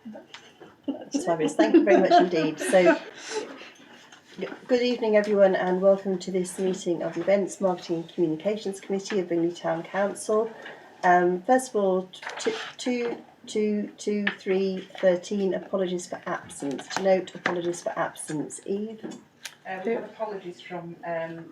That's fabulous. Thank you very much indeed. So, good evening, everyone, and welcome to this meeting of the Events, Marketing and Communications Committee of Bingley Town Council. First of all, 2-3-13, apologies for absence. To note, apologies for absence. Eve? We have apologies from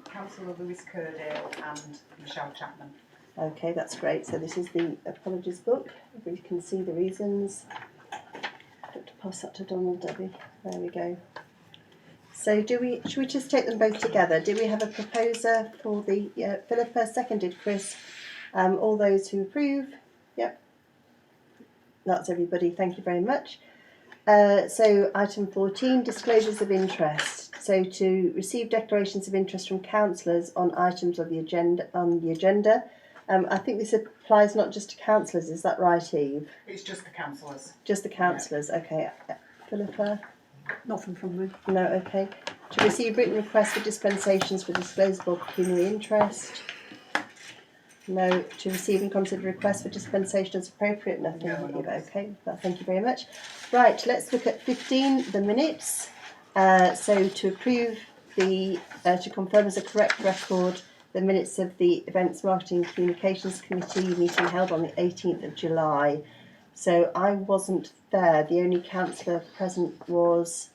Councillor Lewis Curdale and Michelle Chapman. Okay, that's great. So this is the apologies book. We can see the reasons. I've got to pass that to Donald, Debbie. There we go. So should we just take them both together? Do we have a proposer for the Philippa, seconded Chris? All those who approve? Yep. That's everybody. Thank you very much. So item 14, disclosures of interest. So to receive declarations of interest from councillors on items of the agenda. I think this applies not just to councillors, is that right, Eve? It's just the councillors. Just the councillors, yeah. Okay. Philippa? Nothing from me. No, okay. To receive written requests for dispensations for disclosable pecuniary interest? No. To receive and consider requests for dispensation as appropriate? Nothing. No, okay, well, thank you very much. Right, let's look at 15, the minutes. So to approve to confirm as a correct record the minutes of the Events, Marketing and Communications Committee meeting held on the 18th of July. So I wasn't there. The only councillor present was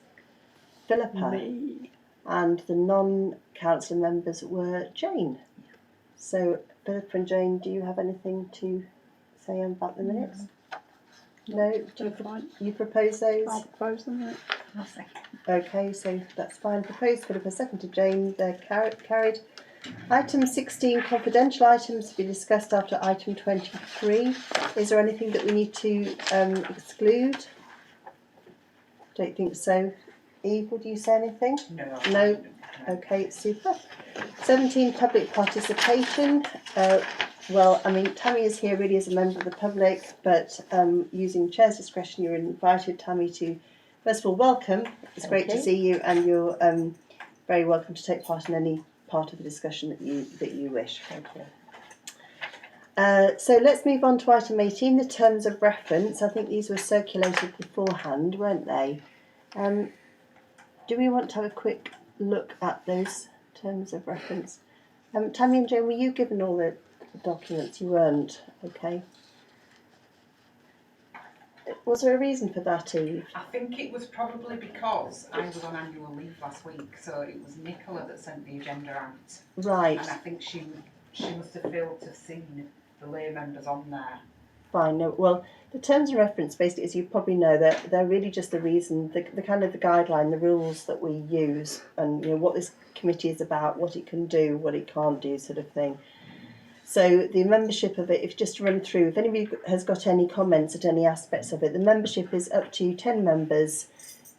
Philippa. Me. And the non-councillor members were Jane. So Philippa and Jane, do you have anything to say about the minutes? No? You propose those? I'll propose them. I'll second. Okay, so that's fine. Proposed, Philippa, seconded Jane. They're carried. Item 16, confidential items to be discussed after item 23. Is there anything that we need to exclude? Don't think so. Eve, would you say anything? No. No. Okay, super. 17, public participation. Well, I mean, Tammy is here really as a member of the public, but using chair's discretion, you're invited, Tammy, to first of all welcome. It's great to see you, and you're very welcome to take part in any part of the discussion that you wish. Thank you. So let's move on to item 18, the terms of reference. I think these were circulated beforehand, weren't they? Do we want to have a quick look at those terms of reference? Tammy and Jane, were you given all the documents? You weren't, okay. Was there a reason for that, Eve? I think it was probably because I was on annual leave last week, so it was Nicola that sent the agenda out. Right. And I think she must have failed to have seen the lay members on there. Fine. No, well, the terms of reference, basically, as you probably know, they're really just the reason, the kind of the guideline, the rules that we use, and what this committee is about, what it can do, what it can't do, sort of thing. So the membership of it, if just to run through, if anybody has got any comments at any aspects of it, the membership is up to 10 members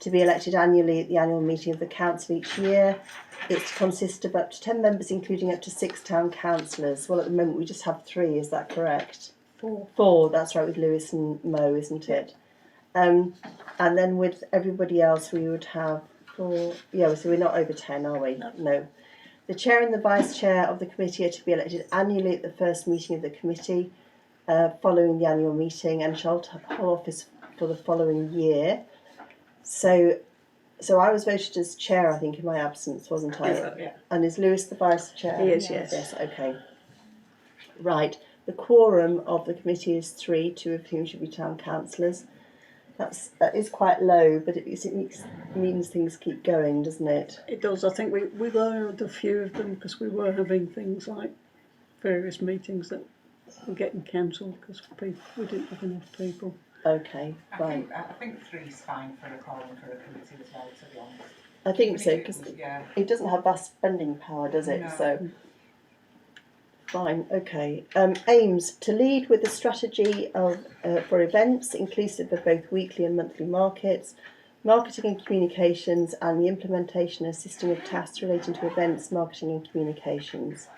to be elected annually at the annual meeting of the council each year. It consists of up to 10 members, including up to 6 town councillors. Well, at the moment we just have 3, is that correct? 4, that's right, with Lewis and Mo, isn't it? And then with everybody else we would have 4, so we're not over 10, are we? No. The chair and the vice chair of the committee are to be elected annually at the first meeting of the committee following the annual meeting, and shall hold office for the following year. So I was voted as chair, I think, in my absence, wasn't I? Yeah. And is Lewis the vice chair? He is, yes. Yes, okay. Right. The quorum of the committee is 3, 2 of whom should be town councillors. That is quite low, but it means things keep going, doesn't it? It does. I think we learned a few of them because we were having things like various meetings that were getting cancelled because we didn't have enough people. Okay, fine. I think 3's fine for a quorum for a committee as well, to be honest. I think so, because it doesn't have vast spending power, does it? No. So, fine, okay. Aims to lead with a strategy for events inclusive of both weekly and monthly markets, marketing and communications, and the implementation and assisting of tasks relating to events, marketing and communications.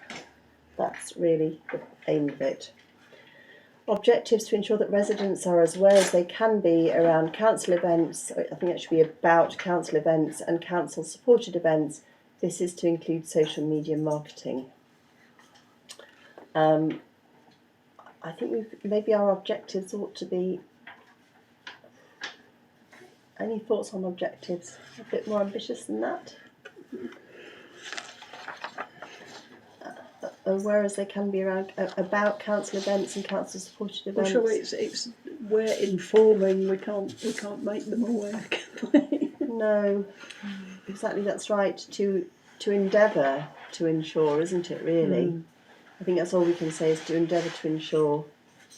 That's really the aim of it. Objectives to ensure that residents are as aware as they can be around council events. I think that should be about council events and council supported events. This is to include social media marketing. I think maybe our objectives ought to be Any thoughts on objectives? A bit more ambitious than that? Whereas they can be around about council events and council supported Well, events. sure, it's we're informing. We can't make them aware, can we? No, exactly. That's right. To endeavour to ensure, isn't it? Really, I think that's all we can say is to endeavour to ensure.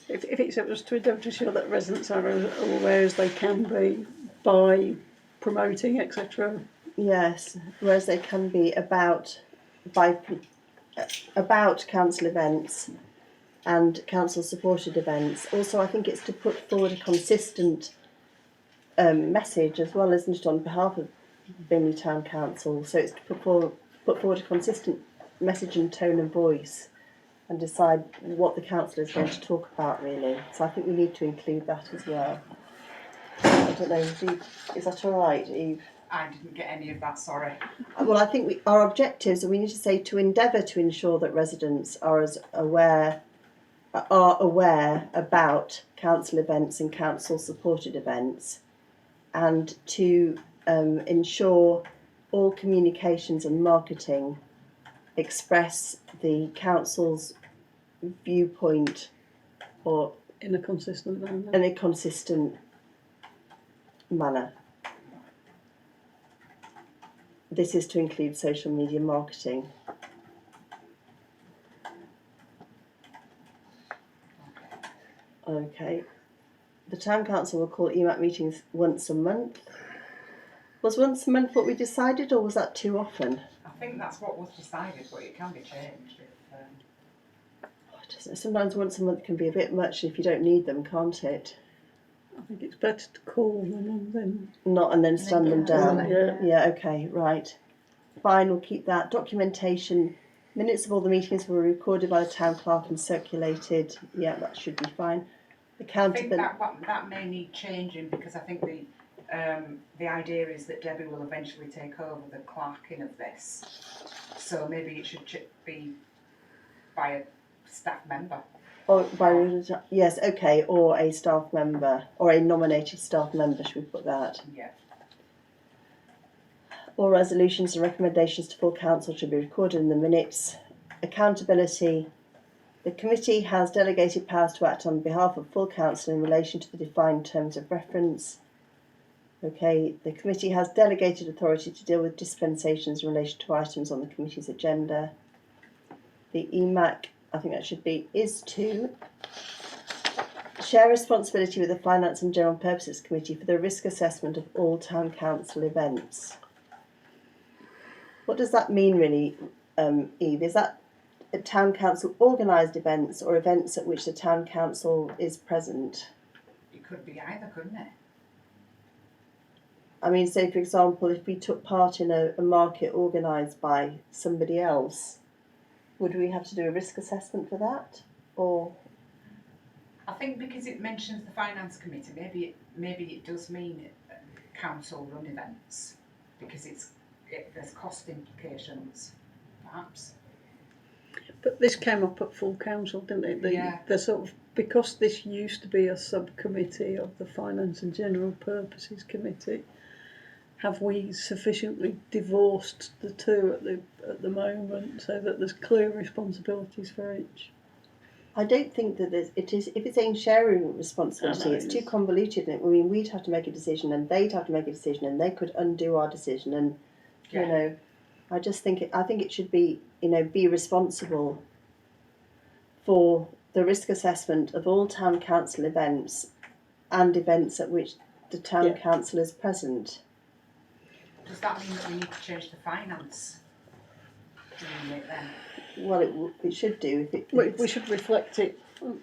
If it was to endeavour to ensure that residents are as aware as they can be by promoting, etc. Yes, whereas they can be about council events and council supported events. Also, I think it's to put forward a consistent message as well, isn't it, on behalf of Bingley Town Council. So it's to put forward a consistent message and tone and voice, and decide what the council is going to talk about, really. So I think we need to include that as well. I don't know, is that all right, Eve? I didn't get any of that, sorry. Well, I think our objectives, and we need to say to endeavour to ensure that residents are aware about council events and council supported events, and to ensure all communications and marketing express the council's viewpoint or in a consistent manner. in a consistent manner. This is to include social media marketing. Okay. The Town Council will call EMAC meetings once a month. Was once a month what we decided, or was that too often? I think that's what was decided, but it can be changed. Sometimes once a month can be a bit much if you don't need them, can't it? I think it's better to call them and then Not and then stand them down. Yeah. Okay, right. Fine, we'll keep that. Documentation. Minutes of all the meetings were recorded by the town clerk and circulated. Yeah, that should be fine. I think Accountability. that may need changing, because I think the idea is that Debbie will eventually take over the clerking of this. So maybe it should be by a staff member. Or yes, okay, or a staff member, or a nominated staff member, should we put that? Yeah. All resolutions and recommendations to full council should be recorded in the minutes. Accountability. The committee has delegated powers to act on behalf of full council in relation to the defined terms of reference. Okay, the committee has delegated authority to deal with dispensations in relation to items on the committee's agenda. The EMAC, I think that should be, is to share responsibility with the Finance and General Purposes Committee for the risk assessment of all town council events. What does that mean, really, Eve? Is that a town council organised events or events at which the town council is present? It could be either, couldn't it? I mean, say for example, if we took part in a market organised by somebody else, would we have to do a risk assessment for that? Or I think because it mentions the finance committee, maybe it does mean council run events, because there's cost implications, perhaps. But this came up at full council, didn't it? The sort of, because this used to be a subcommittee of the Finance and General Purposes Committee, have we sufficiently divorced the two at the moment so that there's clear responsibilities for each? I don't think that it is. If it's saying sharing responsibility, it's too convoluted. I mean, we'd have to make a decision, and they'd have to make a decision, and they could undo our decision. And you know, I just think I think it should be, you know, be responsible for the risk assessment of all town council events and events at which the town council is present. Does that mean that we need to change the finance unit then? Well, it should do. We should reflect it,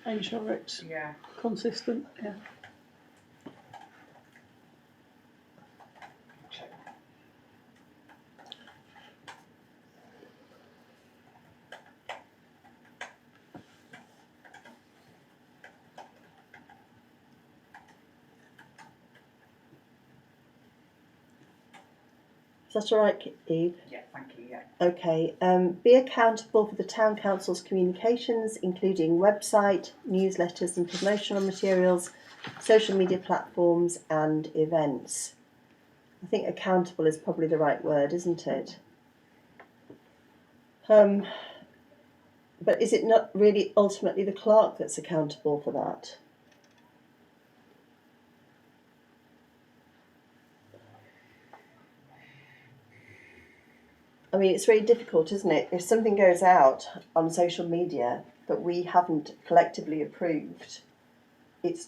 ensure it's consistent. Yeah. Check. Is that all right, Eve? Yeah, thank you. Yeah. Okay. Be accountable for the town council's communications, including website, newsletters and promotional materials, social media platforms and events. I think accountable is probably the right word, isn't it? But is it not really ultimately the clerk that's accountable for that? I mean, it's very difficult, isn't it? If something goes out on social media that we haven't collectively approved, it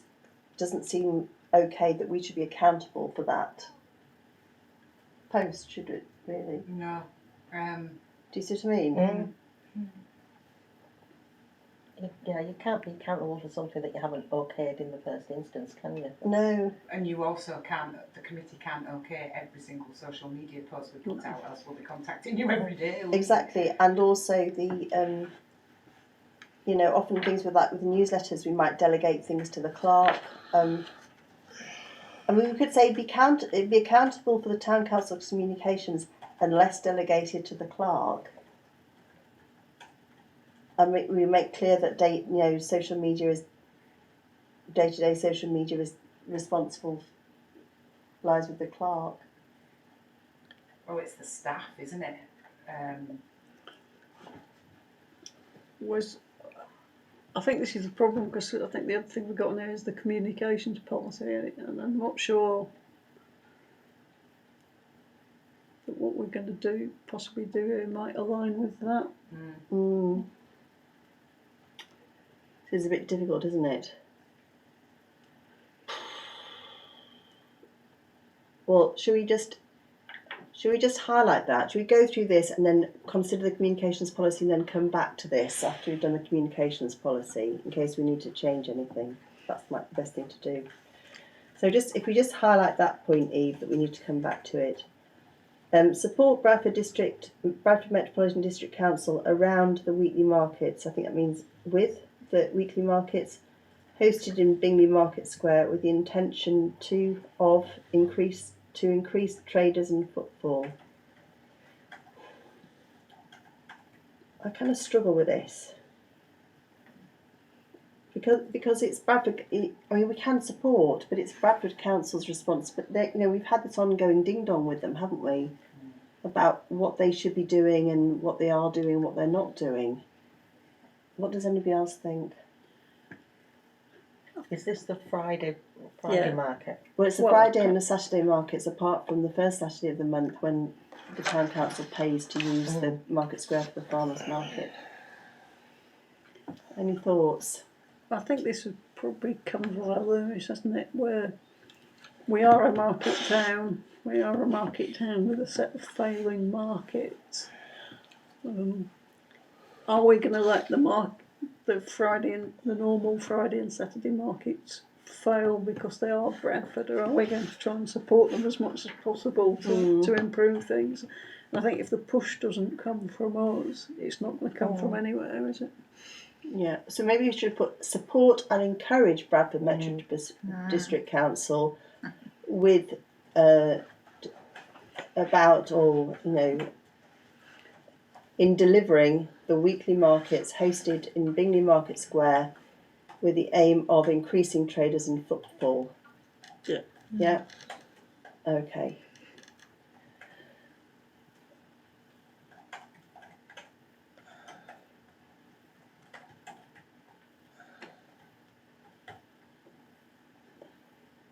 doesn't seem okay that we should be accountable for that post, should it really? No. Do you see what I mean? Yeah, you can't be accountable for something that you haven't okayed in the first instance, can you? No. And you also can't, the committee can't okay every single social media post we put out, else we'll be contacting you every day. Exactly, and also the you know, often things with like with newsletters, we might delegate things to the clerk. I mean, we could say be accountable for the town council's communications unless delegated to the clerk. And we make clear that social media is day-to-day social media is responsible lies with the clerk. Oh, it's the staff, isn't it? I think this is the problem, because I think the other thing we've got on there is the communications policy, and I'm not sure that what we're going to possibly do here might align with that. It's a bit difficult, isn't it? Well, should we just highlight that? Should we go through this and then consider the communications policy and then come back to this after we've done the communications policy in case we need to change anything? That's the best thing to do. So if we just highlight that point, Eve, that we need to come back to it. Support Bradford Metropolitan District Council around the weekly markets. I think that means with the weekly markets hosted in Bingley Market Square with the intention to increase traders and footfall. I kind of struggle with this because it's Bradford. I mean, we can support, but it's Bradford Council's response. But we've had this ongoing ding dong with them, haven't we? About what they should be doing and what they are doing, what they're not doing. What does anybody else think? Is this the Friday market? Well, it's the Friday and the Saturday markets, apart from the first Saturday of the month when the town council pays to use the market square for the farmers' market. Any thoughts? I think this would probably come via Lewis, hasn't it? Where we are a market town, with a set of failing markets. Are we going to let the normal Friday and Saturday markets fail because they are Bradford, or are we going to try and support them as much as possible to improve things? And I think if the push doesn't come from us, it's not going to come from anywhere, is it? Yeah, so maybe we should put support and encourage Bradford Metro District Council with in delivering the weekly markets hosted in Bingley Market Square with the aim of increasing traders and footfall. Yeah. Yeah. Okay.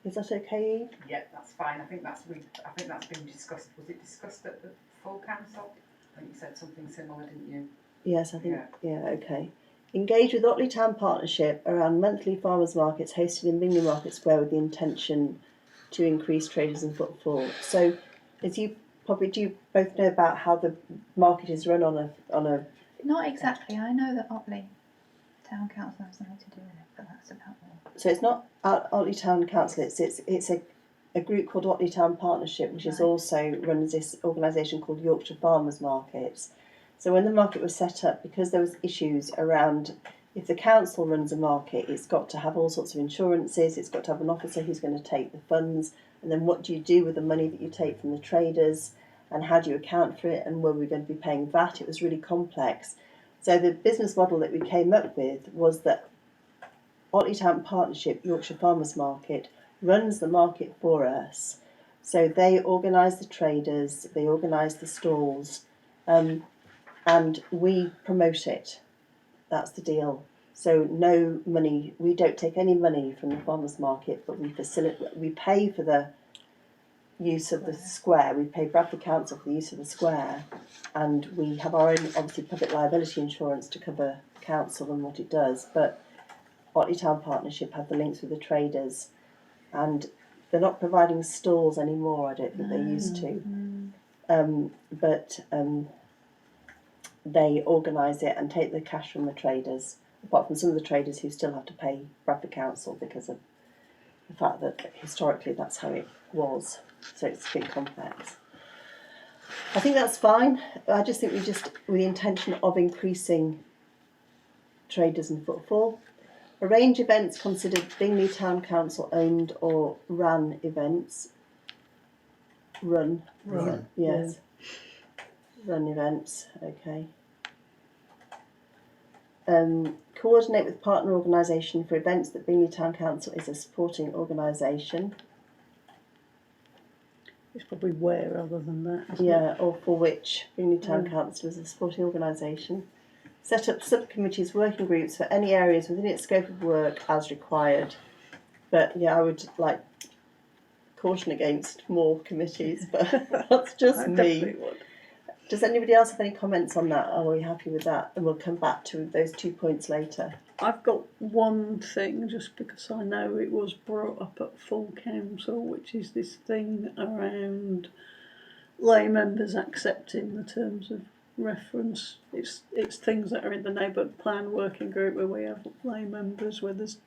Is that okay, Eve? Yeah, that's fine. I think that's been discussed. Was it discussed at the full council? I think you said something similar, didn't you? Yes, I think. Yeah. Okay. Engage with Otley Town Partnership around monthly farmers markets hosted in Bingley Market Square with the intention to increase traders and footfall. So, do you both know about how the market is run on a? Not exactly. I know that Otley Town Council has something to do with it, but that's about all. So it's not Otley Town Council. It's a group called Otley Town Partnership, which is also runs this organisation called Yorkshire Farmers Markets. So when the market was set up, because there was issues around if the council runs a market, it's got to have all sorts of insurances, it's got to have an officer who's going to take the funds, and then what do you do with the money that you take from the traders, and how do you account for it, and were we going to be paying VAT? It was really complex. So the business model that we came up with was that Otley Town Partnership, Yorkshire Farmers Market, runs the market for us. So they organise the traders, they organise the stalls, and we promote it. That's the deal. So no money, we don't take any money from the farmers market, but we pay for the use of the square. We pay Bradford Council for the use of the square, and we have our own, obviously, public liability insurance to cover the council and what it does. But Otley Town Partnership have the links with the traders, and they're not providing stalls anymore. I don't think they used to, but they organise it and take the cash from the traders. Apart from some of the traders who still have to pay Bradford Council because of the fact that historically that's how it was. So it's a bit complex. I think that's fine. I just think with the intention of increasing traders and footfall. Arrange events considered Bingley Town Council owned or ran events. Run. Yes. Run events, okay. Coordinate with partner organisation for events that Bingley Town Council is a supporting organisation. It's probably where other than that. Isn't Yeah, or for which Bingley Town Council is a supporting organisation. Set up subcommittees, working groups for any areas within its scope of work as required. But yeah, I would like caution against more committees, but that's just I me. definitely would. Does anybody else have any comments on that? Are we happy with that? And we'll come back to those 2 points later. I've got one thing, just because I know it was brought up at full council, which is this thing around lay members accepting the terms of reference. It's things that are in the neighbourhood plan working group where we have lay members, where there's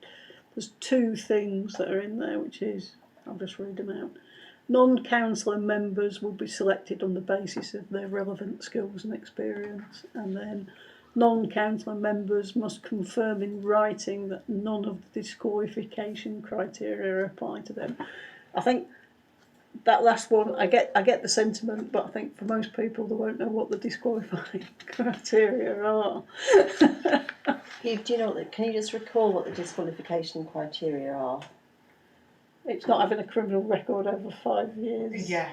2 things that are in there, which is, I'll just read them out. Non-councillor members will be selected on the basis of their relevant skills and experience, and then non-councillor members must confirm in writing that none of the disqualification criteria apply to them. I think that last one, I get the sentiment, but I think for most people they won't know what the disqualifying criteria are. Do you know? Can you just recall what the disqualification criteria are? It's not having a criminal record over 5 years. Yeah.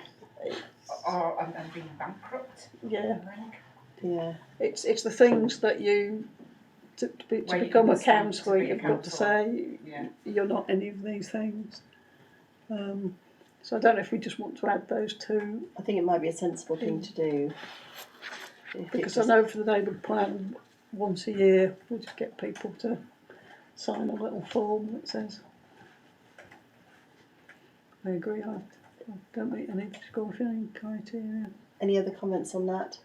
Or and being bankrupt. Yeah. I think. Yeah. It's the things that you to Where you become can a stand to councillor, be a you've got to say Yeah. you're not any of these things. So I don't know if we just want to add those 2, I think it might be a sensible thing to do. because I know for the neighbourhood plan, once a year we just get people to sign a little form that says, I agree, I don't meet any disqualifying criteria. Any other comments on that?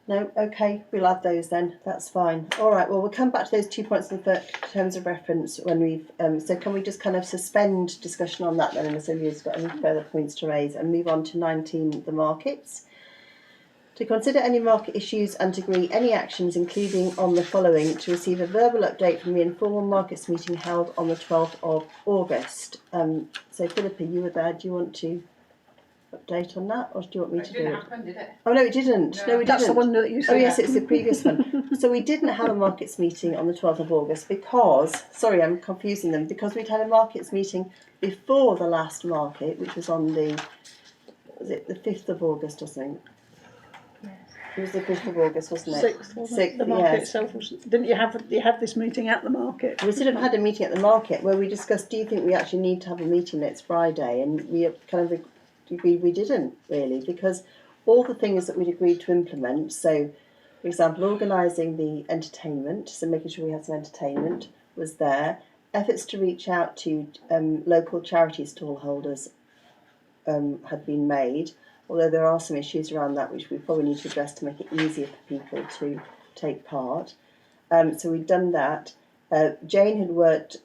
No? Okay, we'll add those then. That's fine. All right, well, we'll come back to those 2 points in the terms of reference when we've... so can we just kind of suspend discussion on that then, unless anybody's got any further points to raise, and move on to 19, the markets. To consider any market issues and to agree any actions, including on the following: to receive a verbal update from the informal markets meeting held on the 12th of August. So Philippa, you were there. Do you want to update on that, or do you want me to do it? It didn't happen, did it? Oh no, it didn't. No, we That's didn't. the one that you said. Oh yes, it's the previous one. So we didn't have a markets meeting on the 12th of August because, sorry, I'm confusing them, because we'd had a markets meeting before the last market, which was on the, was it the 5th of August or something? It was the 5th of August, wasn't it? 6th, wasn't it? 6th, The market yes. itself was. Didn't you had this meeting at the market? We sort of had a meeting at the market where we discussed, do you think we actually need to have a meeting next Friday? And we kind of agreed we didn't really, because all the things that we'd agreed to implement, so for example, organising the entertainment, so making sure we had some entertainment was there. Efforts to reach out to local charity stall holders had been made, although there are some issues around that which we probably need to address to make it easier for people to take part. So we'd done that. Jane had worked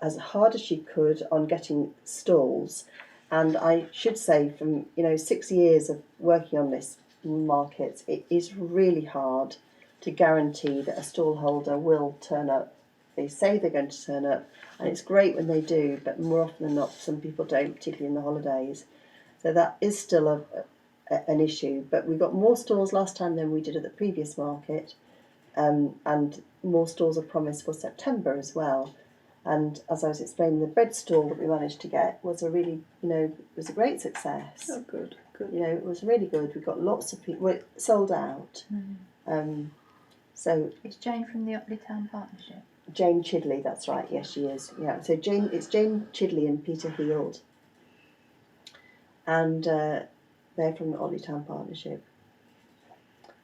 as hard as she could on getting stalls, and I should say from 6 years of working on this market, it is really hard to guarantee that a stall holder will turn up. They say they're going to turn up, and it's great when they do, but more often than not some people don't, particularly in the holidays. So that is still an issue, but we got more stalls last time than we did at the previous market, and more stalls are promised for September as well. And as I was explaining, the bread stall that we managed to get was a really, was a great success. Oh, good. It was really good. We got lots of people. Well, it sold out. So It's Jane from the Utley Town Partnership. Jane Chidley, that's right. Yes, she is. Yeah. So it's Jane Chidley and Peter Heald, and they're from the Utley Town Partnership.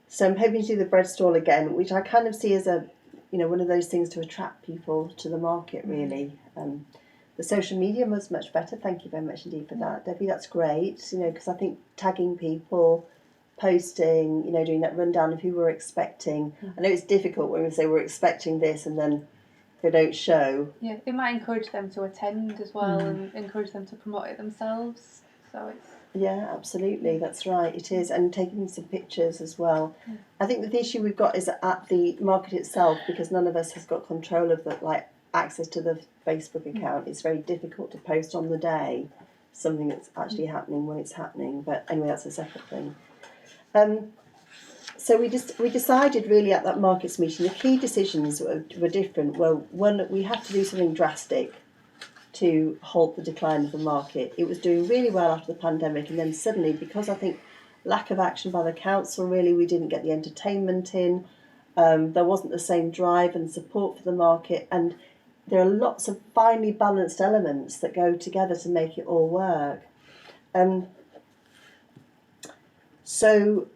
So I'm hoping to do the bread stall again, which I kind of see as a, one of those things to attract people to the market. Really, the social media was much better. Thank you very much indeed for that, Debbie. That's great. Because I think tagging people, posting, doing that rundown of who we're expecting. I know it's difficult when we say we're expecting this and then they don't show. Yeah, it might encourage them to attend as well and encourage them to promote it themselves. So it's... Yeah, absolutely, that's right, it is. And taking some pictures as well. I think the issue we've got is at the market itself, because none of us has got control of the, access to the Facebook account. It's very difficult to post on the day something that's actually happening when it's happening. But anyway, that's a separate thing. So we decided really at that markets meeting, the key decisions were different. Well, one, we had to do something drastic to halt the decline of the market. It was doing really well after the pandemic, and then suddenly, because I think lack of action by the council, really, we didn't get the entertainment in. There wasn't the same drive and support for the market, and there are lots of finely balanced elements that go together to make it all work. So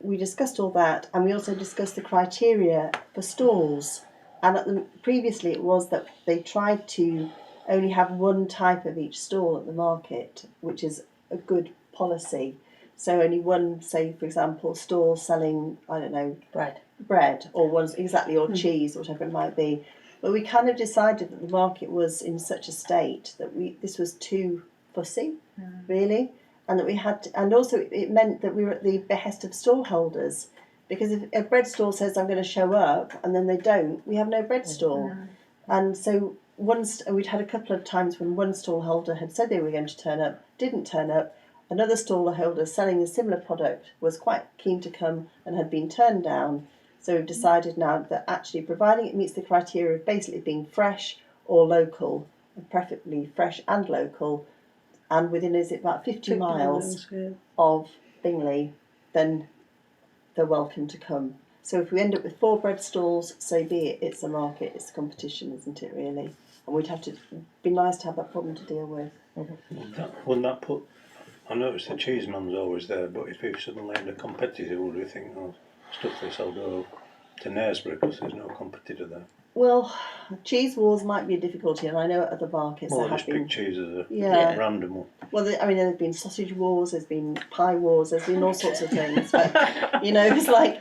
we discussed all that, and we also discussed the criteria for stalls. And previously it was that they tried to only have one type of each stall at the market, which is a good policy. So only one, say for example, stall selling, I don't know, bread or one exactly, or cheese, or whatever it might be. But we kind of decided that the market was in such a state that this was too fussy, really. And that we had to, and also it meant that we were at the behest of stall holders, because if a bread stall says I'm going to show up and then they don't, we have no bread stall. And so we'd had a couple of times when one stall holder had said they were going to turn up, didn't turn up. Another stall holder selling a similar product was quite keen to come and had been turned down. So we've decided now that actually, providing it meets the criteria of basically being fresh or local, preferably fresh and local, and within about 50 miles of Bingley, then they're welcome to come. So if we end up with 4 bread stalls, so be it. It's a market, it's a competition, isn't it, really? And we'd have to be nice to have that problem to deal with. Wouldn't that put... I noticed the cheeseman's always there, but if you suddenly had a competitor, would you think, stuff this, I'll go to Knaresborough because there's no competitor there? Well, cheese wars might be a difficulty, and I know at other markets Well, there have just been... pick cheese as a random one. Well, there have been sausage wars, there's been pie wars, there's been all sorts of things. But, it's like...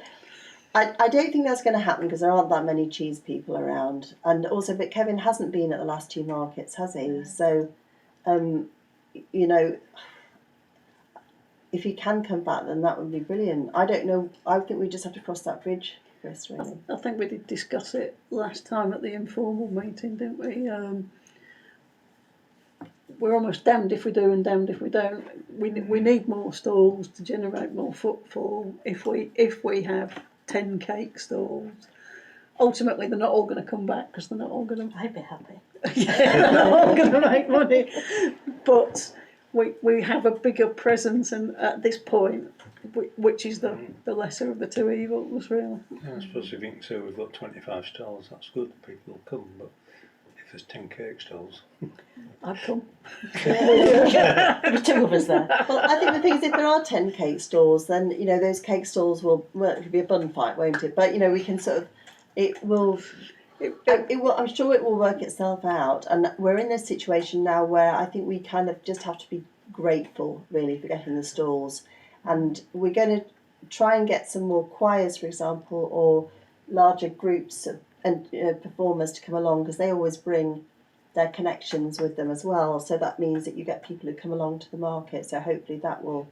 I don't think that's going to happen because there aren't that many cheese people around. And also, but Kevin hasn't been at the last 2 markets, has he? So, if he can come back, then that would be brilliant. I don't know. I think we just have to cross that bridge, Chris, really. I think we did discuss it last time at the informal meeting, didn't we? We're almost damned if we do and damned if we don't. We need more stalls to generate more footfall. If we have 10 cake stalls, ultimately they're not all going to come back because they're not all going to... I'd be happy. They're not all going to make money. But we have a bigger presence, and at this point, which is the lesser of the 2 evils, really. Yeah, I suppose if you can say we've got 25 stalls, that's good, people will come, but if there's 10 cake stalls... I'd come. There were 2 of us there. Well, I think the thing is, if there are 10 cake stalls, then, those cake stalls will it'll be a bun fight, won't it? But, we can sort of... It will... I'm sure it will work itself out, and we're in this situation now where I think we kind of just have to be grateful, really, for getting the stalls, and we're going to try and get some more choirs, for example, or larger groups and performers to come along, because they always bring their connections with them as well. So that means that you get people who come along to the market. So hopefully that will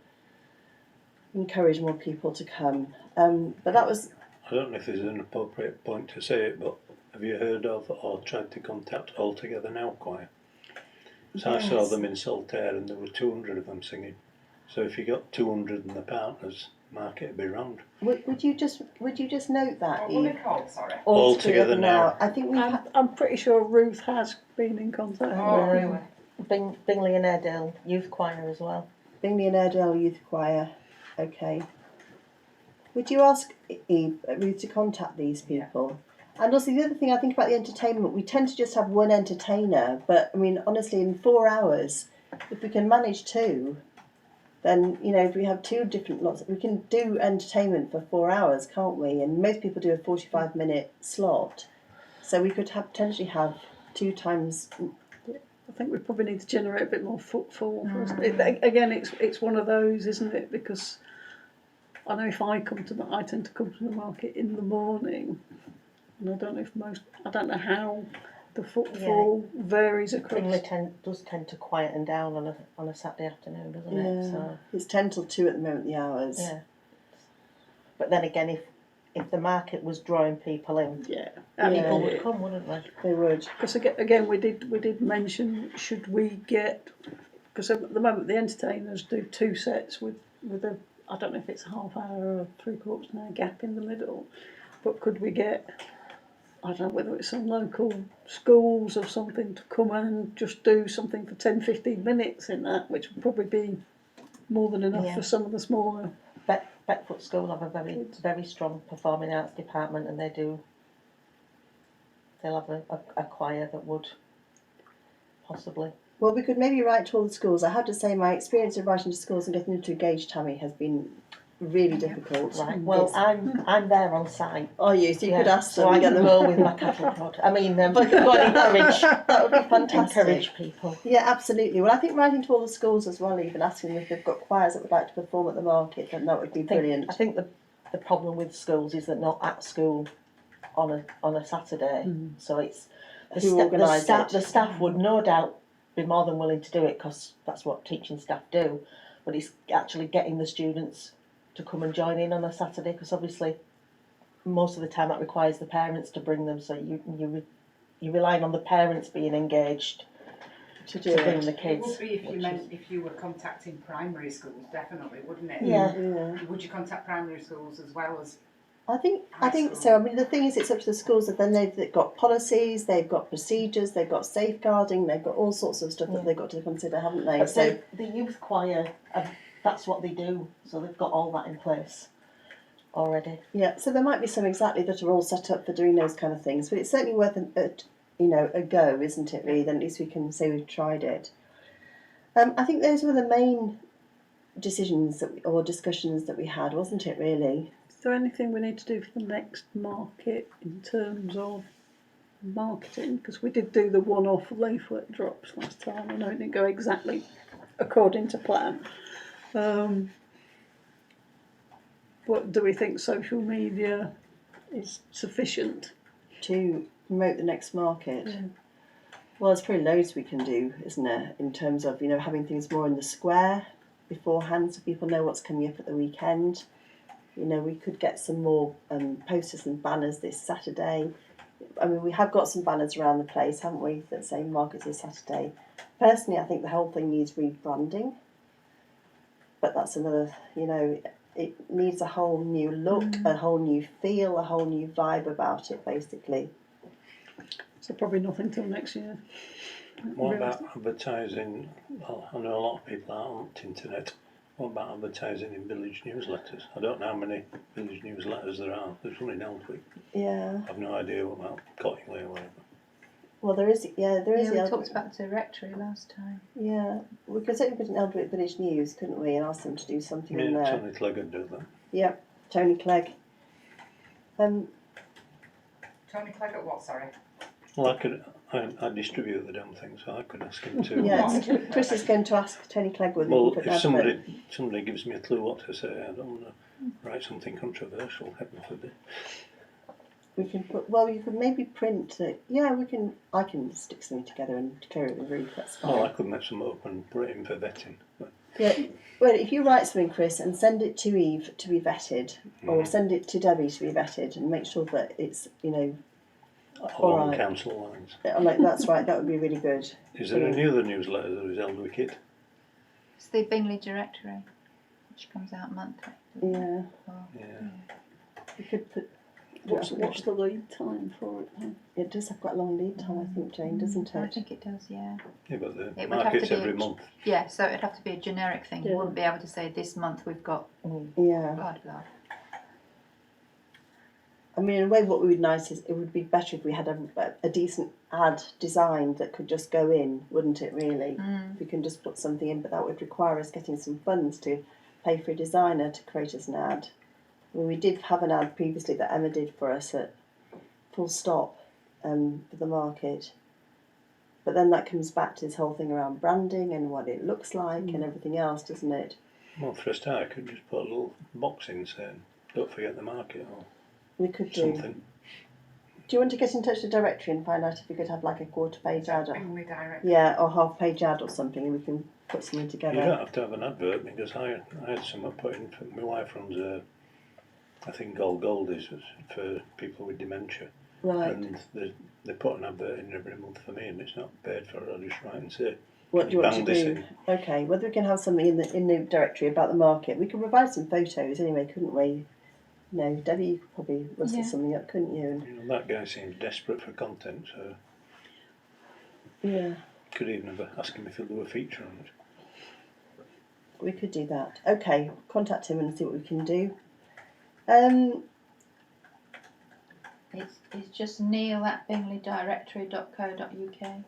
encourage more people to come. But that was... I don't know if there's an appropriate point to say it, but have you heard of or tried to contact All Together Now Choir? So I saw them in Saltaire and there were 200 of them singing. So if you got 200 and the partners market would be round. Would you just note that, What were they Eve? called, sorry? All Together now. I think we've I'm pretty sure Ruth has been in contact. Oh, with really? Bingley and Airedale Youth Choir as well. Bingley and Airedale Youth Choir. Okay. Would you ask Eve, Ruth, to contact these people? And also the other thing I think about the entertainment, we tend to just have one entertainer, but I mean honestly in 4 hours, if we can manage two, then if we have two different lots, we can do entertainment for 4 hours, can't we? And most people do a 45-minute slot, so we could potentially have 2 times. I think we probably need to generate a bit more footfall for us. Again, it's one of those, isn't it? Because I know if I tend to come to the market in the morning, and I don't know how the footfall varies across. Bingley does tend to quieten down on a Saturday afternoon, doesn't it? So It's 10 till 2 at the moment, the hours. yeah. But then again, if the market was drawing people in, people would come, wouldn't they? They would. Because again, we did mention, should we get, because at the moment the entertainers do 2 sets with a, I don't know if it's a half hour or 3/4 an hour gap in the middle, but could we get, I don't know whether it's some local schools or something to come and just do something for 10-15 minutes in that, which would probably be more than enough for some of the smaller. Beckfoot School have a very strong performing arts department, and they'll have a choir that would possibly. Well, we could maybe write to all the schools. I have to say, my experience of writing to schools and getting them to engage Tammy has been really difficult. Right. Well, I'm there on site. Are you? So you could ask them. So I and get can them. go with my cattle prod. I mean, I could go and encourage. That would be fantastic. Encourage people. Yeah, absolutely. Well, I think writing to all the schools as well, even asking them if they've got choirs that would like to perform at the market, then that would be brilliant. I think the problem with schools is they're not at school on a Saturday, so it's the staff would no doubt be more than willing to do it because that's what teaching staff do, but it's actually getting the students to come and join in on a Saturday, because obviously most of the time that requires the parents to bring them, so you're relying on the parents being engaged to bring the It kids. would be if you were contacting primary schools, definitely, wouldn't it? Yeah. Would you contact primary schools as well as? I think so. I mean, the thing is, it's up to the schools that then they've got policies, they've got procedures, they've got safeguarding, they've got all sorts of stuff that they've got to consider, haven't they? But So the youth choir, that's what they do, so they've got all that in place already. yeah, so there might be some exactly that are all set up for doing those kind of things, but it's certainly worth a go, isn't it? Really, then at least we can say we've tried it. I think those were the main decisions or discussions that we had, wasn't it? Really. Is there anything we need to do for the next market in terms of marketing? Because we did do the one-off leaflet drops last time. I know it didn't go exactly according to plan. But do we think social media is sufficient To promote the next market. Well, there's probably loads we can do, isn't there, in terms of having things more in the square beforehand so people know what's coming up at the weekend. We could get some more posters and banners this Saturday. I mean, we have got some banners around the place, haven't we, that say markets this Saturday. Personally, I think the whole thing needs rebranding. But that's another, it needs a whole new look, a whole new feel, a whole new vibe about it, basically. So probably nothing till next year. What about advertising? Well, I know a lot of people aren't internet. What about advertising in village newsletters? I don't know how many village newsletters there are. There's one in Eldwick. Yeah. I've no idea what about Cottingley or whatever. Well, there is. Yeah, there is. Yeah, we the talked about the directory last time. Yeah, we could certainly put an Eldwick Village News, couldn't we, and ask them to do something in Yeah, there. Tony Clegg would do that. Yeah, Tony Clegg. Tony Clegg at what, sorry? Well, I distribute the damn thing, so I could ask him to. Yeah, Chris is going to ask Tony Clegg whether he Well, can put if an advert. somebody gives me a clue what to say, I don't want to write something controversial, heaven forbid. We can put. Well, you could maybe print it. Yeah, we can. I can stick something together and clear it with Ruth. That's fine. Well, I could make some up and put it in for vetting. But Yeah. Well, if you write something, Chris, and send it to Eve to be vetted, or send it to Debbie to be vetted, and make sure that it's along right. council lines. Like that's right. That would be really good. Is there any other newsletter that is Eldwick It? It's the Bingley directory. which comes out monthly. Yeah, Or, Yeah. we could put. What's the lead time for it then? It does have quite a long lead time, I think, Jane, doesn't I it? think it does, yeah. Yeah, but the It would have market's to be every month. Yeah, so it'd have to be a generic thing. You Yeah. wouldn't be able to say this month we've got Yeah. blah blah. I mean, in a way, what would be nice is it would be better if we had a decent ad designed that could just go in, wouldn't it, really? We can just put something in, but that would require us getting some funds to pay for a designer to create us an ad. I mean, we did have an ad previously that Emma did for us at Full Stop for the market. But then that comes back to this whole thing around branding and what it looks like and everything else, doesn't it? Well, for a start, I could just put a little box in saying, don't forget the market or We could do. something. Do you want to get in touch with the directory and find out if we could have like a quarter-page ad? Or, Bingley Direct. yeah, or half-page ad or something, and we can put something You together. don't have to have an advert because I had someone put in, my wife runs a, I think Gold is for people with dementia. Right. And they put an advert in every month for me and it's not paid for, I just write and say, What do you want to bang this do? in. Okay, whether we can have something in the directory about the market. We could provide some photos anyway, couldn't we? No, Debbie, you could probably rustle Yeah. something up, couldn't you? You know, that guy seems desperate for content, so Yeah, could even ask him if he'll do a feature on it. we could do that. Okay, contact him and see what we can do. It's just neil@bingleydirectory.co.uk.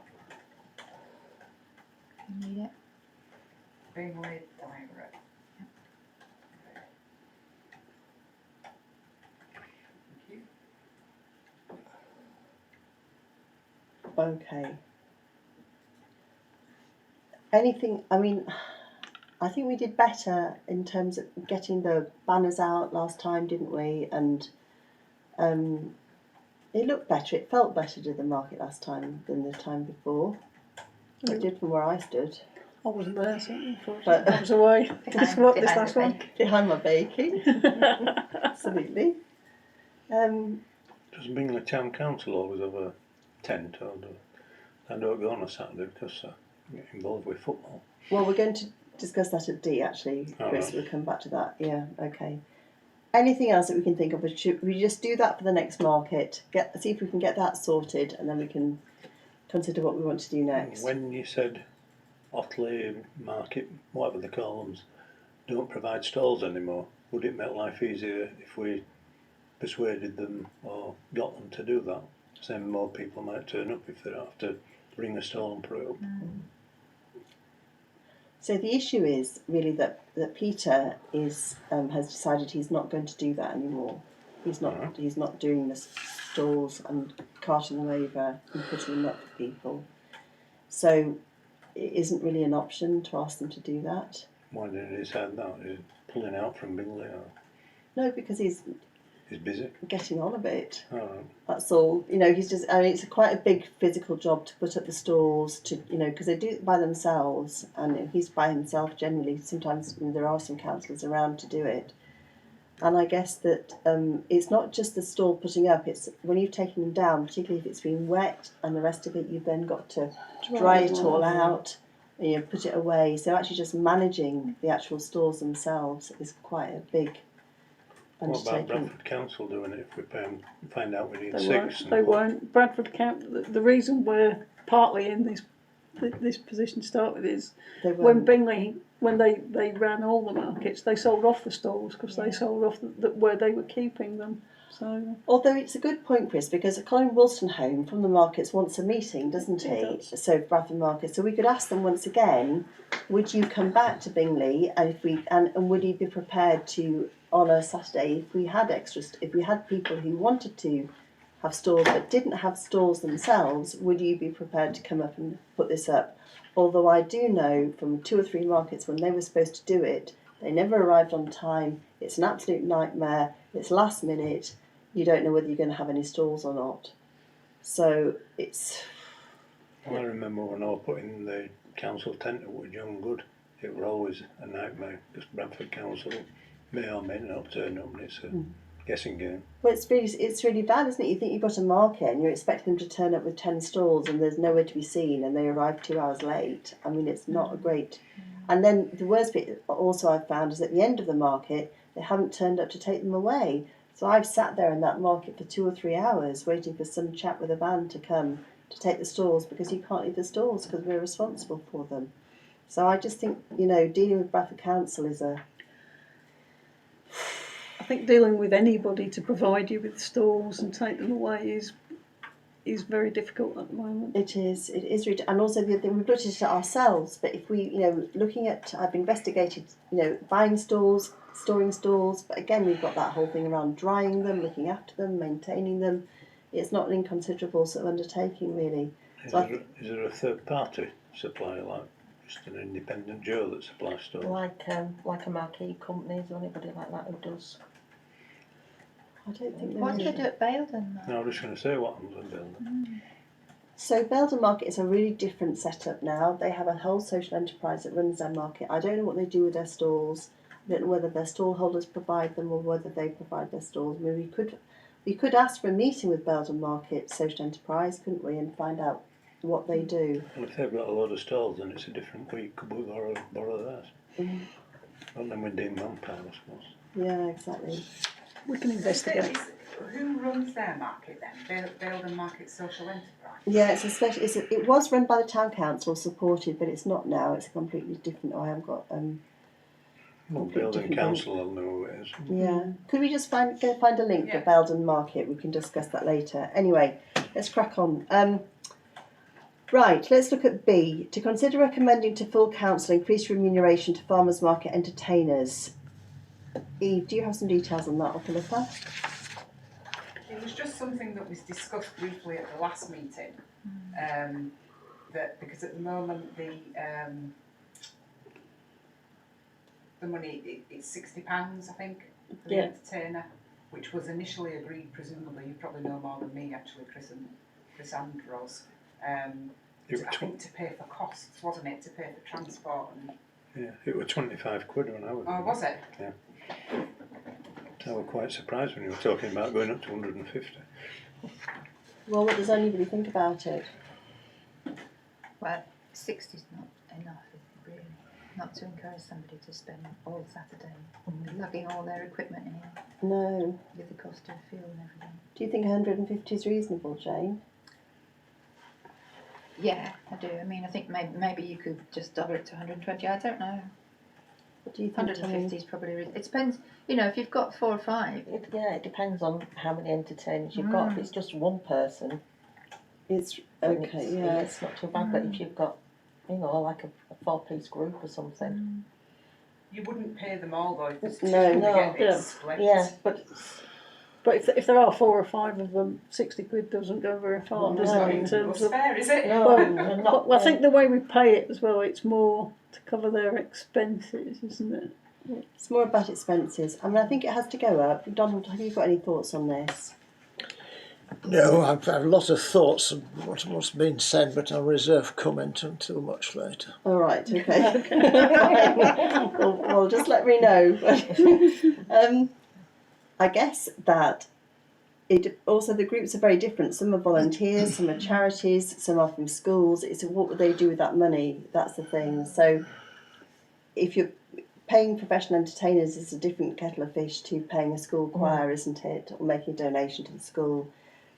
You need it? Bingley Direct. Okay. Anything, I mean, I think we did better in terms of getting the banners out last time, didn't we? And it looked better, it felt better to the market last time than the time before. It did from where I stood. I wasn't there, certainly. But- I was away this Behind last the one. Behind my baking. Absolutely. Does Bingley Town Council always have a tent? Or I don't go on a Saturday because I get involved with football. Well, we're going to discuss that at D, actually. Oh, Chris, right. we'll come back to that. Yeah, okay. Anything else that we can think of? Should we just do that for the next market? See if we can get that sorted, and then we can consider what we want to do next. When you said Otley Market, whatever they call them, don't provide stalls anymore, would it make life easier if we persuaded them or got them to do that? So more people might turn up if they don't have to bring a stall and put it up. So the issue is really that Peter has decided he's not going to do that anymore. He's not doing the stalls and carting them over and putting them up for people. So it isn't really an option to ask them to do that. Why didn't he decide that? Is he pulling out from Bingley or No, because he's busy? getting on a bit. All right. That's all. You know, he's just. I mean, it's quite a big physical job to put up the stalls. Because they do it by themselves, and he's by himself generally. Sometimes there are some councillors around to do it. And I guess that it's not just the stall putting up. It's when you've taken them down, particularly if it's been wet, and the rest of it, you've then got to dry it all out. And put it away. So actually, just managing the actual stalls themselves is quite a big What about undertaking. Bradford Council doing it if we find out we need They 6? won't. They won't. Bradford the reason we're partly in this position to start with is They when won't. Bingley, when they ran all the markets, they sold off the stalls because they sold off where they were keeping them. So Although it's a good point, Chris, because Colin Wolstenholme from the markets wants a meeting, doesn't he? He does. So Bradford Market. So we could ask them once again, would you come back to Bingley, and and would you be prepared to on a Saturday if we had people who wanted to have stalls but didn't have stalls themselves, would you be prepared to come up and put this up? Although I do know from 2 or 3 markets when they were supposed to do it, they never arrived on time. It's an absolute nightmare. It's last minute. You don't know whether you're going to have any stalls or not. So it's. I remember when I was putting the council tent up with John Good, it was always a nightmare because Bradford Council may or may not turn up and it's a guessing game. Well, it's really bad, isn't it? You think you've got a market and you're expecting them to turn up with 10 stalls and there's nowhere to be seen and they arrive 2 hours late. I mean, it's not a great And then the worst bit also I've found is at the end of the market, they haven't turned up to take them away. So I've sat there in that market for 2 or 3 hours waiting for some chap with a van to come to take the stalls, because you can't leave the stalls because we're responsible for them. So I just think, dealing with Bradford Council is I think dealing with anybody to provide you with stalls and take them away is very difficult at the moment. It is, and also the other thing, we've looked at it ourselves, but if we, I've investigated, buying stalls, storing stalls, but again, we've got that whole thing around drying them, looking after them, maintaining them. It's not an inconsiderable sort of undertaking, really. Is So there a third party supplier, like just an independent Joe that supplies stuff? Like a marquee company or anybody like that who does. I don't think What do there they is. do at Baildon though? No, I was just going to say what happens in building. So Belden Market is a really different setup now. They have a whole social enterprise that runs their market. I don't know what they do with their stalls. I don't know whether their stall holders provide them or whether they provide their stalls. I mean, we could ask for a meeting with Belden Market Social Enterprise, couldn't we, and find out what they do. Well, if they've got a load of stalls, then it's a different week. Could we borrow theirs? Well, then we're doing manpower, I suppose. Yeah, exactly. We can investigate. Who runs their market then? Baildon Market Social Enterprise? Yeah, it was run by the town council, supported, but it's not now. It's a completely different. I haven't got Well, completely building different council will know who it is. Yeah. Could we just find a link for Yeah. Belden Market? We can discuss that later. Anyway, let's crack on. Right, let's look at B. To consider recommending to full council increased remuneration to farmers market entertainers. Eve, do you have some details on that, or Philippa? It was just something that was discussed briefly at the last meeting. That because at the moment the money it's £60, I think, for the entertainer, which was initially agreed. Presumably, you probably know more than me, actually, Chris and Rose. I think to pay for costs, wasn't it? To pay for transport and. Yeah, it was 25 quid when I was. Oh, was it? Yeah. I was quite surprised when you were talking about going up to 150. Well, what does anybody think about it? Well, 60's not enough, is it really? Not to encourage somebody to spend all Saturday lugging all their equipment in here No. with the cost of fuel and everything. Do you think 150 is reasonable, Jane? Yeah, I do. I mean, I think maybe you could just double it to 120. I don't know. What do you think? 150 is probably. It depends. If you've got 4 or 5. It depends on how many entertainers you've got. If it's just one person, It's then okay. Yeah. it's not too bad. But if you've got, like a 4-piece group or something. You wouldn't pay them all though. If there's No, two, no, they get it yeah. split. Yeah, but But if there are 4 or 5 of them, 60 quid doesn't go very far, does No. it? In terms That's of. fair, is it? no, Well, they're not. Well, I think the way we pay it as well, it's more to cover their expenses, isn't it? It's more about expenses. I mean, I think it has to go up. Donald, have you got any thoughts on this? No, I've had a lot of thoughts on what's been said, but I'll reserve comment until much later. All right, okay. Fine. Well, just let me know. I guess that the groups are very different. Some are volunteers, some are charities, some are from schools. It's what would they do with that money? That's the thing. So if you're paying professional entertainers, is a different kettle of fish to paying a school choir, isn't it? Or making a donation to the school.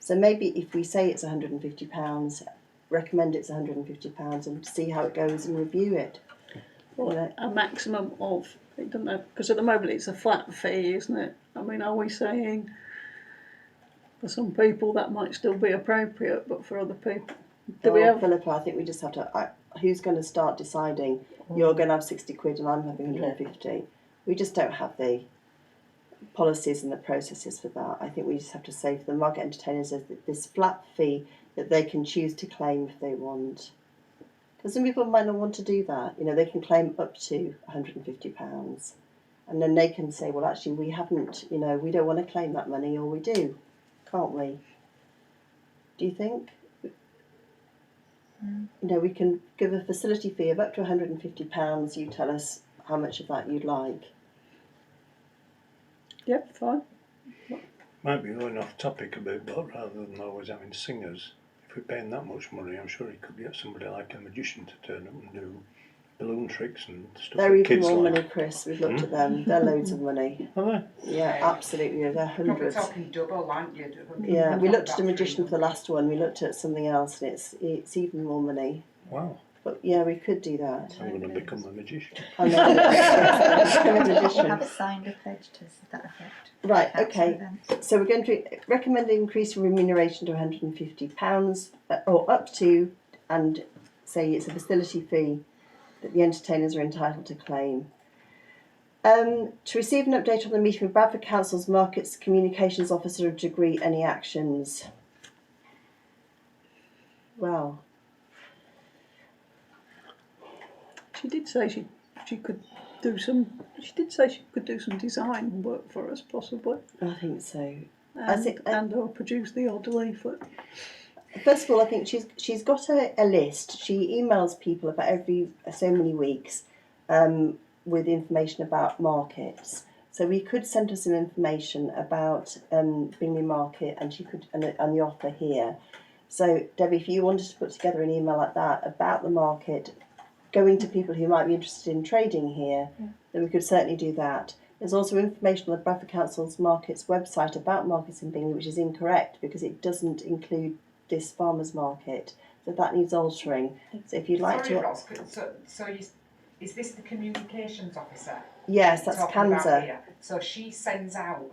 So maybe if we say it's £150, recommend it's £150 and see how it goes and review it. Well, a maximum of, it doesn't know, because at the moment it's a flat fee, isn't it? I mean, are we saying for some people that might still be appropriate, but for other people, do we have? Philippa, I think we just have to. Who's going to start deciding? You're going to have 60 quid and I'm having 150. We just don't have the policies and the processes for that. I think we just have to say for the market entertainers there's this flat fee that they can choose to claim if they want. Because some people might not want to do that. They can claim up to £150, and then they can say, well, actually, we haven't. We don't want to claim that money, or we do, can't we? Do you think? We can give a facility fee of up to £150. You tell us how much of that you'd like. Yep, fine. Might be going off topic a bit, but rather than always having singers, if we're paying that much money, I'm sure he could get somebody like a magician to turn up and do balloon tricks and stuff They're that even kids more like. money, Chris. We've looked at them. They're loads of money. Are they? Yeah, Yeah. absolutely. They're Probably hundreds. talking double, aren't you? Yeah, we looked at a About magician for the 300. last one. We looked at something else, and it's even more money. Wow, But yeah, we could do that. I'm going to become a magician. I know. Yes, become a I magician. have signed a pledge to that effect. Right. Council Okay. events. So we're going to recommend increase remuneration to £150 or up to, and say it's a facility fee that the entertainers are entitled to claim. To receive an update on the meeting with Bradford Council's Markets Communications Officer and to agree any actions. Well, She did say she could do some. She did say she could do some design work for us, possibly, I think so. and or produce the odd leaflet. First of all, I think she's got a list. She emails people about every so many weeks with information about markets. So we could send her some information about Bingley Market, and she could and the offer here. So Debbie, if you wanted to put together an email like that about the market, going to people who might be interested in trading here, then we could certainly do that. There's also information on the Bradford Council's Markets website about markets in Bingley, which is incorrect because it doesn't include this farmers market, so that needs altering. So if you'd like Sorry, to, Ross, is this the communications officer? yes, that's talking about Kanza. here? So she sends out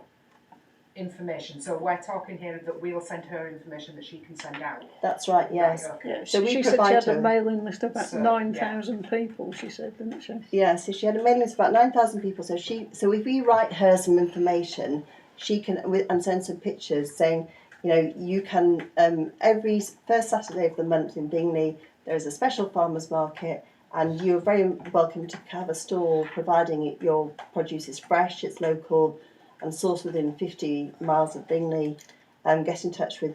information. So we're talking here that we'll send her information that she can send out. That's right. Yes. Right, okay. Yeah, So we she said she provide had her- a mailing list of about So, 9,000 people. She said, didn't she? Yeah. So she had a mailing list of about 9,000 people. So if we write her some information, she can and send some pictures saying, you know, you can every first Saturday of the month in Bingley there is a special farmers market, and you're very welcome to have a stall, providing your produce is fresh, it's local, and sourced within 50 miles of Bingley. Get in touch with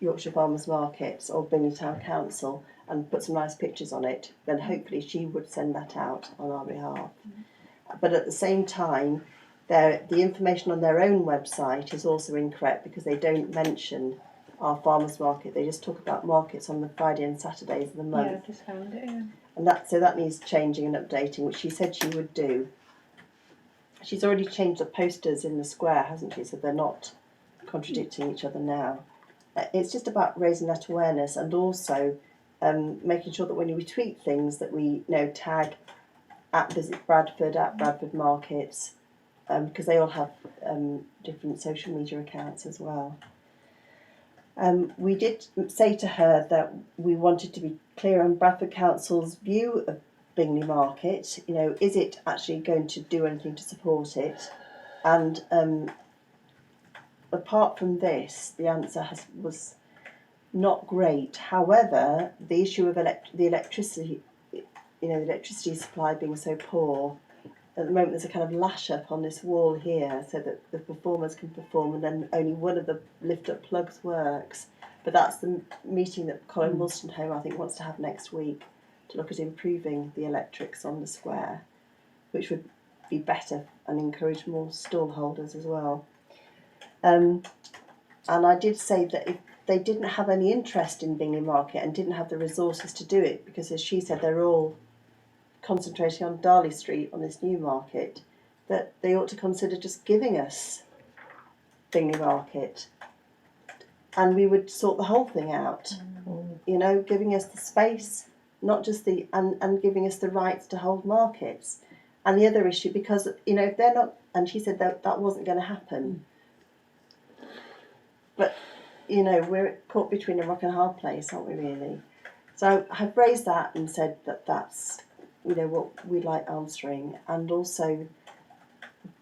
Yorkshire Farmers Markets or Bingley Town Council and put some nice pictures on it. Then hopefully she would send that out on our behalf. But at the same time, the information on their own website is also incorrect because they don't mention our farmers market. They just talk about markets on the Friday and Saturdays of the month. Yeah, I just found it. Yeah. And that needs changing and updating, which she said she would do. She's already changed the posters in the square, hasn't she? So they're not contradicting each other now. It's just about raising that awareness and also making sure that when we tweet things that we tag at Visit Bradford, at Bradford Markets, because they all have different social media accounts as well. We did say to her that we wanted to be clear on Bradford Council's view of Bingley Market. Is it actually going to do anything to support it? And apart from this, the answer was not great. However, the issue of the electricity, the electricity supply being so poor, at the moment there's a kind of lash up on this wall here so that the performers can perform and then only one of the lift up plugs works. But that's the meeting that Colin Wolstenholme I think wants to have next week to look at improving the electrics on the square, which would be better and encourage more stall holders as well. And I did say that if they didn't have any interest in Bingley Market and didn't have the resources to do it, because as she said they're all concentrating on Darley Street on this new market, that they ought to consider just giving us Bingley Market and we would sort the whole thing out. Giving us the space, not just and giving us the rights to hold markets. And the other issue, because if they're not, and she said that wasn't going to happen, but we're caught between a rock and a hard place, aren't we really? So I've raised that and said that's what we'd like answering, and also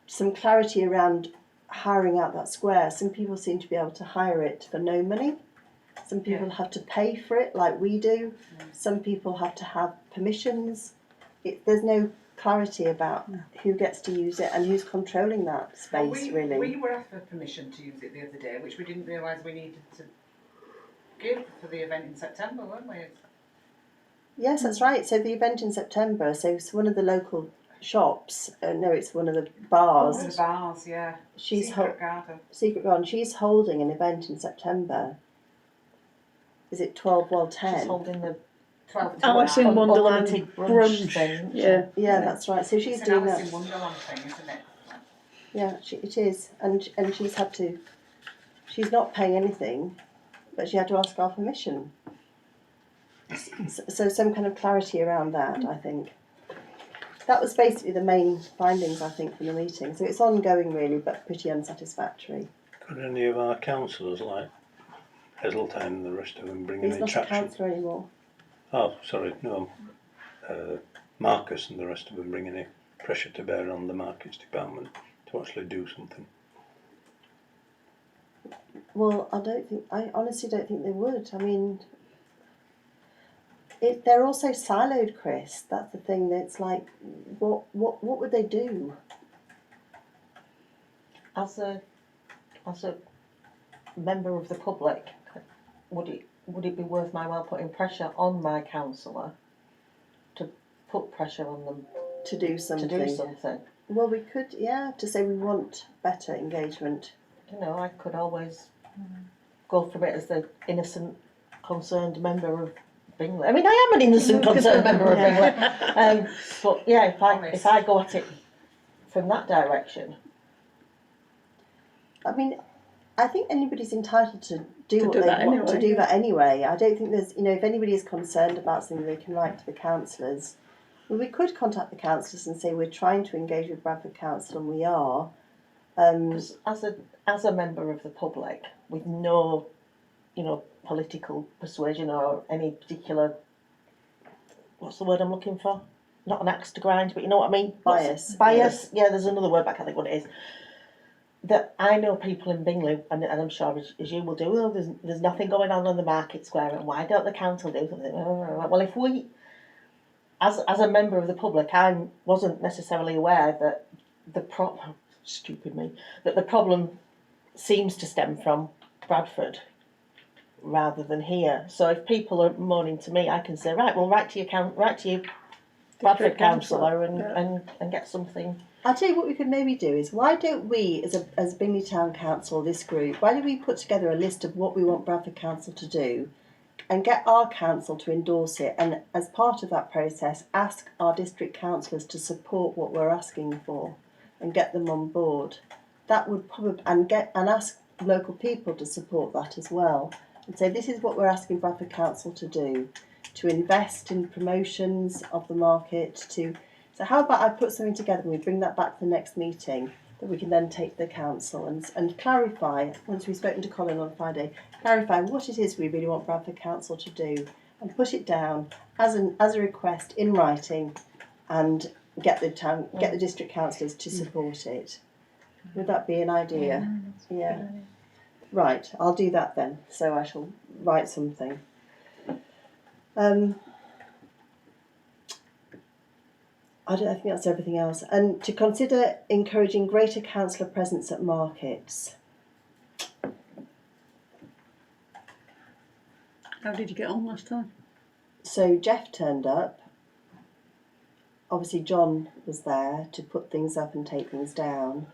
some clarity around hiring out that square. Some people seem to be able to hire it for no money. Some people have to pay for it like we do. Some people have to have permissions. There's no clarity about who gets to use it and who's controlling that space, really. We were asked for permission to use it the other day, which we didn't realise we needed to give for the event in September, weren't we? Yes, that's right. So the event in September, so it's one of the local shops, it's one of the bars. The bars, yeah. Secret Garden. Secret Garden. She's holding an event in September. Is it 12 well 10? She's holding the 12 to Alice in 9. Wonderland Unlimited brunch. thing. Yeah. Yeah, that's right. So she's It's an doing Alice that. in Wonderland thing, isn't it? Yeah, it is, and she's had to. She's not paying anything, but she had to ask our permission. So some kind of clarity around that, I think. That was basically the main findings, I think, from the meeting. So it's ongoing, really, but pretty unsatisfactory. Could any of our councillors, like Heseltine and the rest of them, bring He's any not a traction? councillor anymore. Oh, sorry, no. Marcus and the rest of them bring any pressure to bear on the markets department to actually do something? Well, I honestly don't think they would. I mean, they're also siloed, Chris. That's the thing. That's like, what would they do? As a member of the public, would it be worth my while putting pressure on my councillor to put pressure on them To do something. to do something? Well, we could, yeah, to say we want better engagement. You know, I could always go from it as the innocent, concerned member of Bingley. I mean, I am an innocent, concerned member of Bingley. But yeah, if I go at it from that direction. I mean, I think anybody's entitled to do To what do they that want to anyway, do yeah. that anyway. I don't think there's, if anybody is concerned about something, they can write to the councillors. Well, we could contact the councillors and say we're trying to engage with Bradford Council, and we are. Because as a member of the public with no, political persuasion or any particular, what's the word I'm looking for? Not an axe to grind, but you know what I mean? Bias. Bias. Yeah, there's another word, but I can't think what it is. That I know people in Bingley, and I'm sure as you will do, well, there's nothing going on the market square, and why don't the council do something? Well, if we, as a member of the public, I wasn't necessarily aware that the problem seems to stem from Bradford rather than here. So if people are moaning to me, I can say, right, well, write to your Bradford councillor and get something. I'll tell you what we could maybe do is, why don't we, as Bingley Town Council, this group, why don't we put together a list of what we want Bradford Council to do and get our council to endorse it, and as part of that process ask our district councillors to support what we're asking for and get them on board. That would probably, and ask local people to support that as well, and say this is what we're asking Bradford Council to do, to invest in promotions of the market, so how about I put something together and we bring that back to the next meeting that we can then take to the council and clarify, once we've spoken to Colin on Friday, clarify what it is we really want Bradford Council to do and put it down as a request in writing and get the district councillors to support it. Would that be an idea? Yeah. Right, I'll do that then. So I shall write something. I think that's everything else. And to consider encouraging greater councillor presence at markets. How did you get on last time? So Jeff turned up. Obviously John was there to put things up and take things down.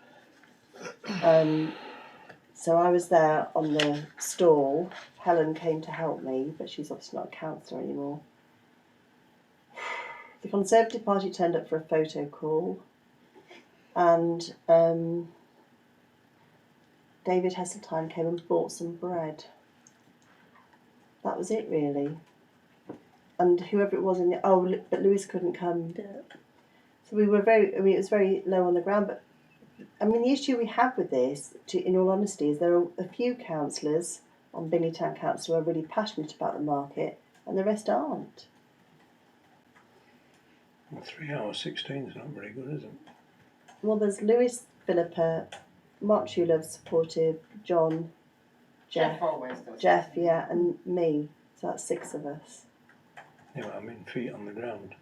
So I was there on the stall. Helen came to help me, but she's obviously not a councillor anymore. The Conservative Party turned up for a photo call, and David Heseltine came and bought some bread. That was it, really. And whoever it was but Lewis couldn't come. Yeah. So we were it was very low on the ground. But I mean, the issue we have with this, in all honesty, is there are a few councillors on Bingley Town Council who are really passionate about the market, and the rest aren't. Well, 3 hours 16 is not very good, is it? Well, there's Lewis, Philippa, Mark Shulove's supportive, John, Jeff always does. Jeff, yeah, and me. So that's 6 of us. Yeah, I mean, feet on the ground.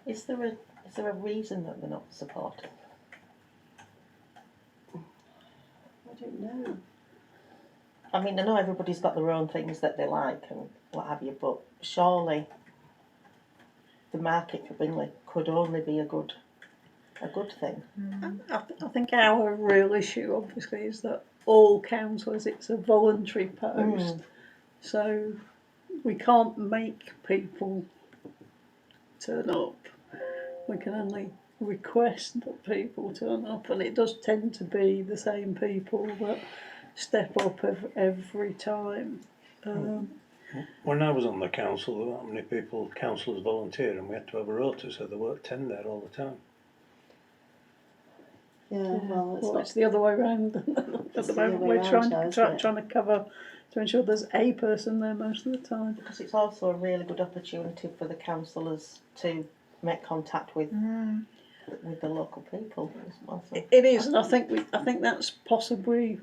Is there a reason that they're not supportive? I don't know. I mean, I know everybody's got their own things that they like and what have you, but surely the market for Bingley could only be a good thing. I think our real issue, obviously, is that all councillors, it's a voluntary post. So, we can't make people turn up. We can only request that people turn up, and it does tend to be the same people that step up every time. When I was on the council, there weren't many people, councillors volunteer, and we had to have a rota, so there weren't 10 there all the time. Yeah, well, it's not. It's the other way around. At the moment, we're trying to cover to ensure there's a person there most of the time. Because it's also a really good opportunity for the councillors to make contact with the local people as well. So. It is, and I think that's possibly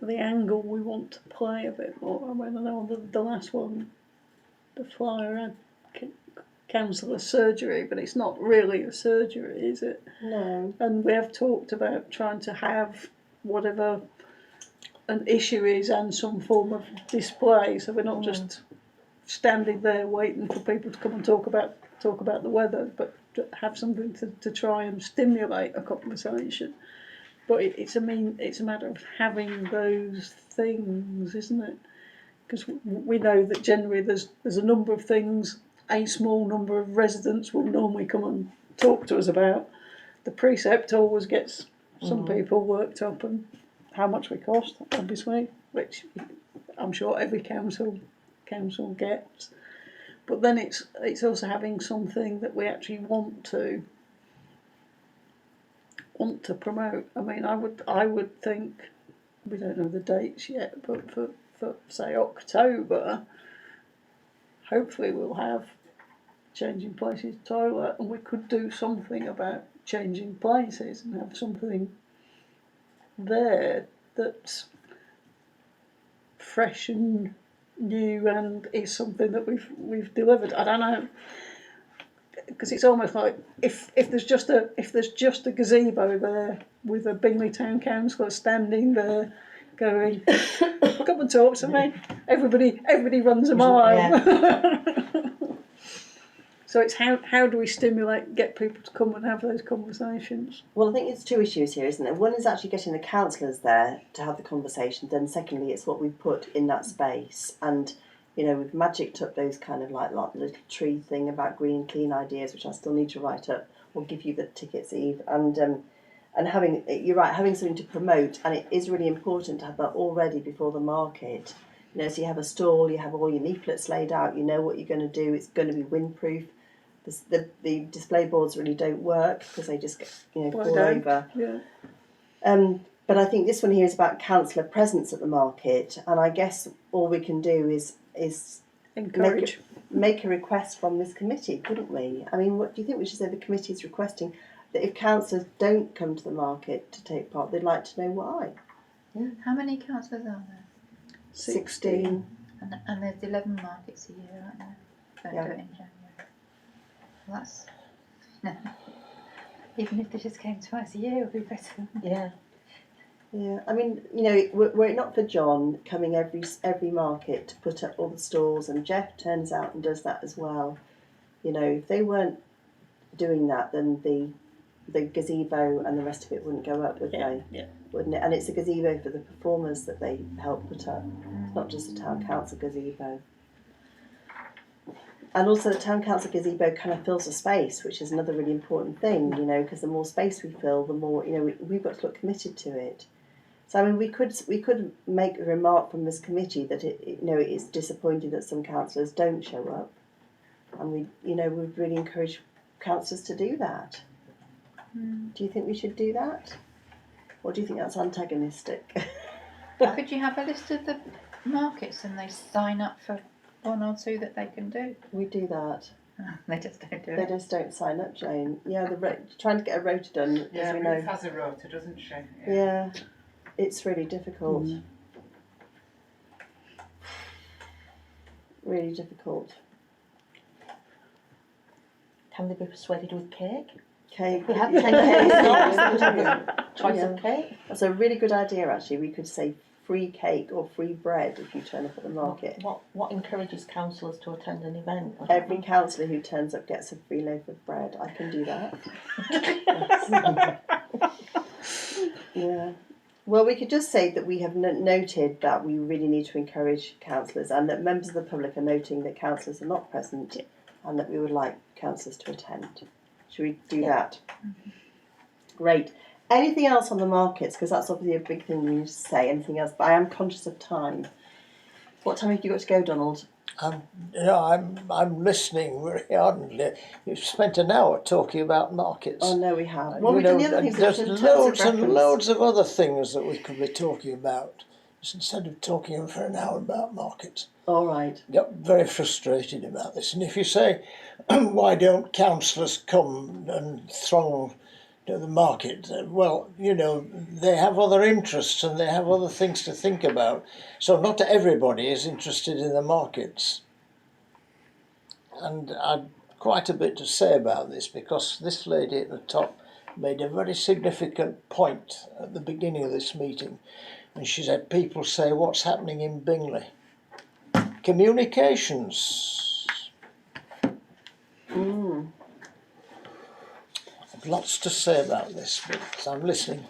the angle we want to play a bit more. I mean, I know the last one, the flyer had councillor surgery, but it's not really a surgery, is it? No. And we have talked about trying to have whatever an issue is and some form of display, so we're not just standing there waiting for people to come and talk about the weather, but to have something to try and stimulate a conversation. But it's a matter of having those things, isn't it? Because we know that generally there's a number of things a small number of residents will normally come and talk to us about. The precept always gets some people worked up, and how much we cost, obviously, which I'm sure every council gets. But then it's also having something that we actually want to promote. I mean, I would think, we don't know the dates yet, but for say October, hopefully we'll have changing places toilet, and we could do something about changing places and have something there that's fresh and new and is something that we've delivered. I don't know, because it's almost like if there's just a gazebo there with a Bingley Town Councillor standing there going, come and talk to me. Everybody runs a mile. Yeah. So it's how do we get people to come and have those conversations? Well, I think it's two issues here, isn't it? One is actually getting the councillors there to have the conversation. Then secondly, it's what we put in that space. And, you know, we've magicked up those kind of like little tree thing about green and clean ideas, which I still need to write up. We'll give you the tickets, Eve. And having, you're right, having something to promote. And it is really important to have that already before the market. You know, so you have a stall, you have all your leaflets laid out, you know what you're going to do. It's going to be windproof. The display boards really don't work because they just get, fall over. Yeah. But I think this one here is about councillor presence at the market, and I guess all we can do is encourage, make a request from this committee, couldn't we? I mean, what do you think we should say? The committee is requesting that if councillors don't come to the market to take part, they'd like to know why. Yeah. How many councillors are there? 16. And there's 11 markets a year, aren't there? Don't do it in January. Well, that's even if they just came twice a year, it would be better. Yeah. Yeah, I mean, you know, were it not for John coming every market to put up all the stalls, and Jeff turns out and does that as well, you know, if they weren't doing that, then the gazebo and the rest of it wouldn't go up, would they? Yeah. Wouldn't it? And it's a gazebo for the performers that they help put up. It's not just a town council gazebo. And also the town council gazebo kind of fills a space, which is another really important thing, you know, because the more space we fill, the more, you know, we've got to look committed to it. So I mean, we could make a remark from this committee that it's disappointing that some councillors don't show up, and we'd really encourage councillors to do that. Do you think we should do that, or do you think that's antagonistic? Could you have a list of the markets and they sign up for one or two that they can do? We do that. They just don't do it. They just don't sign up, Jane. Yeah, trying to get a rota done, as we know. Ruth has a rota, doesn't she? Yeah, it's really difficult. Really difficult. Can they be persuaded with cake? Cake. We have 10 cake stalls, we have a choice of cake. That's a really good idea, actually. We could say free cake or free bread if you turn up at the market. What encourages councillors to attend an event? Every councillor who turns up gets a free loaf of bread. I can do that. Yeah. Well, we could just say that we have noted that we really need to encourage councillors, and that members of the public are noting that councillors are not present, and that we would like councillors to attend. Should we do that? Great. Anything else on the markets? Because that's obviously a big thing we need to say. Anything else? But I am conscious of time. What time have you got to go, Donald? I'm listening very ardently. You've spent an hour talking about markets. Oh no, we have. Well, we've done the other things. There's in terms loads of and reference. loads of other things that we could be talking about, just instead of talking for an hour about markets. All right. Got very frustrated about this. And if you say, why don't councillors come and throng to the market? Well, you know, they have other interests and they have other things to think about. So not everybody is interested in the markets. And I've quite a bit to say about this, because this lady at the top made a very significant point at the beginning of this meeting. And she said, people say, what's happening in Bingley? Communications. I've lots to say about this, but I'm listening.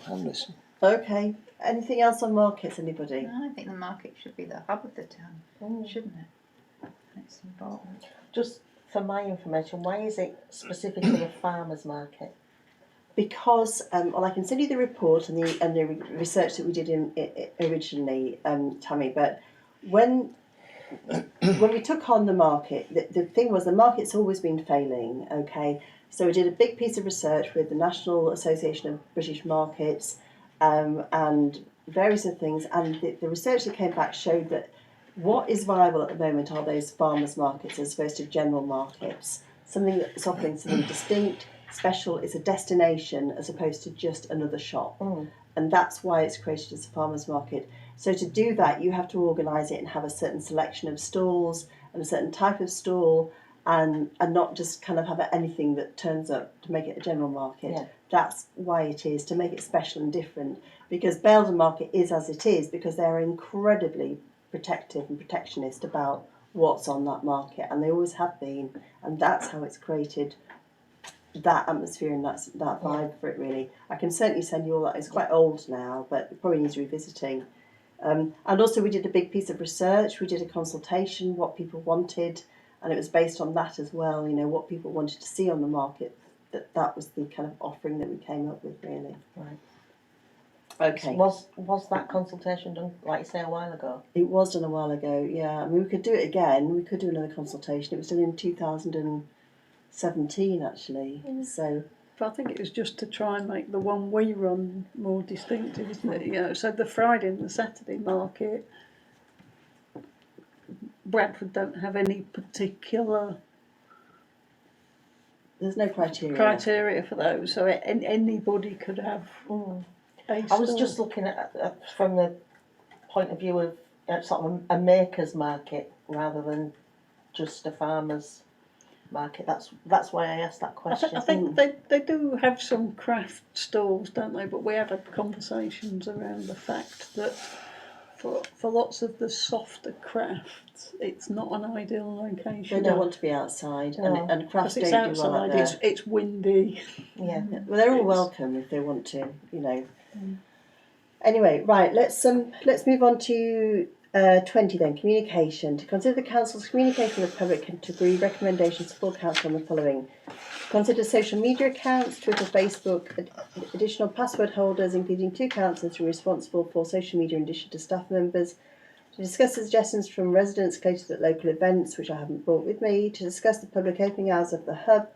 Okay. Anything else on markets, anybody? No, I think the market should be the hub of the town, shouldn't it? It's important. Just for my information, why is it specifically a farmer's market? Because, well, I can send you the report and the research that we did originally, Tammy. But when we took on the market, the thing was the market's always been failing. Okay, so we did a big piece of research with the National Association of British Markets and various other things, and the research that came back showed that what is viable at the moment are those farmers' markets as opposed to general markets. Something that's offering something distinct, special, is a destination as opposed to just another shop. And that's why it's created as a farmers' market. So to do that, you have to organise it and have a certain selection of stalls and a certain type of stall, and not just kind of have anything that turns up to make it a general market. Yeah. That's why it is, to make it special and different. Because Belden Market is as it is because they're incredibly protective and protectionist about what's on that market, and they always have been, and that's how it's created that atmosphere and that vibe for it. Really, I can certainly send you all that. It's quite old now, but it probably needs revisiting. And also we did a big piece of research. We did a consultation, what people wanted, and it was based on that as well. You know, what people wanted to see on the market. That was the kind of offering that we came up with, really. Right. Okay. Was that consultation done, like you say, a while ago? It was done a while ago, yeah. I mean, we could do it again. We could do another consultation. It was done in 2017, actually. So, But I think it was just to try and make the one we run more distinctive, isn't it? You know, so the Friday and the Saturday market, Bradford don't have any particular there's no criteria for those. So anybody could have. I was just looking at from the point of view of sort of a maker's market rather than just a farmer's market. That's why I asked that question. I think they do have some craft stalls, don't they? But we had conversations around the fact that for lots of the softer crafts, it's not an ideal location. They don't want to be outside, No. and crafts Because don't it's do well out outside, there. it's windy. Yeah. Well, they're all welcome if they want to, you know. Anyway, right, let's move on to 20 then, communication. To consider the council's communication with the public and to agree recommendations for council on the following. Consider social media accounts, Twitter, Facebook, additional password holders, including 2 councillors who are responsible for social media in addition to staff members. To discuss the suggestions from residents collated at local events, which I haven't brought with me. To discuss the public opening hours of the hub,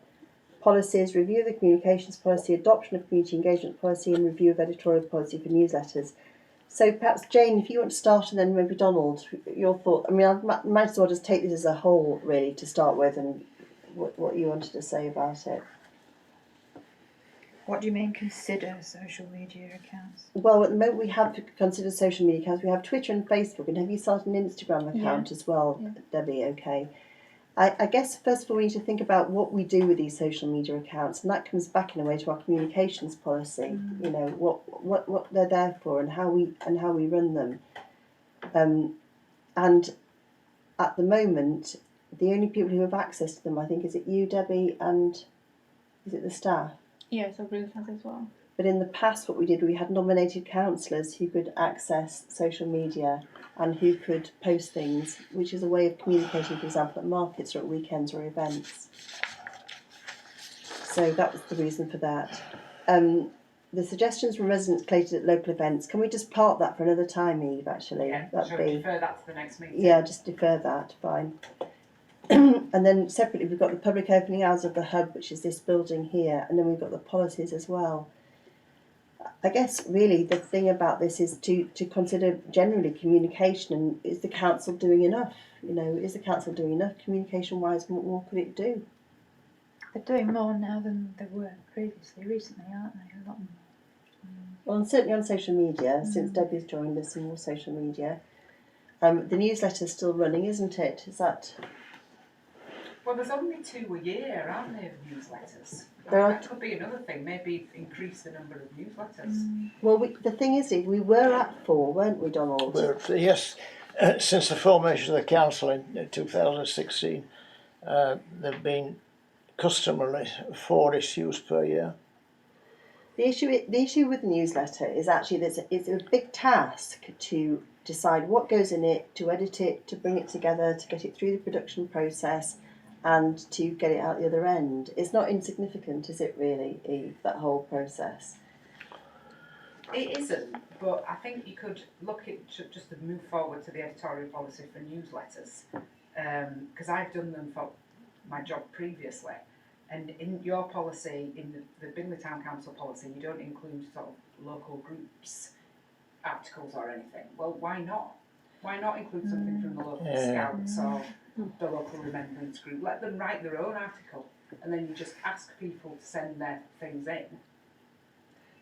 policies, review of the communications policy, adoption of community engagement policy, and review of editorial policy for newsletters. So perhaps, Jane, if you want to start, and then maybe Donald, your thought. I mean, I might as well just take this as a whole, really, to start with, and what you wanted to say about it. What do you mean, consider social media accounts? Well, at the moment we have to consider social media accounts. We have Twitter and Facebook, and have you started an Instagram account as well, Debbie? Okay. I guess first of all we need to think about what we do with these social media accounts, and that comes back in a way to our communications policy. You know, what they're there for and how we run them. And at the moment, the only people who have access to them, I think, is it you, Debbie, and is it the staff? Yeah, so Ruth has as well. But in the past, what we did, we had nominated councillors who could access social media and who could post things, which is a way of communicating, for example, at markets or at weekends or events. So that was the reason for that. The suggestions from residents collated at local events, can we just park that for another time, Eve, actually? Yeah, That'd shall we defer that to the next meeting? Yeah, just defer that, fine. And then separately, we've got the public opening hours of the hub, which is this building here, and then we've got the policies as well. I guess really the thing about this is to consider generally communication, and is the council doing enough? You know, is the council doing enough communication-wise? What more could it do? They're doing more now than they were previously, recently, aren't they? A lot more. Well, and certainly on social media, since Debbie's joined us in more social media. The newsletter's still running, isn't it? Is that... Well, there's only 2 a year, aren't there, of newsletters? That could be another thing, maybe increase the number of newsletters. Well, the thing is, we were at 4, weren't we, Donald? Yes, since the formation of the council in 2016, there have been customarily 4 issues per year. The issue with the newsletter is actually that it's a big task to decide what goes in it, to edit it, to bring it together, to get it through the production process, and to get it out the other end. It's not insignificant, is it really, Eve, that whole process? It isn't, but I think you could look at just to move forward to the editorial policy for newsletters, because I've done them for my job previously. And in your policy, in the Bingley Town Council policy, you don't include sort of local groups articles or anything. Well, why not? Why not include something from the local scouts or the local remembrance group? Let them write their own article, and then you just ask people to send their things in.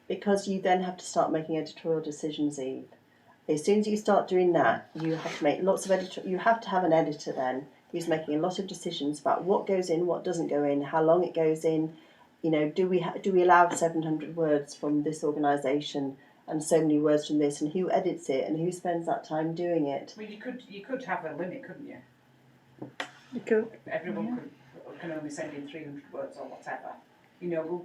Because you then have to start making editorial decisions, Eve. As soon as you start doing that, you have to make lots of you have to have an editor then who's making a lot of decisions about what goes in, what doesn't go in, how long it goes in. You know, do we allow 700 words from this organisation and so many words from this, and who edits it and who spends that time doing it? Well, you could have a limit, couldn't you? You could. Everyone can only send in 300 words or whatever. You know,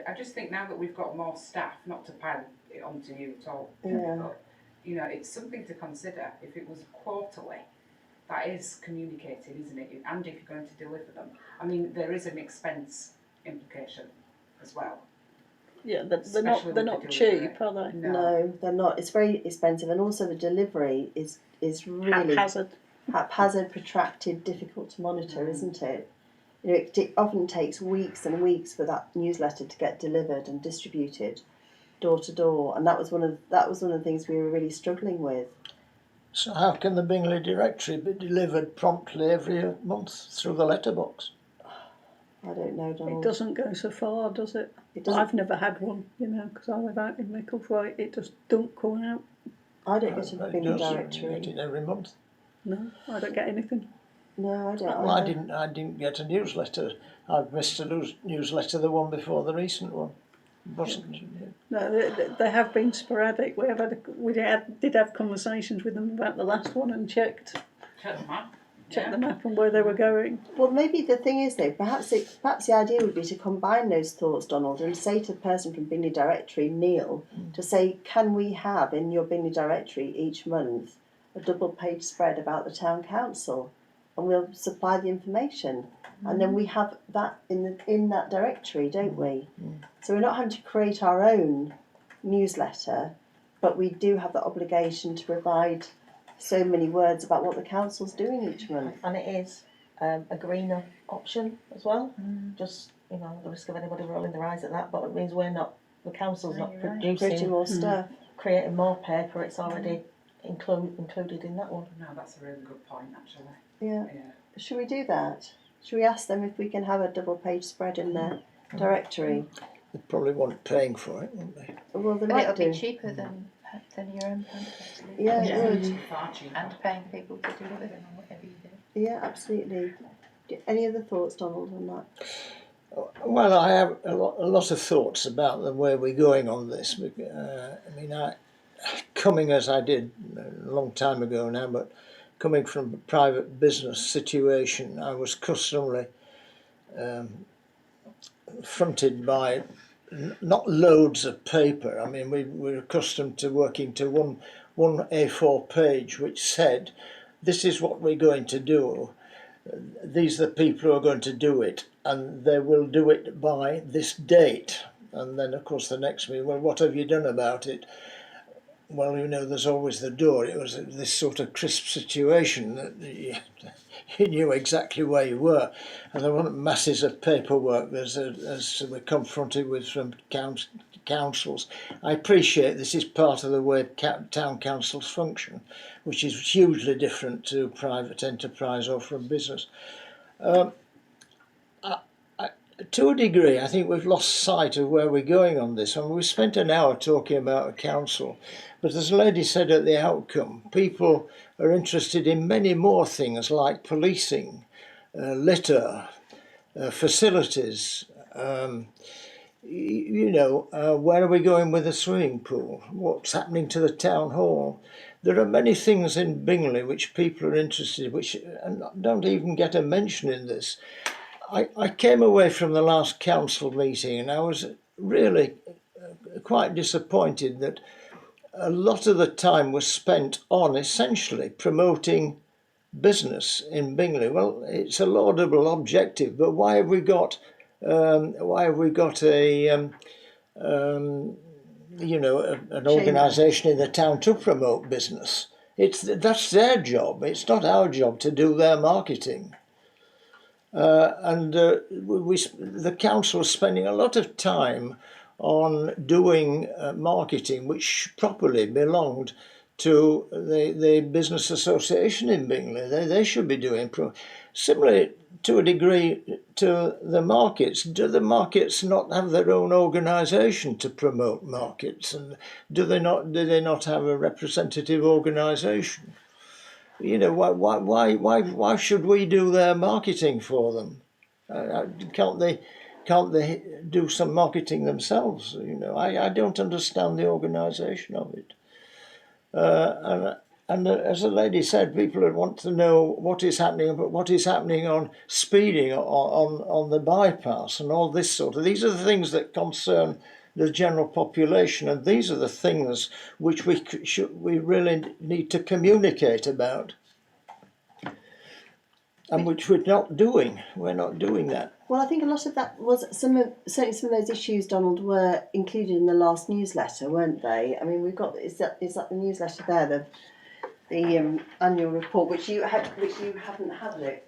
I just think now that we've got more staff, not to pile it onto you at all, but, you know, it's something to consider. If it was quarterly, that is communicated, isn't it? And if you're going to deliver them. I mean, there is an expense implication as well. Yeah, they're not cheap, are they? No, they're not. It's very expensive, and also the delivery is really haphazard, protracted, difficult to monitor, isn't it? You know, it often takes weeks and weeks for that newsletter to get delivered and distributed door to door, and that was one of the things we were really struggling with. So how can the Bingley directory be delivered promptly every month through the letterbox? I don't know, Donald. It doesn't go so far, does it? I've never had one, you know, because I live out in Micklethwaite. It just don't come out. I don't get a Bingley directory. You get it every month. No, I don't get anything. No, I don't. Well, I didn't get a newsletter. I've missed a newsletter, the one before the recent one. No, they have been sporadic. We did have conversations with them about the last one and checked the map and where they were going. Well, maybe the thing is though, perhaps the idea would be to combine those thoughts, Donald, and say to the person from Bingley Directory, Neil, to say, can we have in your Bingley Directory each month a double-page spread about the town council, and we'll supply the information, and then we have that in that directory, don't we? So we're not having to create our own newsletter, but we do have the obligation to provide so many words about what the council's doing each month. And it is a greener option as well. Just, you know, the risk of anybody rolling their eyes at that, but it means the council's not Creating more stuff. creating more paper, it's already included in that one. No, that's a really good point, actually. Yeah. Should we do that? Should we ask them if we can have a double-page spread in their directory? They probably want paying for it, won't they? Well, they But might it'll do. be cheaper than your own pamphlet. Yeah, it would. Far cheaper. And paying people to deliver them or whatever you do. Yeah, absolutely. Any other thoughts, Donald, on that? Well, I have a lot of thoughts about where we're going on this. I mean, coming as I did a long time ago now, but coming from a private business situation, I was customarily fronted by not loads of paper. I mean, we're accustomed to working to one A4 page which said, this is what we're going to do. These are the people who are going to do it, and they will do it by this date. And then, of course, the next meeting, well, what have you done about it? Well, you know, there's always the door. It was this sort of crisp situation that you knew exactly where you were. And there weren't masses of paperwork as we're confronted with from councils. I appreciate this is part of the way town councils function, which is hugely different to private enterprise or from business. To a degree, I think we've lost sight of where we're going on this. I mean, we spent an hour talking about a council, but as a lady said at the outcome, people are interested in many more things like policing, litter, facilities, where are we going with the swimming pool? What's happening to the town hall? There are many things in Bingley which people are interested in, which don't even get a mention in this. I came away from the last council meeting and I was really quite disappointed that a lot of the time was spent on essentially promoting business in Bingley. Well, it's a laudable objective, but why have we got an organisation in the town to promote business? That's their job. It's not our job to do their marketing. The council is spending a lot of time on doing marketing which properly belonged to the business association in Bingley. They should be doing similarly to a degree to the markets. Do the markets not have their own organisation to promote markets, and do they not have a representative organisation? You know, why should we do their marketing for them? Can't they do some marketing themselves? You know, I don't understand the organisation of it. And as the lady said, people want to know what is happening, but what is happening on speeding on the bypass and all this sort of. These are the things that concern the general population, and these are the things which we really need to communicate about, and which we're not doing. We're not doing that. Well, I think a lot of that was certainly some of those issues, Donald, were included in the last newsletter, weren't they? I mean, we've got is that the newsletter there, the annual report, which you haven't had, Luke.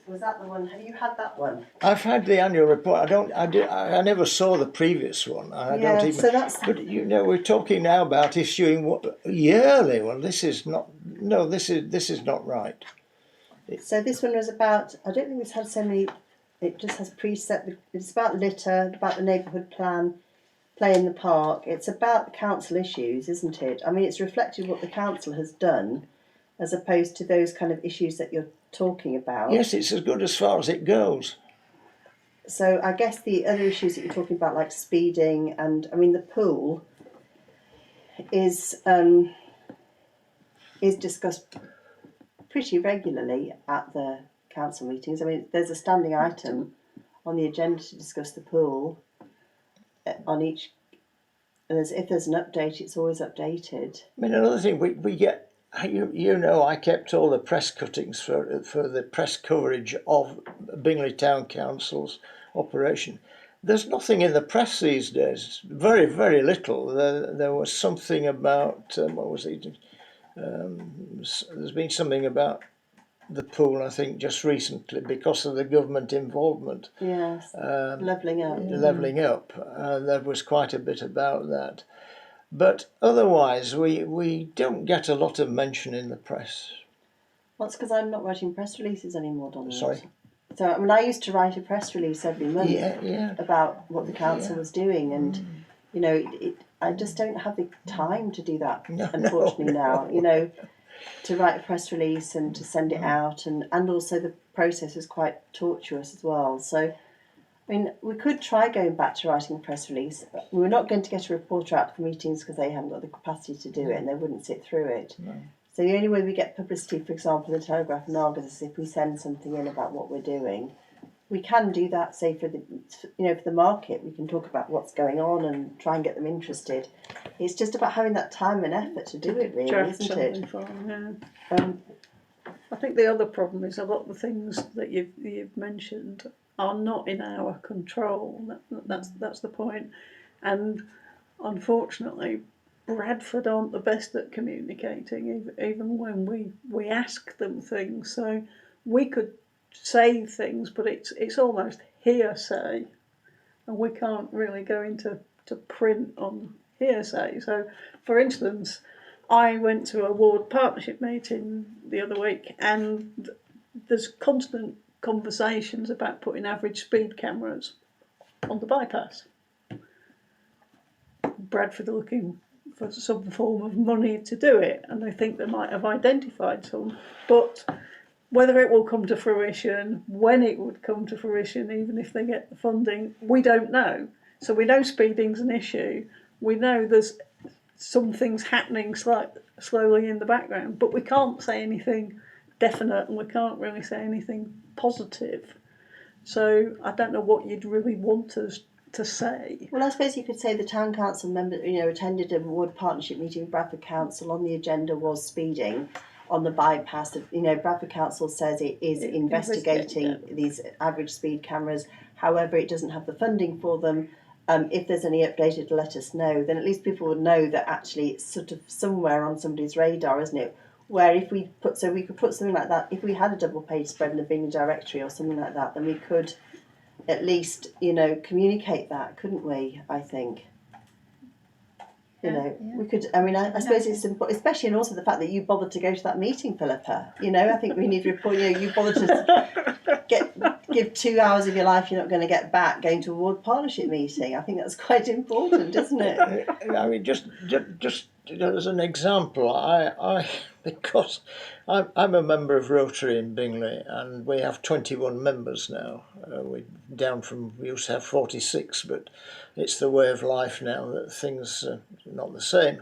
Was that the one? Have you had that one? I've had the annual report. I never saw the previous one. So that's. But you know, we're talking now about issuing yearly. Well, this is not. No, this is not right. So this one was about. I don't think it's had so many. It just has preset. It's about litter, about the neighbourhood plan, play in the park. It's about the council issues, isn't it? I mean, it's reflected what the council has done, as opposed to those kind of issues that you're talking about. Yes, it's as good as far as it goes. So I guess the other issues that you're talking about, like speeding, and I mean the pool, is discussed pretty regularly at the council meetings. I mean, there's a standing item on the agenda to discuss the pool on each. And if there's an update, it's always updated. I mean, another thing we get. You know, I kept all the press cuttings for the press coverage of Bingley Town Council's operation. There's nothing in the press these days. Very, very little. There was something about what was it? There's been something about the pool, I think, just recently because of the government involvement. Yes. Levelling up. Levelling up. There was quite a bit about that. But otherwise, we don't get a lot of mention in the press. Well, it's because I'm not writing press releases anymore, Donald. Sorry? So, I mean, I used to write a press release every month about what the council was doing, and, you know, I just don't have the time to do that, unfortunately, now. You know, to write a press release and to send it out, and also the process is quite tortuous as well. So, I mean, we could try going back to writing a press release. We're not going to get a reporter out to the meetings because they haven't got the capacity to do it and they wouldn't sit through it. No. So the only way we get publicity, for example, in the Telegraph and Argus, is if we send something in about what we're doing. we can do that, say for the, for the market, we can talk about what's going on and try and get them interested. It's just about having that time and effort to do it, really, Draft isn't it? something for them, yeah. I think the other problem is a lot of the things that you've mentioned are not in our control. That's the point. And unfortunately, Bradford aren't the best at communicating, even when we ask them things. So we could say things, but it's almost hearsay, and we can't really go into print on hearsay. So, for instance, I went to a ward partnership meeting the other week, and there's constant conversations about putting average speed cameras on the bypass. Bradford are looking for some form of money to do it, and they think they might have identified some, but whether it will come to fruition, when it would come to fruition, even if they get the funding, we don't know. So we know speeding's an issue. We know there's some things happening slowly in the background, but we can't say anything definite, and we can't really say anything positive. So I don't know what you'd really want us to say. Well, I suppose you could say the town council member, attended a ward partnership meeting with Bradford Council. On the agenda was speeding on the bypass. Bradford Council says it is investigating these average speed cameras. However, it doesn't have the funding for them. If there's any updated, let us know. Then at least people would know that actually it's sort of somewhere on somebody's radar, isn't it? Where if we could put something like that. If we had a double page spread in the Bingley directory or something like that, then we could at least communicate that, couldn't we? I think. We could. I mean, I suppose it's important, especially, and also the fact that you bothered to go to that meeting, Philippa. I think we need to report. You bothered to give 2 hours of your life you're not going to get back going to a ward partnership meeting. I think that's quite important, isn't it? I mean, just as an example, because I'm a member of Rotary in Bingley, and we have 21 members now. We used to have 46, but it's the way of life now that things are not the same.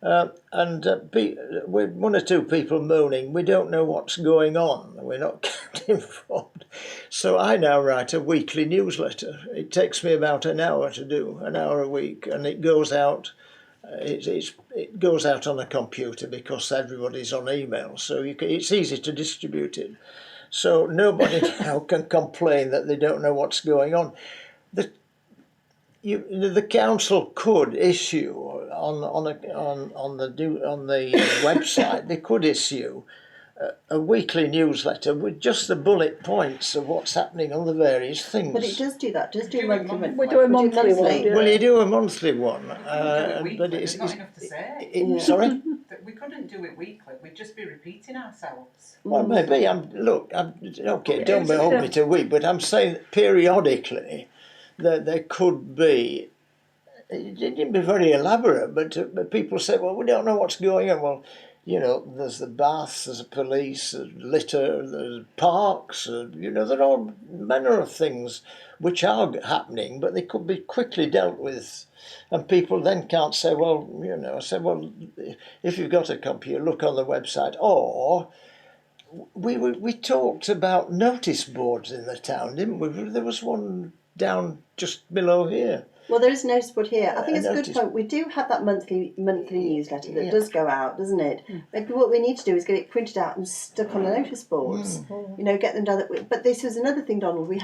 With one or two people moaning, we don't know what's going on, we're not kept informed. So I now write a weekly newsletter. It takes me about an hour to do, an hour a week, and it goes out. It goes out on a computer because everybody's on email, so it's easy to distribute it. So nobody now can complain that they don't know what's going on. The council could issue on the website. They could issue a weekly newsletter with just the bullet points of what's happening on the various things. But it does do that. Does do monthly. We do a monthly one. Well, you do a monthly one, but it's not enough to say. Sorry. We couldn't do it weekly. We'd just be repeating ourselves. Well, maybe okay. Don't hold me to week, but I'm saying that periodically that there could be. It didn't be very elaborate, but people say, well, we don't know what's going on. Well, there's the baths, there's the police, there's litter, there's parks, there are all manner of things which are happening, but they could be quickly dealt with. And people then can't say, well, if you've got a computer, look on the website. Or we talked about notice boards in the town, didn't we? There was one down just below here. Well, there is a notice board here. I think it's a good point. We do have that monthly newsletter that does go out, doesn't it? Maybe what we need to do is get it printed out and stuck on the notice boards. Get them done. But this was another thing, Donald. We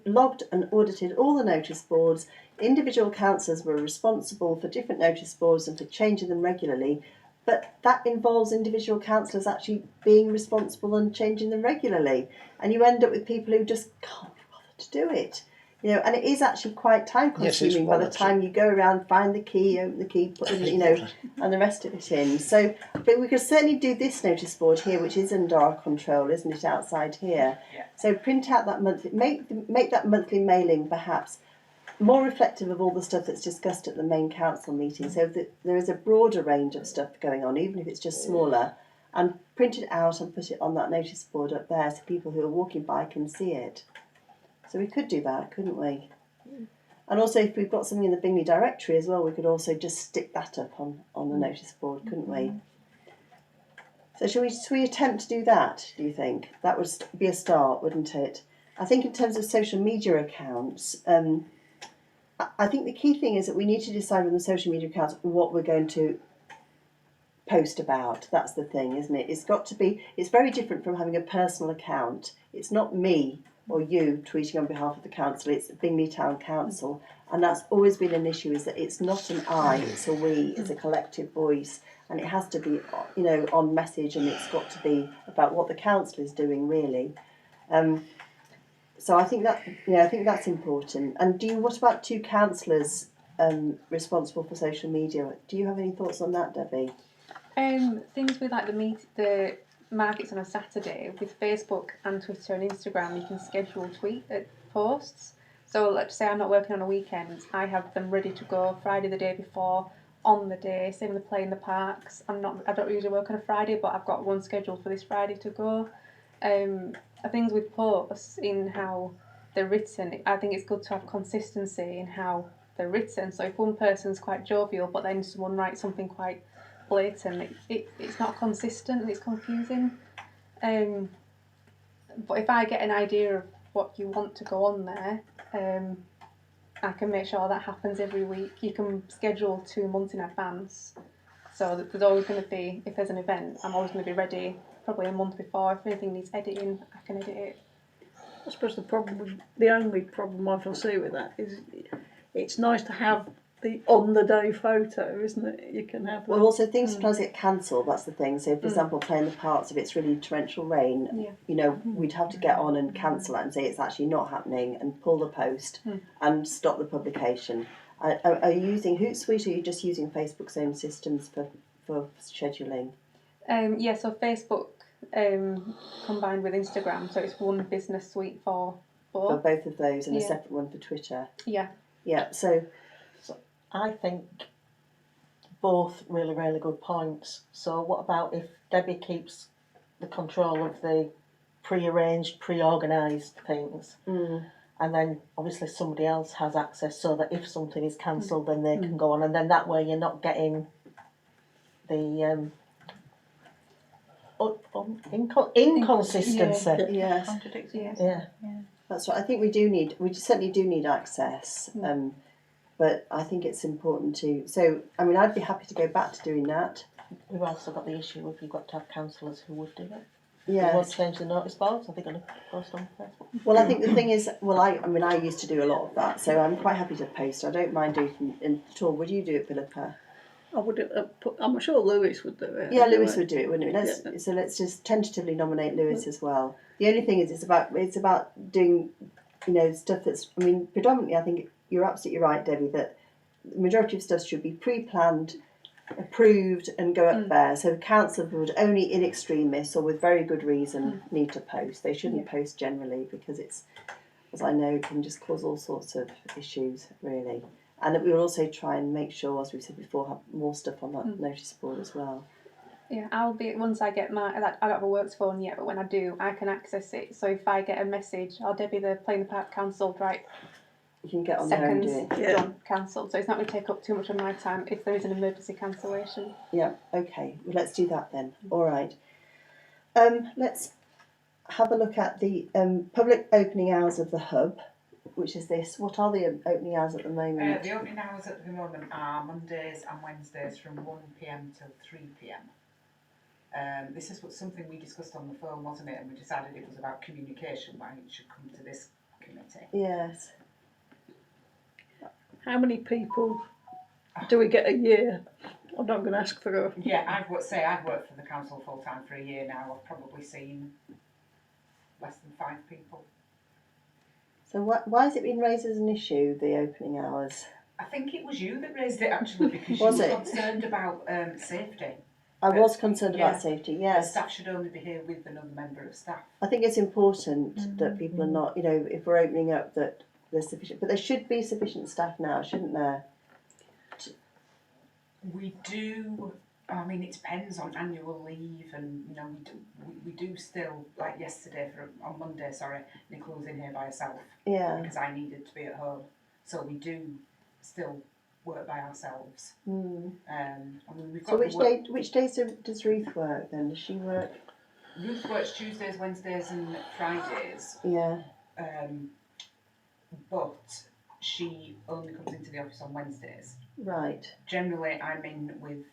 logged and audited all the notice boards. Individual councillors were responsible for different notice boards and for changing them regularly. But that involves individual councillors actually being responsible and changing them regularly. And you end up with people who just can't be bothered to do it. And it is actually quite time consuming by the time you go around, find the key, open the key, put it, and the rest of it in. So, but we could certainly do this notice board here, which is under our control, isn't it, outside here? Yeah. So print out that monthly, make that monthly mailing perhaps more reflective of all the stuff that's discussed at the main council meeting, so that there is a broader range of stuff going on, even if it's just smaller, and print it out and put it on that notice board up there so people who are walking by can see it. So we could do that, couldn't we? And also, if we've got something in the Bingley directory as well, we could also just stick that up on the notice board, couldn't we? So should we attempt to do that, do you think? That would be a start, wouldn't it? I think in terms of social media accounts, I think the key thing is that we need to decide on the social media accounts what we're going to post about. That's the thing, isn't it? It's got to be, it's very different from having a personal account. It's not me or you tweeting on behalf of the council, it's Bingley Town Council. And that's always been an issue, is that it's not an I, it's a we, it's a collective voice. And it has to be, you know, on message, and it's got to be about what the council is doing, really. So I think that, I think that's important. And what about two councillors responsible for social media? Do you have any thoughts on that, Debbie? Things with like the markets on a Saturday, with Facebook and Twitter and Instagram, you can schedule posts. So let's say I'm not working on a weekend, I have them ready to go Friday the day before, on the day. Same with the play in the parks. I don't usually work on a Friday, but I've got one scheduled for this Friday to go. Things with posts in how they're written, I think it's good to have consistency in how they're written. So if one person's quite jovial, but then someone writes something quite blatant, it's not consistent, it's confusing. But if I get an idea of what you want to go on there, I can make sure that happens every week. You can schedule 2 months in advance, so that there's always going to be, if there's an event, I'm always going to be ready probably a month before. If anything needs editing, I can edit it. I suppose the only problem I foresee with that is it's nice to have the on-the-day photo, isn't it? You can have. Well, also things sometimes get cancelled. That's the thing. So, for example, playing the parts, if it's really torrential rain, we'd have to get on and cancel it and say it's actually not happening, and pull the post and stop the publication. Are you using Hootsuite, or are you just using Facebook's own systems for scheduling? So Facebook combined with Instagram, so it's one business suite for both. For both of those, and a separate one for Twitter. Yeah. Yeah. So I think both really, really good points. So what about if Debbie keeps the control of the pre-arranged, pre-organised things, and then obviously somebody else has access, so that if something is cancelled, then they can go on, and then that way you're not getting the inconsistency. yes, Yeah. that's right. I think we certainly do need access. But I think it's important to. So, I mean, I'd be happy to go back to doing that. We've also got the issue of you've got to have councillors who would do it. Yeah. They won't change the notice boards. Are they going to post on Facebook? Well, I think the thing is, I used to do a lot of that, so I'm quite happy to post. I don't mind doing it at all. Would you do it, Philippa? I would. I'm sure Lewis would do it. Yeah, Lewis would do it, wouldn't he? So let's just tentatively nominate Lewis as well. The only thing is, it's about doing, stuff that's. I mean, predominantly, I think you're absolutely right, Debbie, that the majority of stuff should be pre-planned, approved, and go up there. So council would only in extremis or with very good reason need to post. They shouldn't post generally, because it's, as I know, can just cause all sorts of issues, really. And we will also try and make sure, as we said before, have more stuff on that notice board as well. Yeah, once I get I don't have a works phone yet, but when I do, I can access it. So if I get a message, Debbie, the Playing the Park cancelled, right? You can get on there and do Seconds, it. done, cancelled. So it's not going to take up too much of my time if there is an emergency cancellation. Yeah, okay. Well, let's do that then. All right. Let's have a look at the public opening hours of the hub, which is this. What are the opening hours at the moment? The opening hours at the moment are Mondays and Wednesdays from 1pm till 3pm. This is something we discussed on the phone, wasn't it? And we decided it was about communication, why it should come to this committee. Yes. How many people do we get a year? I'm not going to ask for a. Yeah, I've worked for the council full time for a year now. I've probably seen less than 5 people. So why has it been raised as an issue, the opening hours? I think it was you that raised it, actually, because Was you it? were concerned about safety. I was concerned about safety, The yes. staff should only be here with another member of staff. I think it's important that people are not, if we're opening up, that there's sufficient, but there should be sufficient staff now, shouldn't there? We do. I mean, it depends on annual leave, and we do still, like yesterday on Monday. Sorry, Nicole was in here by herself because I needed to be at home. So we do still work by ourselves. I mean, we've got. So which days does Ruth work then? Does she work? Ruth works Tuesdays, Wednesdays, and Fridays. Yeah. but she only comes into the office on Wednesdays. Right. Generally, I'm in with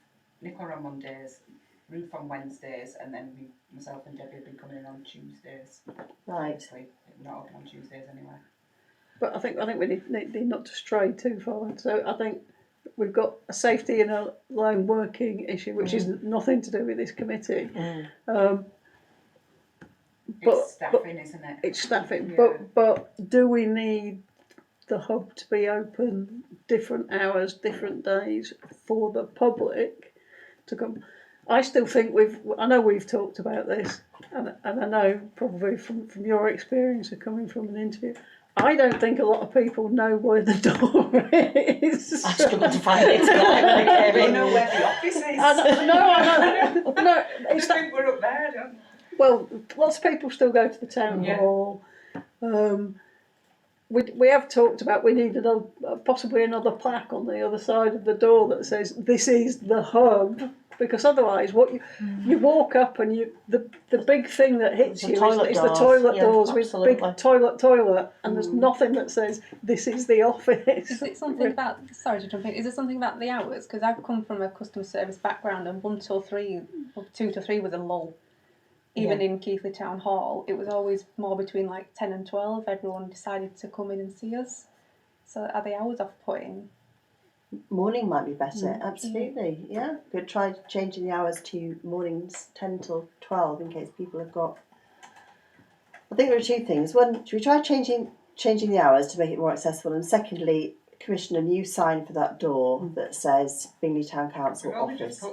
Nicola on Mondays, Ruth on Wednesdays, and then myself and Debbie have been coming in on Tuesdays. Right. Obviously, not open on Tuesdays anyway. But I think we need not to stray too far. So I think we've got a safety and a lone working issue, which is nothing to do with this committee. It's staffing, isn't it? It's staffing. Yeah. But do we need the hub to be open different hours, different days for the public to come? I still think I know we've talked about this, and I know probably from your experience of coming from an interview, I don't think a lot of people know where the door is. I struggled to find it tonight when I I came in. don't know where the office is. I know. No, I it's think we're up there, don't we? well, lots of people still go to the town Yeah. hall. We have talked about we need possibly another plaque on the other side of the door that says this is the hub, because otherwise you walk up and the big thing that hits The you toilet is the doors. toilet Yeah, doors absolutely. with big toilet, and there's nothing that says this is the office. Is it something about, sorry to jump in, is it something about the hours? Because I've come from a customer service background and 1 till 3, or 2 to 3 was a lull. Even in Keighley Town Hall, it was always more between like 10 and 12, everyone decided to come in and see us. So are the hours off-putting? Morning might be better, absolutely, yeah. Could try changing the hours to mornings 10 till 12 in case people have got... I think there are two things. One, should we try changing the hours to make it more accessible? And secondly, commission a new sign for that door that says Bingley Town Council office.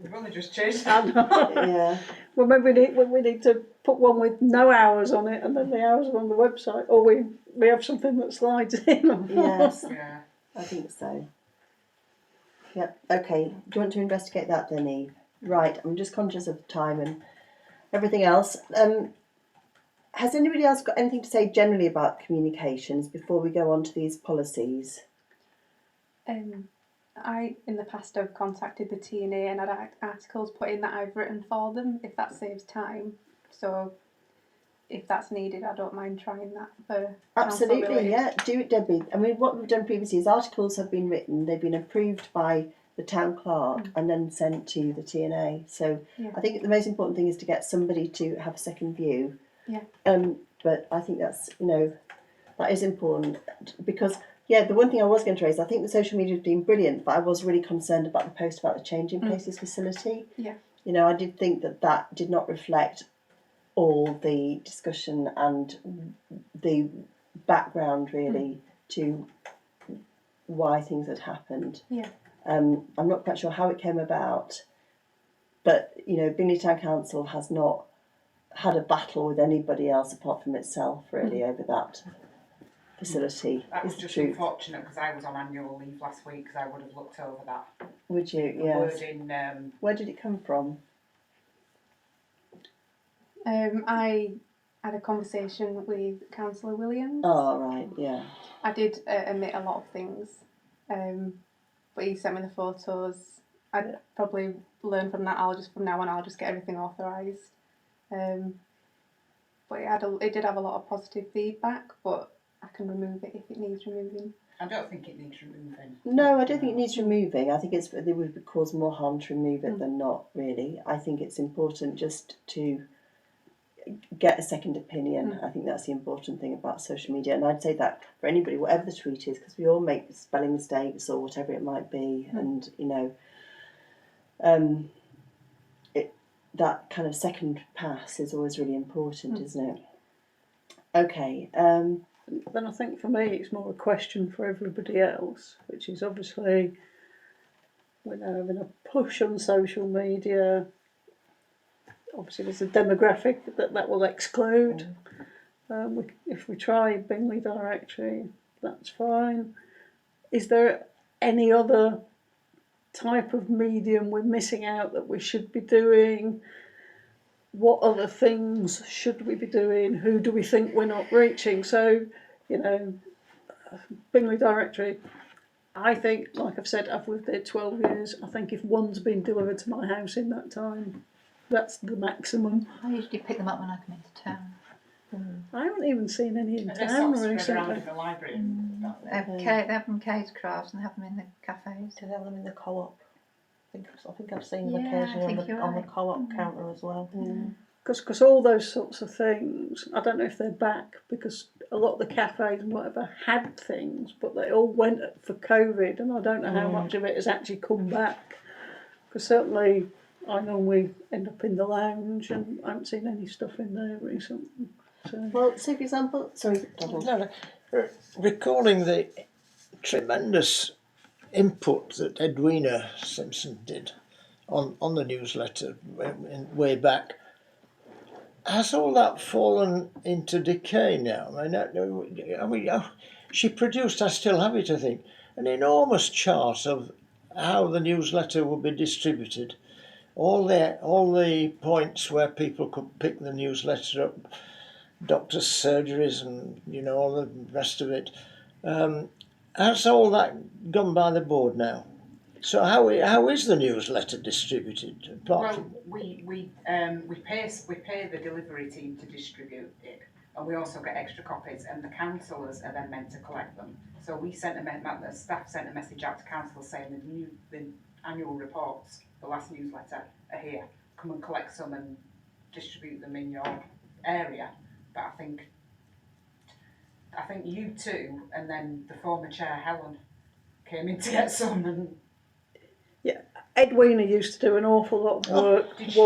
We've only just changed that. Yeah. Well, maybe we need to put one with no hours on it, and then the hours are on the website, or we have something that slides in. Yes, Yeah. I think so. Yep, okay. Do you want to investigate that then, Eve? Right, I'm just conscious of time and everything else. Has anybody else got anything to say generally about communications before we go on to these policies? I, in the past, have contacted the TNA and had articles put in that I've written for them, if that saves time. So, if that's needed, I don't mind trying that for Absolutely, council-related. yeah. Do it, Debbie. I mean, what we've done previously is articles have been written, they've been approved by the town clerk and then sent to the TNA. So, I think the most important thing is to get somebody to have a second view. Yeah. But I think that's, that is important because... Yeah, the one thing I was going to raise, I think the social media has been brilliant, but I was really concerned about the post about the Changing Places facility. Yeah. I did think that did not reflect all the discussion and the background really to why things had happened. Yeah. I'm not quite sure how it came about, but Bingley Town Council has not had a battle with anybody else apart from itself really over that facility. That was is just the truth. unfortunate because I was on annual leave last week because I would have looked over that. Would you? The Yes. wording, Where did it come from? I had a conversation with Councillor Williams. Oh, right, yeah. I did omit a lot of things, but he sent me the photos. I'd probably learn from that. From now on, I'll just get everything authorised. But it did have a lot of positive feedback, but I can remove it if it needs removing. I don't think it needs removing. No, I don't think it needs removing. I think it would cause more harm to remove it than not, really. I think it's important just to get a second opinion. I think that's the important thing about social media. And I'd say that for anybody, whatever the tweet is, because we all make spelling mistakes or whatever it might be. And, that kind of second pass is always really important, isn't it? Okay. Then I think for me it's more a question for everybody else, which is obviously we're now having a push on social media. Obviously there's a demographic that will exclude. If we try Bingley Directory, that's fine. Is there any other type of medium we're missing out that we should be doing? What other things should we be doing? Who do we think we're not reaching? So, Bingley Directory, I think, like I've said, I've lived there 12 years. I think if one's been delivered to my house in that time, that's the maximum. I usually pick them up when I come into town. I haven't even seen any in And they're town sort of spread around recently. in the library and stuff. They have them case crafts and have them in the cafes. Do they have them in the co-op? I think I've seen them Yeah, I occasionally think you're on the right. co-op counter as well. Because all those sorts of things, I don't know if they're back, because a lot of the cafes and whatever had things, but they all went for COVID, and I don't know how much of it has actually come back. Because certainly I normally end up in the lounge, and I haven't seen any stuff in there recently. So. Well, so for example, sorry, Donald. No, recalling the tremendous input that Edwina Simpson did on the newsletter way back, has all that fallen into decay now? I mean, she produced, I still have it, I think, an enormous chart of how the newsletter would be distributed, all the points where people could pick the newsletter up, doctors' surgeries, and all the rest of it. Has all that gone by the board now? So how is the newsletter distributed? Well, we pay the delivery team to distribute it, and we also get extra copies, and the councillors are then meant to collect them. So we sent the staff sent a message out to councillors saying the annual reports, the last newsletter, are here. Come and collect some and distribute them in your area. But I think you two, and then the former chair Helen came in to get some. And Edwina used to do an awful lot of work. Did she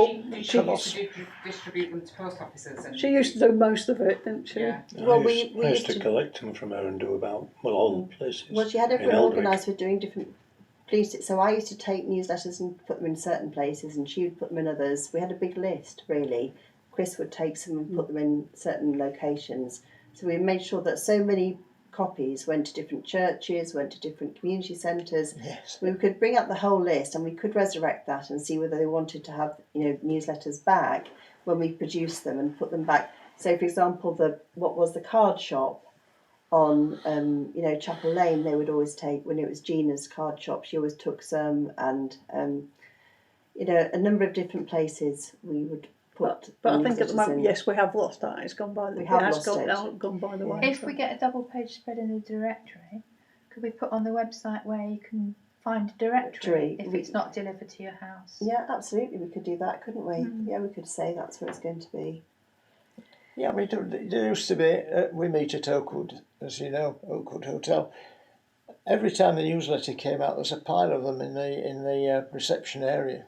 used to distribute them to post officers? And She used to do most of it, didn't she? Yeah. Well, I used to collect them from her and do about all the places. Well, she had in everyone Eldrick. organised for doing different places. So I used to take newsletters and put them in certain places, and she would put them in others. We had a big list, really. Chris would take some and put them in certain locations. So we made sure that so many copies went to different churches, went to different community centres. Yes. We could bring up the whole list, and we could resurrect that and see whether they wanted to have newsletters back when we produced them and put them back. So, for example, the card shop on Chapel Lane, they would always take, when it was Gina's card shop, she always took some, and a number of different places we would put. But I think at the newsletters moment, in. yes, we have lost that. It's gone by the. We have it has lost gone by the way. If we get a double page spread in the directory, could we put on the website where you can find a directory if it's not delivered to your house? Yeah, absolutely, we could do that, couldn't we? Yeah, we could say that's where it's going to be. Yeah, I mean, there used to be, we meet at Oakwood, as you know, Oakwood Hotel. Every time the newsletter came out, there's a pile of them in the reception area.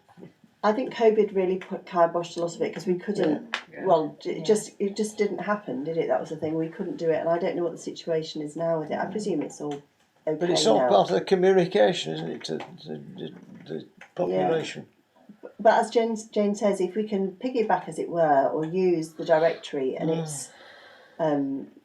I think COVID really kiboshed a lot of it because we couldn't. Yeah. Well, it just didn't happen, did it? That was the thing. We couldn't do it, and I don't know what the situation is now with it. I presume it's all okay But it's all now. part of the communication, isn't it, to the population? But as Jane says, if we can piggyback, as it were, or use the directory and its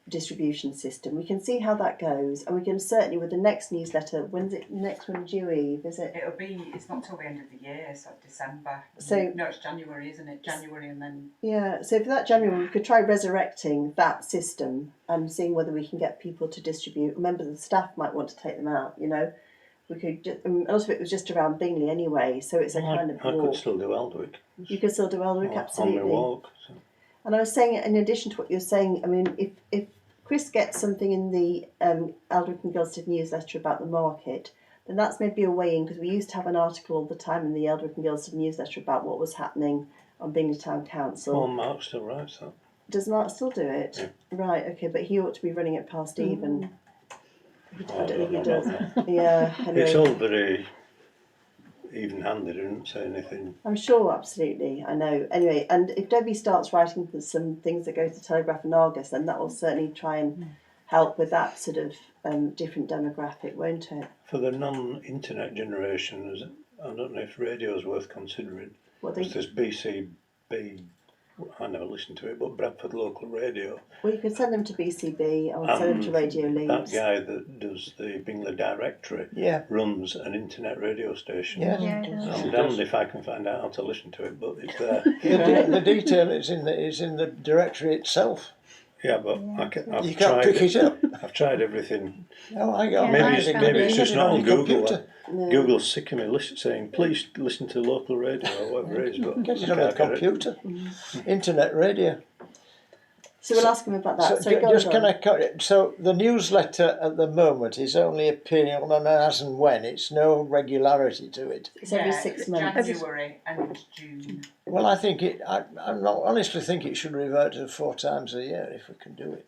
distribution system, we can see how that goes, and we can certainly with the next newsletter. When's it? The next one due, Eve? Is it? It's not till the end of the year, so December. So no, it's January, isn't it? January, and then yeah. So for that January, we could try resurrecting that system and seeing whether we can get people to distribute. Members of the staff might want to take them out. We could. A lot of it was just around Bingley anyway, so it's a kind of I walk. could still do Eldwick. You could still do Eldrick, absolutely. On my walk. So. And I was saying, in addition to what you're saying, I mean, if Chris gets something in the Eldrick and Gilstead newsletter about the market, then that's maybe a way in, because we used to have an article all the time in the Eldrick and Gilstead newsletter about what was happening on Bingley Town Council. Well, Mark still writes that. Does Mark still do it? Yeah. Right, okay, but he ought to be running it past Eve, and I don't think he know does. about that. Yeah, anyway. It's all very even-handed. It doesn't say anything. I'm sure, absolutely, I know. Anyway, and if Debbie starts writing some things that go to Telegraph and Argus, then that will certainly try and help with that sort of different demographic, won't it? For the non-internet generations, I don't know if radio's worth considering. What There's BCB, I never listened to it, but Bradford Local Radio. Well, you could send them to BCB, or send them to Radio That Leeds. guy that does the Bingley Directory runs an internet radio station. Yeah. Yeah, it does. I'm damned if I can find out how to listen to it, but it's there. The detail is in the directory itself. Yeah, but I've You can't tried pick it up. I've tried everything. Oh, I got Yeah, Maybe I maybe found it's it. just not on Google. Computer. No. Google's sick of me saying, please listen to local radio or whatever it is. But Get it I on the can't get it. computer. Internet radio. So we'll ask him about that. So Sorry, go on, just can Dora. I cut? So the newsletter at the moment is only appearing on an as and when. It's no regularity to it. It's every Yeah, 6 it's months. January and June. Well, I think it. I honestly think it should revert to 4 times a year if we can do it.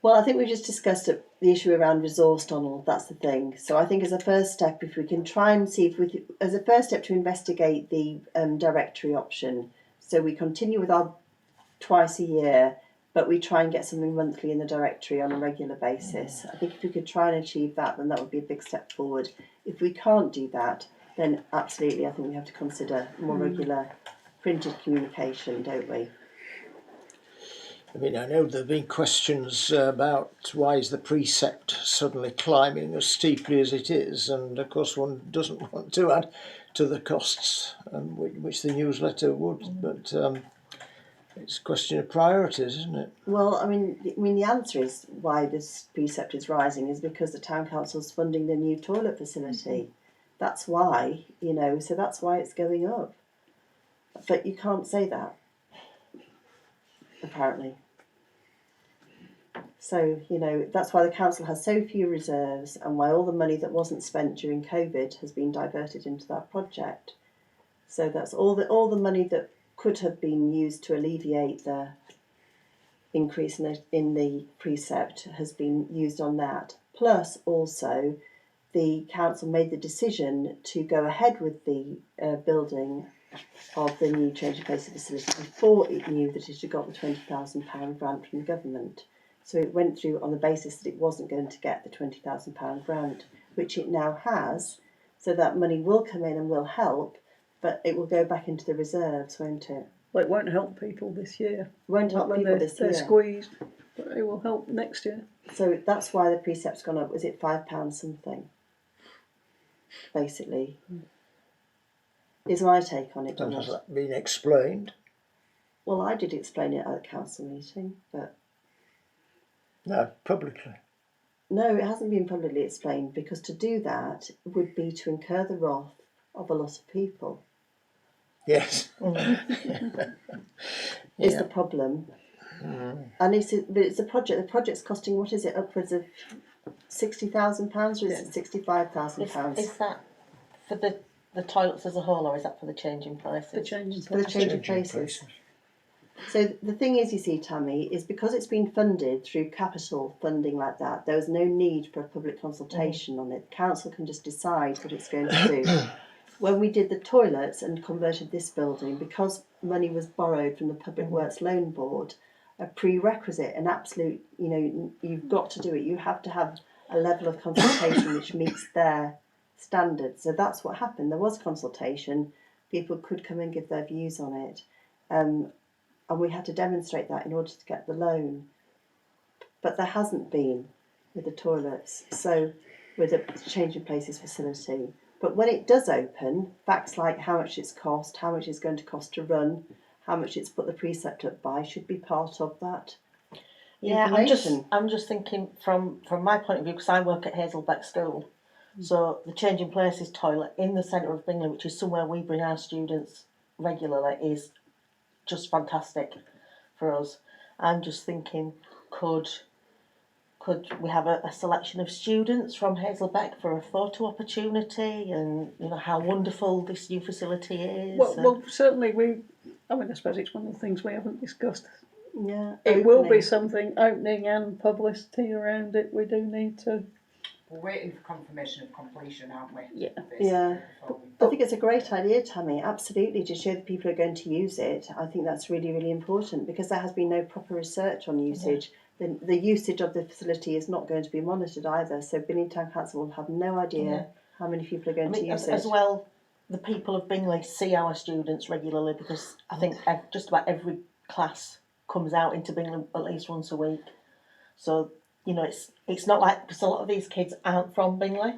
Well, I think we've just discussed it, the issue around resource, Donald. That's the thing. So I think as a first step, if we can try and see if we can, as a first step to investigate the directory option, so we continue with our twice a year, but we try and get something monthly in the directory on a regular basis. I think if we could try and achieve that, then that would be a big step forward. If we can't do that, then absolutely, I think we have to consider more regular printed communication, don't we? I mean, I know there have been questions about why is the precept suddenly climbing as steeply as it is, and of course one doesn't want to add to the costs, which the newsletter would, but it's a question of priorities, isn't it? Well, I mean, the answer is why this precept is rising is because the town council's funding the new toilet facility. That's why, so that's why it's going up. But you can't say that, apparently. So, that's why the council has so few reserves and why all the money that wasn't spent during COVID has been diverted into that project. So that's all the money that could have been used to alleviate the increase in the precept has been used on that. Plus, also, the council made the decision to go ahead with the building of the new Change of Places facility before it knew that it had got the £20,000 grant from the government. So it went through on the basis that it wasn't going to get the £20,000 grant, which it now has. So that money will come in and will help, but it will go back into the reserves, won't it? Well, it won't help people this year. It won't help When people this year. they're squeezed, but it will help next year. So that's why the precept's gone up. Was it £5 something? Basically, is my take on it. And has that been explained? Well, I did explain it at the council meeting, but No, publicly. no, it hasn't been publicly explained because to do that would be to incur the wrath of a lot of people. Yes. Is the problem. And it's a project. The project's costing, what is it, upwards of £60,000 or is it £65,000? Is that for the toilets as a whole, or is that for the changing places? The change For the change of places. So the thing is, you see, Tammy, is because it's been funded through capital funding like that, there was no need for a public consultation on it. The council can just decide what it's going to do. When we did the toilets and converted this building, because money was borrowed from the Public Works Loan Board, a prerequisite, an absolute, you've got to do it. You have to have a level of consultation which meets their standards. So that's what happened. There was consultation. People could come and give their views on it. And we had to demonstrate that in order to get the loan. But there hasn't been with the toilets. So with the Change of Places facility. But when it does open, facts like how much it's cost, how much it's going to cost to run, how much it's put the precept up by should be part of that. Yeah, I'm just thinking from my point of view, because I work at Hazelbeck School. So the Changing Places toilet in the centre of Bingley, which is somewhere we bring our students regularly, is just fantastic for us. I'm just thinking, could we have a selection of students from Hazelbeck for a photo opportunity, and how wonderful this new facility is? Well, certainly I suppose it's one of the things we haven't discussed. Yeah, it will be something, opening and publicity around it. We do need to. We're waiting for confirmation of completion, aren't we? Yeah. Yeah. I think it's a great idea, Tammy, absolutely, to show that people are going to use it. I think that's really, really important because there has been no proper research on usage. Yeah. The usage of the facility is not going to be monitored either, so Bingley Town Council will have no idea how many people are going to use it. As well, the people of Bingley see our students regularly because I think just about every class comes out into Bingley at least once a week. So, it's not like, because a lot of these kids aren't from Bingley,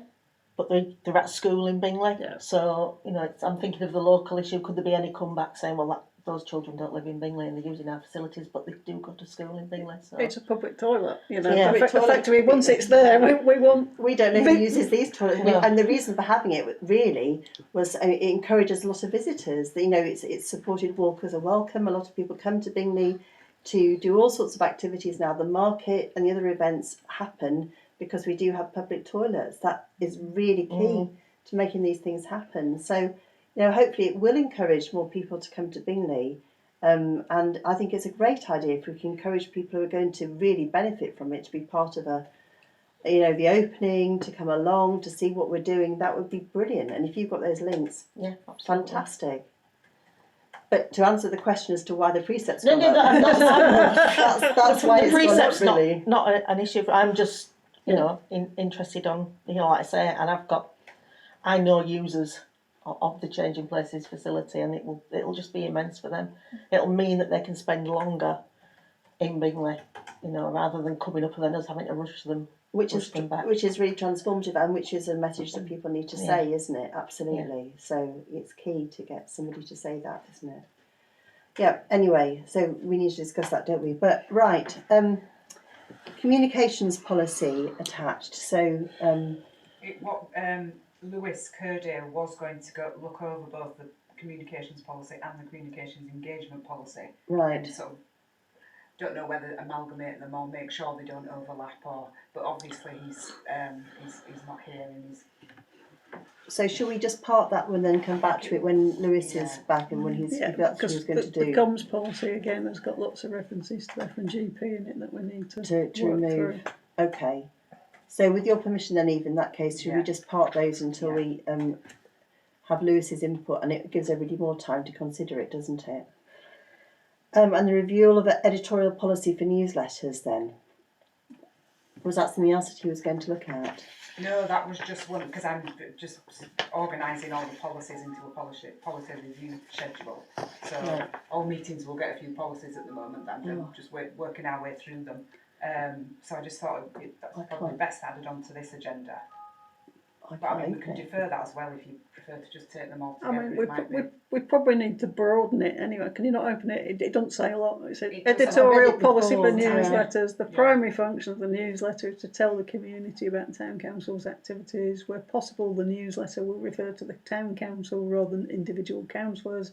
but they're at school in Bingley. Yeah. So, I'm thinking of the local issue. Could there be any comeback saying, well, those children don't live in Bingley and they're using our facilities, but they do go to school in Bingley? So it's a public toilet, Yeah. Effectively, once it's there, we don't know who uses these toilets. No. And the reason for having it really was it encourages a lot of visitors. It's supported walkers are welcome. A lot of people come to Bingley. to do all sorts of activities now. The market and the other events happen because we do have public toilets. That is really key to making these things happen. So, hopefully it will encourage more people to come to Bingley. And I think it's a great idea if we can encourage people who are going to really benefit from it to be part of the opening, to come along, to see what we're doing. That would be brilliant. And if you've got those links, Yeah, absolutely. fantastic. But to answer the question as to why the precepts No, gone up, that's why the it's gone precept's up, really. not an issue. I'm just interested on like I say, and I know users of the Changing Places facility, and it'll just be immense for them. It'll mean that they can spend longer in Bingley, rather than coming up and then us having to rush them. Which is really transformative, and which is a message that people need to say, isn't it? Absolutely. Yeah. So it's key to get somebody to say that, isn't it? Yeah. Anyway, so we need to discuss that, don't we? But right, communications policy attached. So Lewis Kerdale was going to go look over both the communications policy and the communications engagement policy. Right. And sort of don't know whether amalgamate them or make sure they don't overlap, but obviously he's not here and he's. So should we just park that one and then come back to it when Lewis is back and when he's that's what he's going to do? The comms policy again has got lots of references to F&GP in it that we need to remove. Through. Okay. So with your permission then, Eve, in that case, should we just park those until we have Lewis's input, and it gives everybody more time to consider it, doesn't it? And the review of editorial policy for newsletters then? Was that something else that he was going to look at? No, that was just one, because I'm just organising all the policies into a policy review schedule. So all meetings will get a few policies at the moment. I'm just working our way through them. So I just thought that's probably best added onto this agenda. But I mean, we can defer that as well if you prefer to just take them all together. I mean, we probably need to broaden it anyway. Can you not open it? It doesn't say a lot. It's editorial policy for newsletters. The primary function of the newsletter is to tell the community about town council's activities. Where possible, the newsletter will refer to the town council rather than individual councillors.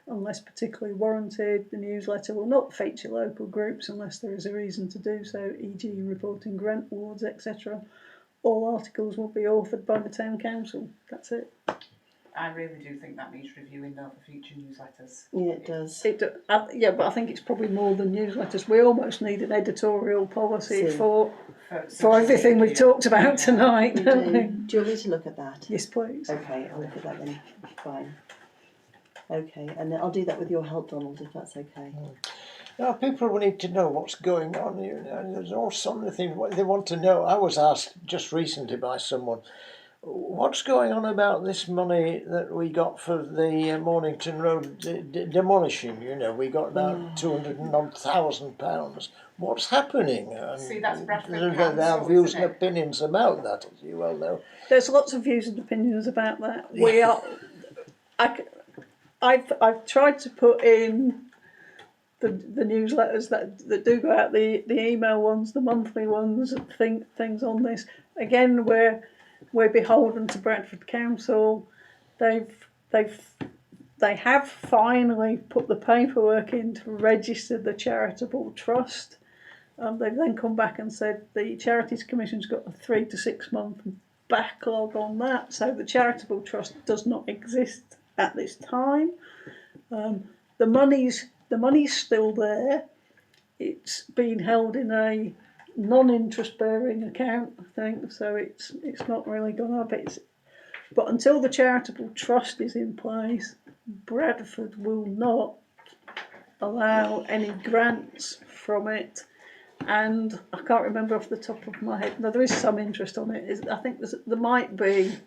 Unless particularly warranted, the newsletter will not feature local groups unless there is a reason to do so, e.g. reporting grant awards, etc. All articles will be authored by the town council. That's it. I really do think that needs reviewing though for future newsletters. Yeah, it does. But I think it's probably more than newsletters. We almost need an editorial policy for everything we've talked about tonight. Do you want me to look at that? Yes, please. Okay, I'll look at that then. Fine. Okay, and I'll do that with your help, Donald, if that's okay. Now, people will need to know what's going on. There's all some of the things they want to know. I was asked just recently by someone, what's going on about this money that we got for the Mornington Road demolishing? We got about £200,000. What's happening? And see, that's Bradford Council, there are views and opinions about that, as you well know. There's lots of views and opinions about that. I've tried to put in the newsletters that do go out, the email ones, the monthly ones, things on this. Again, we're beholden to Bradford Council. They have finally put the paperwork in to register the charitable trust. They've then come back and said the Charities Commission's got a 3 to 6 month backlog on that, so the charitable trust does not exist at this time. The money's still there. It's been held in a non-interest bearing account, I think, so it's not really gone up. But until the charitable trust is in place, Bradford will not allow any grants from it. And I can't remember off the top of my head. No, there is some interest on it. I think there might be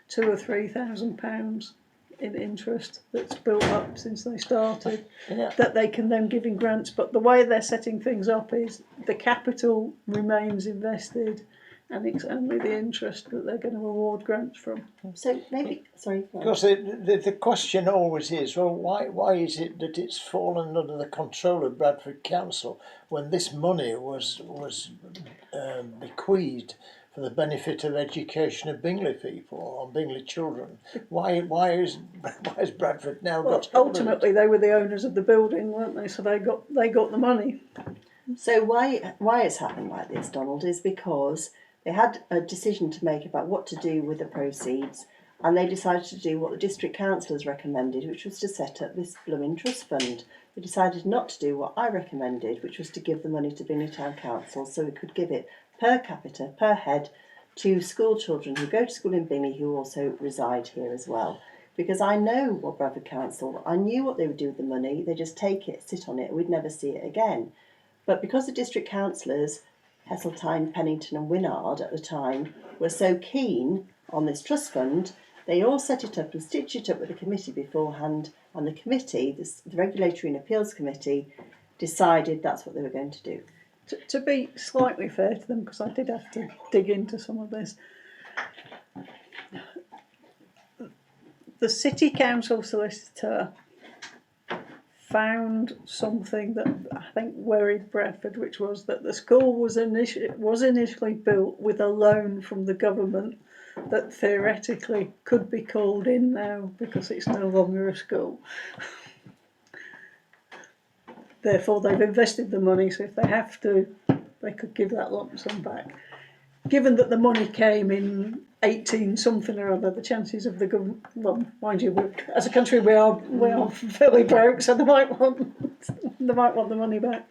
£2,000 or £3,000 in interest that's built up since they started, that they can then give in grants. But the way they're setting things up is the capital remains invested, and it's only the interest that they're going to award grants from. So maybe, sorry. Because the question always is, well, why is it that it's fallen under the control of Bradford Council when this money was bequeathed for the benefit of education of Bingley people or Bingley children. Why is Bradford now Well, got hold of it? ultimately they were the owners of the building, weren't they? So they got the money. So why it's happened like this, Donald, is because they had a decision to make about what to do with the proceeds, and they decided to do what the district councillors recommended, which was to set up this blooming trust fund. They decided not to do what I recommended, which was to give the money to Bingley Town Council so we could give it per capita, per head, to school children who go to school in Bingley who also reside here as well. Because I know what Bradford Council, I knew what they would do with the money. They just take it, sit on it, we'd never see it again. But because the district councillors, Heseltine, Pennington and Wynnard at the time, were so keen on this trust fund, they all set it up and stitched it up with the committee beforehand, and the committee, the Regulatory and Appeals Committee, decided that's what they were going to do. To be slightly fair to them, because I did have to dig into some of this, the City Council solicitor found something that I think worried Bradford, which was that the school was initially built with a loan from the government that theoretically could be called in now because it's no longer a school. Therefore, they've invested the money, so if they have to, they could give that lump sum back. Given that the money came in 18 something or other, the chances of the government, well, mind you, as a country we are fairly broke, so they might want the money back.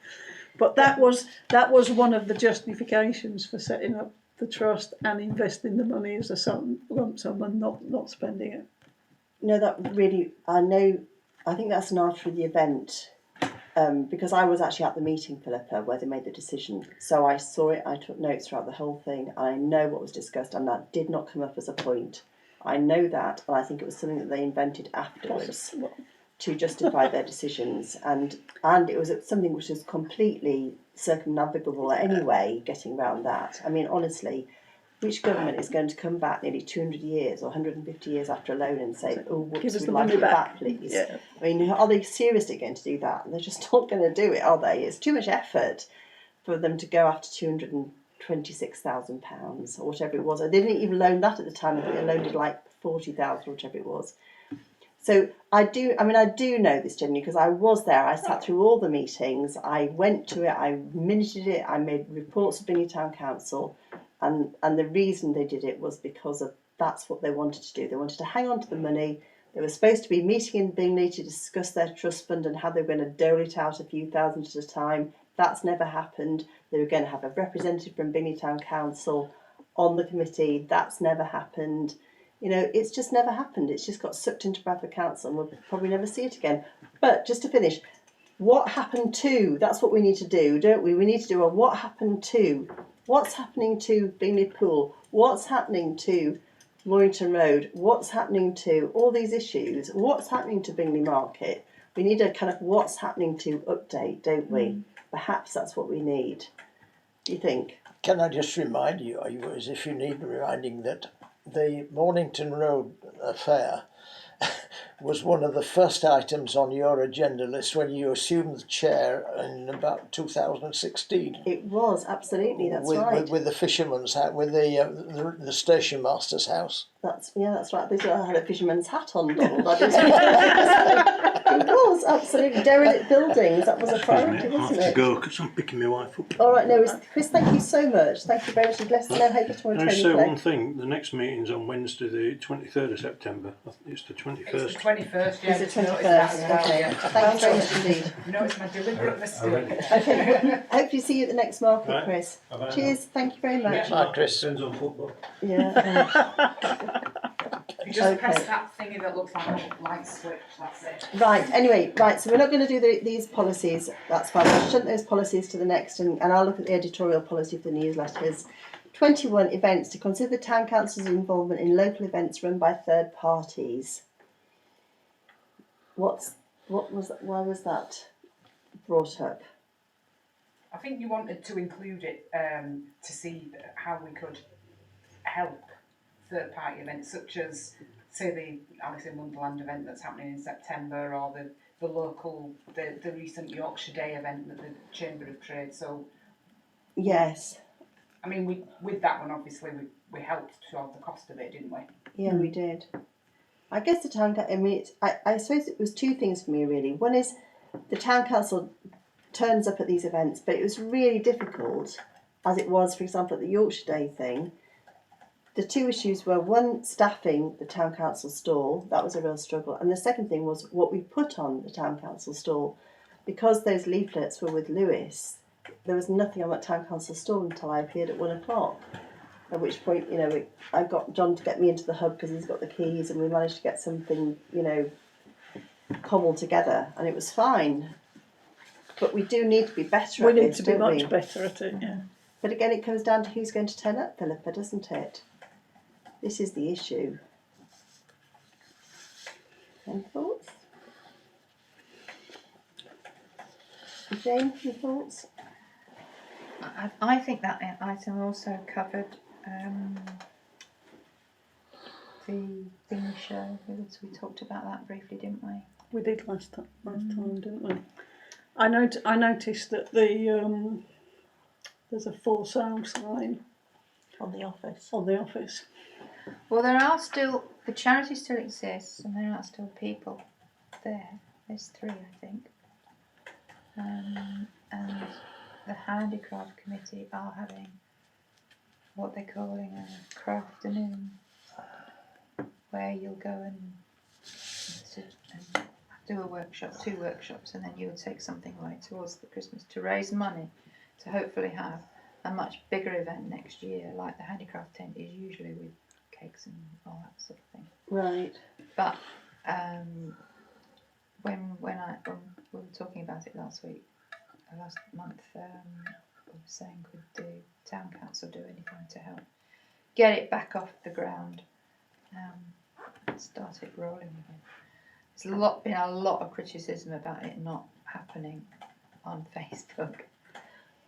But that was one of the justifications for setting up the trust and investing the money as a lump sum and not spending it. No, that really, I think that's an after the event, because I was actually at the meeting, Philippa, where they made the decision. So I saw it, I took notes throughout the whole thing, and I know what was discussed, and that did not come up as a point. I know that, and I think it was something that they invented afterwards to justify their decisions, and it was something which was completely circumnavigable anyway, getting around that. I mean, honestly, which government is going to come back nearly 200 years or 150 years after a loan and say, oh, whoops, we'd like it back, please? Yeah. I mean, are they seriously going to do that? They're just not going to do it, are they? It's too much effort for them to go after £226,000 or whatever it was. They didn't even loan that at the time. I think they loaned it like 40,000 or whatever it was. So I do know this genuinely because I was there. I sat through all the meetings. I went to it. I minuted it. I made reports to Bingley Town Council. And the reason they did it was because of that's what they wanted to do. They wanted to hang on to the money. They were supposed to be meeting in Bingley to discuss their trust fund and how they were going to dole it out a few thousand at a time. That's never happened. They were going to have a representative from Bingley Town Council on the committee. That's never happened. You know, it's just never happened. It's just got sucked into Bradford Council and we'll probably never see it again. But just to finish, what happened to, that's what we need to do, don't we? We need to do a what happened to. What's happening to Bingley Pool? What's happening to Mornington Road? What's happening to all these issues? What's happening to Bingley Market? We need a kind of what's happening to update, don't we? Perhaps that's what we need. Do you think? Can I just remind you, as if you need reminding, that the Mornington Road affair was one of the first items on your agenda list when you assumed the chair in about 2016. It was, absolutely, that's right. With the fisherman's hat, with the station master's house. That's right. Because I had a fisherman's hat on, Donald. Of course, absolutely. Derelict buildings, that was a priority, wasn't it? I have to go because I'm picking my wife up. All right, no, Chris, thank you so much. Thank you very much. And let us know how you get on with Can I training say play. one thing? The next meeting's on Wednesday, the 23rd of September. It's the 21st. It's the 21st, yeah. It's the 21st, okay. Thank you very much indeed. No, it's my deliberate mistake. Okay, hopefully see you at the next market, Right. Chris. Bye-bye. Cheers, thank you very much. Bye, Chris. Depends on football. Yeah. You just Okay. press that thingy that looks like a light switch, that's it. Right, anyway, so we're not going to do these policies, that's fine. We'll shunt those policies to the next, and I'll look at the editorial policy for the newsletters. 21, events, to consider the Town Council's involvement in local events run by third parties. Why was that brought up? I think you wanted to include it to see how we could help third-party events such as, say, the Alice in Wonderland event that's happening in September, or the local, the recent Yorkshire Day event at the Chamber of Trade. So Yes. I mean, with that one, obviously, we helped toward the cost of it, didn't we? Yeah, we did. I guess the town. I mean, I suppose it was two things for me really. One is the town council turns up at these events, but it was really difficult, as it was, for example, at the Yorkshire Day thing. The two issues were one, staffing the town council stall. That was a real struggle, and the second thing was what we put on the town council stall, because those leaflets were with Lewis. There was nothing on that town council stall until I appeared at 1 o'clock. At which point, I got John to get me into the hub because he's got the keys, and we managed to get something, cobbled together, and it was fine. But we do need to be better at this. We need to be much better at it, yeah. But again, it comes down to who's going to turn up, Philippa, doesn't it? This is the issue. Any thoughts? Jane, your thoughts? I think that item also covered the thing show. We talked about that briefly, didn't we? We did last time, didn't we? I noticed that there's a for sale sign On the office. Well, there are still, the charity still exists, and there are still people there. There's 3, I think. And the handicraft committee are having what they're calling a crafternoon, where you'll go and do a workshop, 2 workshops, and then you will take something away towards the Christmas to raise money to hopefully have a much bigger event next year, like the handicraft tent is usually, with cakes and all that sort of thing. Right. But when we were talking about it last month, we were saying, could the town council do anything to help get it back off the ground and start it rolling again? There's been a lot of criticism about it not happening on Facebook.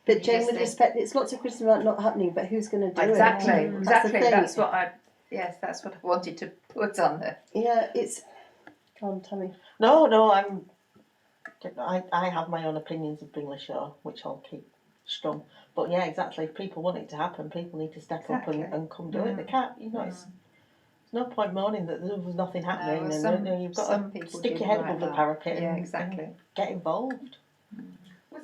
But Jane, with respect, it's lots of criticism about not happening, but who's going to do exactly, it? Exactly, that's what I wanted to put on there. Yeah, it's... Come on, Tammy. No, I have my own opinions of Bingley Show, which I'll keep strong. But yeah, exactly, if people want it to happen, people need to step up and come do it. They can't, it's no point moaning that there was nothing happening, you've got to stick your head above the parapet and get involved.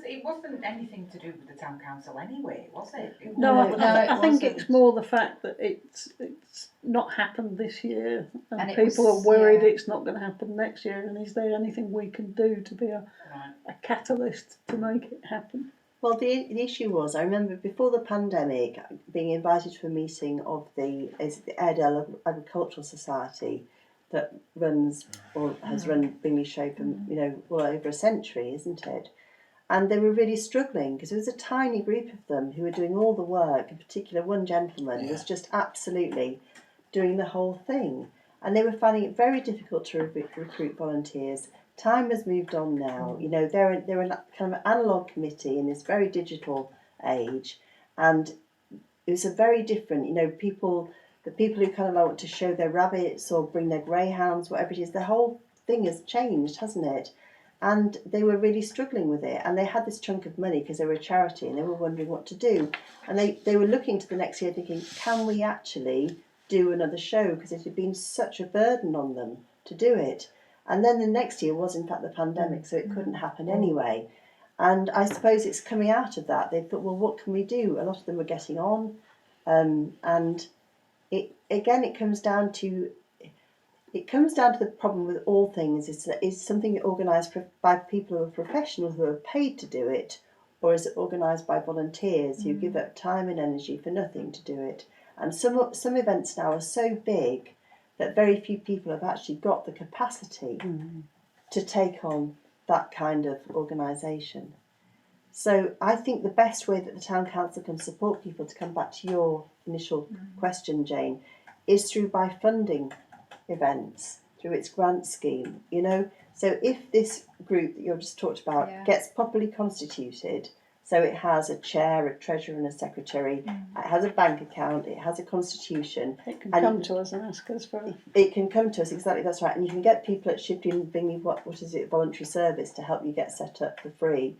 It wasn't anything to do with the town council anyway, was it? I think it's more the fact that it's not happened this year, and people are worried it's not going to happen next year. And is there anything we can do to be a catalyst to make it happen? Well, the issue was, I remember before the pandemic, being invited to a meeting of the Airedale Agricultural Society that runs or has run Bingley Show for well over a century, isn't it? And they were really struggling because there was a tiny group of them who were doing all the work. In particular, one gentleman was just absolutely doing the whole thing. And they were finding it very difficult to recruit volunteers. Time has moved on now. They're a kind of analogue committee in this very digital age. And it was a very different, the people who kind of want to show their rabbits or bring their greyhounds, whatever it is, the whole thing has changed, hasn't it? And they were really struggling with it, and they had this chunk of money because they were a charity, and they were wondering what to do. And they were looking to the next year thinking, can we actually do another show? Because it had been such a burden on them to do it. And then the next year was in fact the pandemic, so it couldn't happen anyway. And I suppose it's coming out of that. They thought, well, what can we do? A lot of them were getting on, and it comes down to the problem with all things is that is something organised by people who are professional who are paid to do it, or is it organised by volunteers who give up time and energy for nothing to do it? And some events now are so big that very few people have actually got the capacity to take on that kind of organisation. So I think the best way that the town council can support people, to come back to your initial question, Jane, is by funding events through its grant scheme. So if this group that you've just talked about gets properly constituted, so it has a chair, a treasurer and a secretary, it has a bank account, it has a constitution, it can come to us and ask us for it can come to us, exactly, that's right. And you can get people at Shifting Bingley voluntary service to help you get set up for free.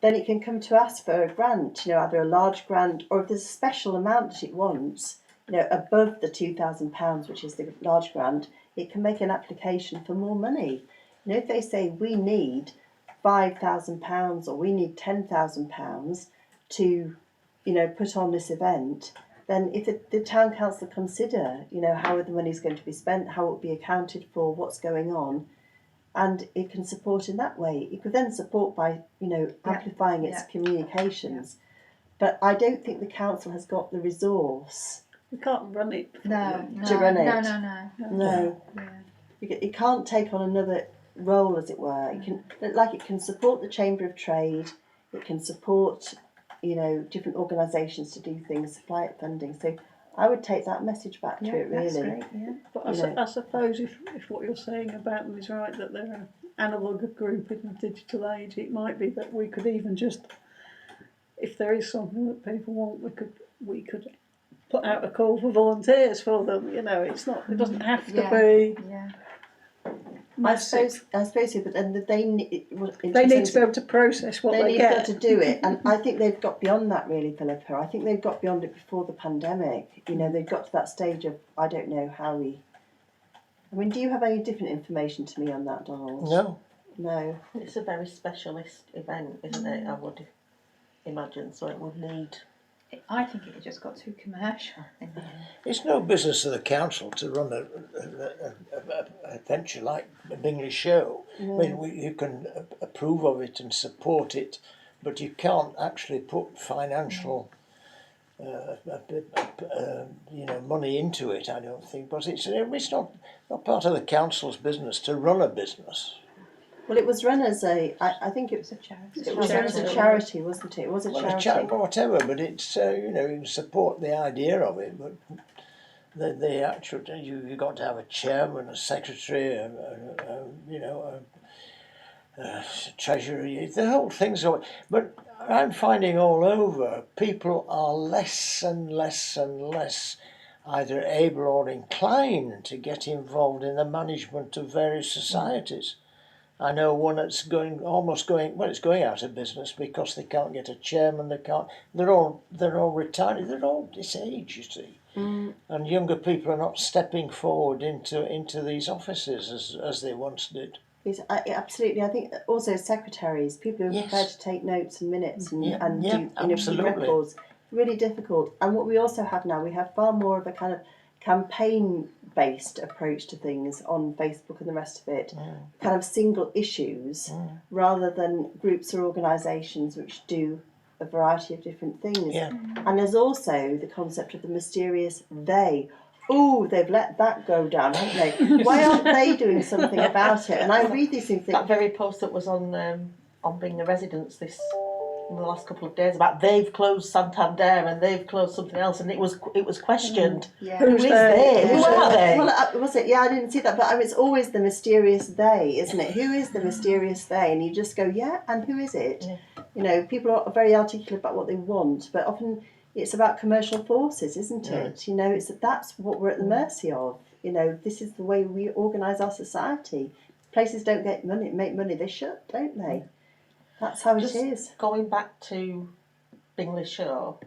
then it can come to us for a grant, either a large grant or if there's a special amount that it wants, above the £2,000, which is the large grant, it can make an application for more money. If they say we need £5,000 or we need £10,000 to, put on this event, then if the town council consider, how the money is going to be spent, how it will be accounted for, what's going on, and it can support in that way. It could then support by, amplifying its communications. But I don't think the council has got the resource. We can't run it. To run it. No. Yeah. It can't take on another role, as it were. It can support the Chamber of Trade. It can support, different organisations to do things, supply it funding. So I would take that message back to it, really. That's great, yeah. But I suppose if what you're saying about them is right, that they're an analogue group in the digital age, it might be that we could even just, if there is something that people want, we could put out a call for volunteers for them. It's not. It doesn't have to be. Yeah. I suppose so, but then they need to be able to process what they get. They need to do it, and I think they've got beyond that, really, Philippa. I think they've got beyond it before the pandemic. They've got to that stage of, I don't know how we. I mean, do you have any different information to me on that, Donald? No. It's a very specialist event, isn't it? I would imagine, so it would need. I think it just got too commercial. It's no business of the council to run a venture like a Bingley show. No. I mean, you can approve of it and support it, but you can't actually put financial, money into it. I don't think. But it's not part of the council's business to run a business. Well, it was run as I think it was a charity. It was run as a charity, wasn't it? It was a charity. Whatever, but it's you support the idea of it, but the actual you got to have a chairman, a secretary, a treasurer. The whole thing's all. But I'm finding all over people are less and less and less either able or inclined to get involved in the management of various societies. I know one that's going it's going out of business because they can't get a chairman. They're all retired. They're all this age, you see, and younger people are not stepping forward into these offices as they once did. Absolutely, I think also secretaries, people who are prepared to take notes and minutes and do keep records. Really difficult. And what we also have now, we have far more of a kind of campaign-based approach to things on Facebook and the rest of it, kind of single issues, rather than groups or organisations which do a variety of different things. Yeah. And there's also the concept of the mysterious they. Oh, they've let that go down, haven't they? Why aren't they doing something about it? And I read these things. That very post that was on Being the Residents in the last couple of days about they've closed Santander and they've closed something else, and it was questioned. Who is they? Who are they? Well, was it? Yeah, I didn't see that, but it's always the mysterious they, isn't it? Who is the mysterious they? And you just go, and who is it? Yeah. People are very articulate about what they want, but often it's about commercial forces, isn't it? That's what we're at the mercy of. This is the way we organise our society. Places don't make money, they shut, don't they? That's how it is. Going back to Bingley Show,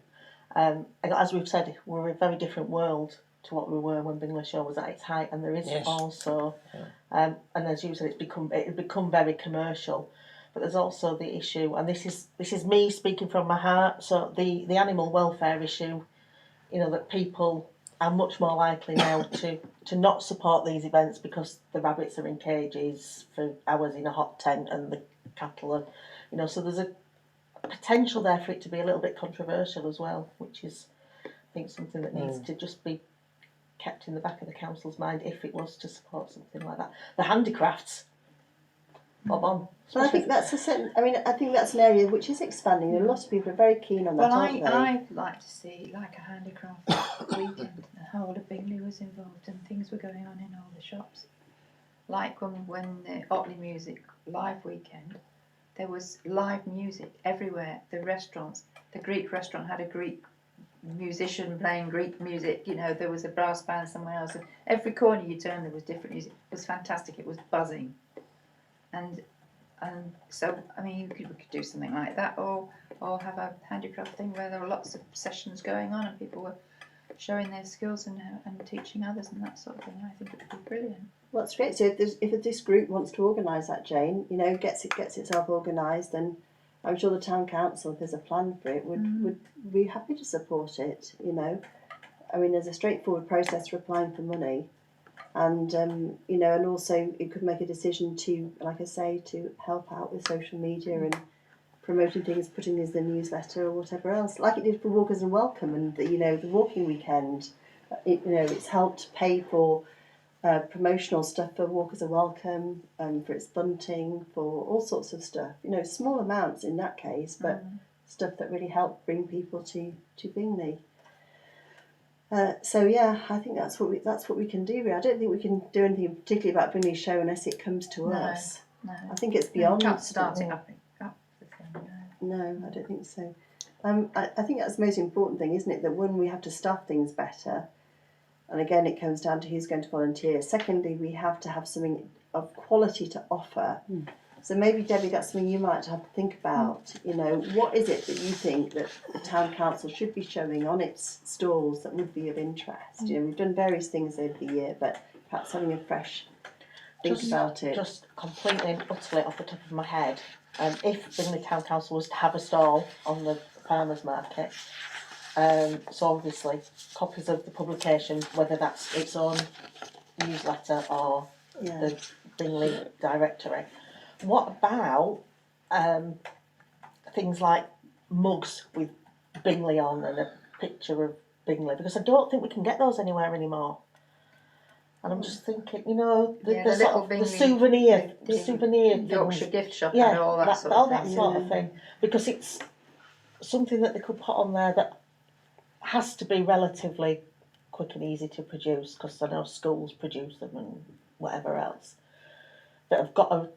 as we've said, we're in a very different world to what we were when Bingley Show was at its height, and there is also, and as you said, it's become very commercial. But there's also the issue, and this is me speaking from my heart. So the animal welfare issue, that people are much more likely now to not support these events because the rabbits are in cages for hours in a hot tent and the cattle are. So there's a potential there for it to be a little bit controversial as well, which is, I think, something that needs to just be kept in the back of the council's mind if it was to support something like that. The handicrafts, bob on. Well, I think that's I think that's an area which is expanding. A lot of people are very keen on that, aren't they? I'd like to see like a handicraft weekend. The whole of Bingley was involved and things were going on in all the shops. Like when the Otley Music live weekend. There was live music everywhere. The restaurants, the Greek restaurant had a Greek musician playing Greek music. There was a brass band somewhere else. And every corner you turned, there was different music. It was fantastic. It was buzzing. And So, I mean, we could do something like that, or have a handicraft thing where there were lots of sessions going on and people were showing their skills and teaching others and that sort of thing. I think it would be brilliant. Well, that's great. So if this group wants to organise that, Jane, gets itself organised, then I'm sure the town council, if there's a plan for it, would be happy to support it. I mean, there's a straightforward process for applying for money, and and also it could make a decision to, like I say, to help out with social media and promoting things, putting things in the newsletter or whatever else, like it did for Walkers and Welcome and the walking weekend. It's helped pay for promotional stuff for Walkers and Welcome, for its bunting, for all sorts of stuff. Small amounts in that case, but stuff that really helped bring people to Bingley. So yeah, I think that's what we can do. I don't think we can do anything particularly about Bingley Show unless it comes to us. No. I think it's beyond Can't start it up the thing. No, I don't think so. I think that's the most important thing, isn't it? That when we have to staff things better, and again, it comes down to who's going to volunteer. Secondly, we have to have something of quality to offer. So maybe, Debbie, that's something you might have to think about. What is it that you think that the town council should be showing on its stalls that would be of interest? We've done various things over the year, but perhaps having a fresh think about it. Just completely and utterly off the top of my head, if Bingley Town Council was to have a stall on the farmers market, so obviously copies of the publication, whether that's its own newsletter or the Bingley directory. What about things like mugs with Bingley on and a picture of Bingley? Because I don't think we can get those anywhere anymore. And I'm just thinking, the sort of the souvenir Yorkshire things. gift shop and all that sort of thing. That sort of thing. Because it's something that they could put on there that has to be relatively quick and easy to produce, because I know schools produce them and whatever else, that have got a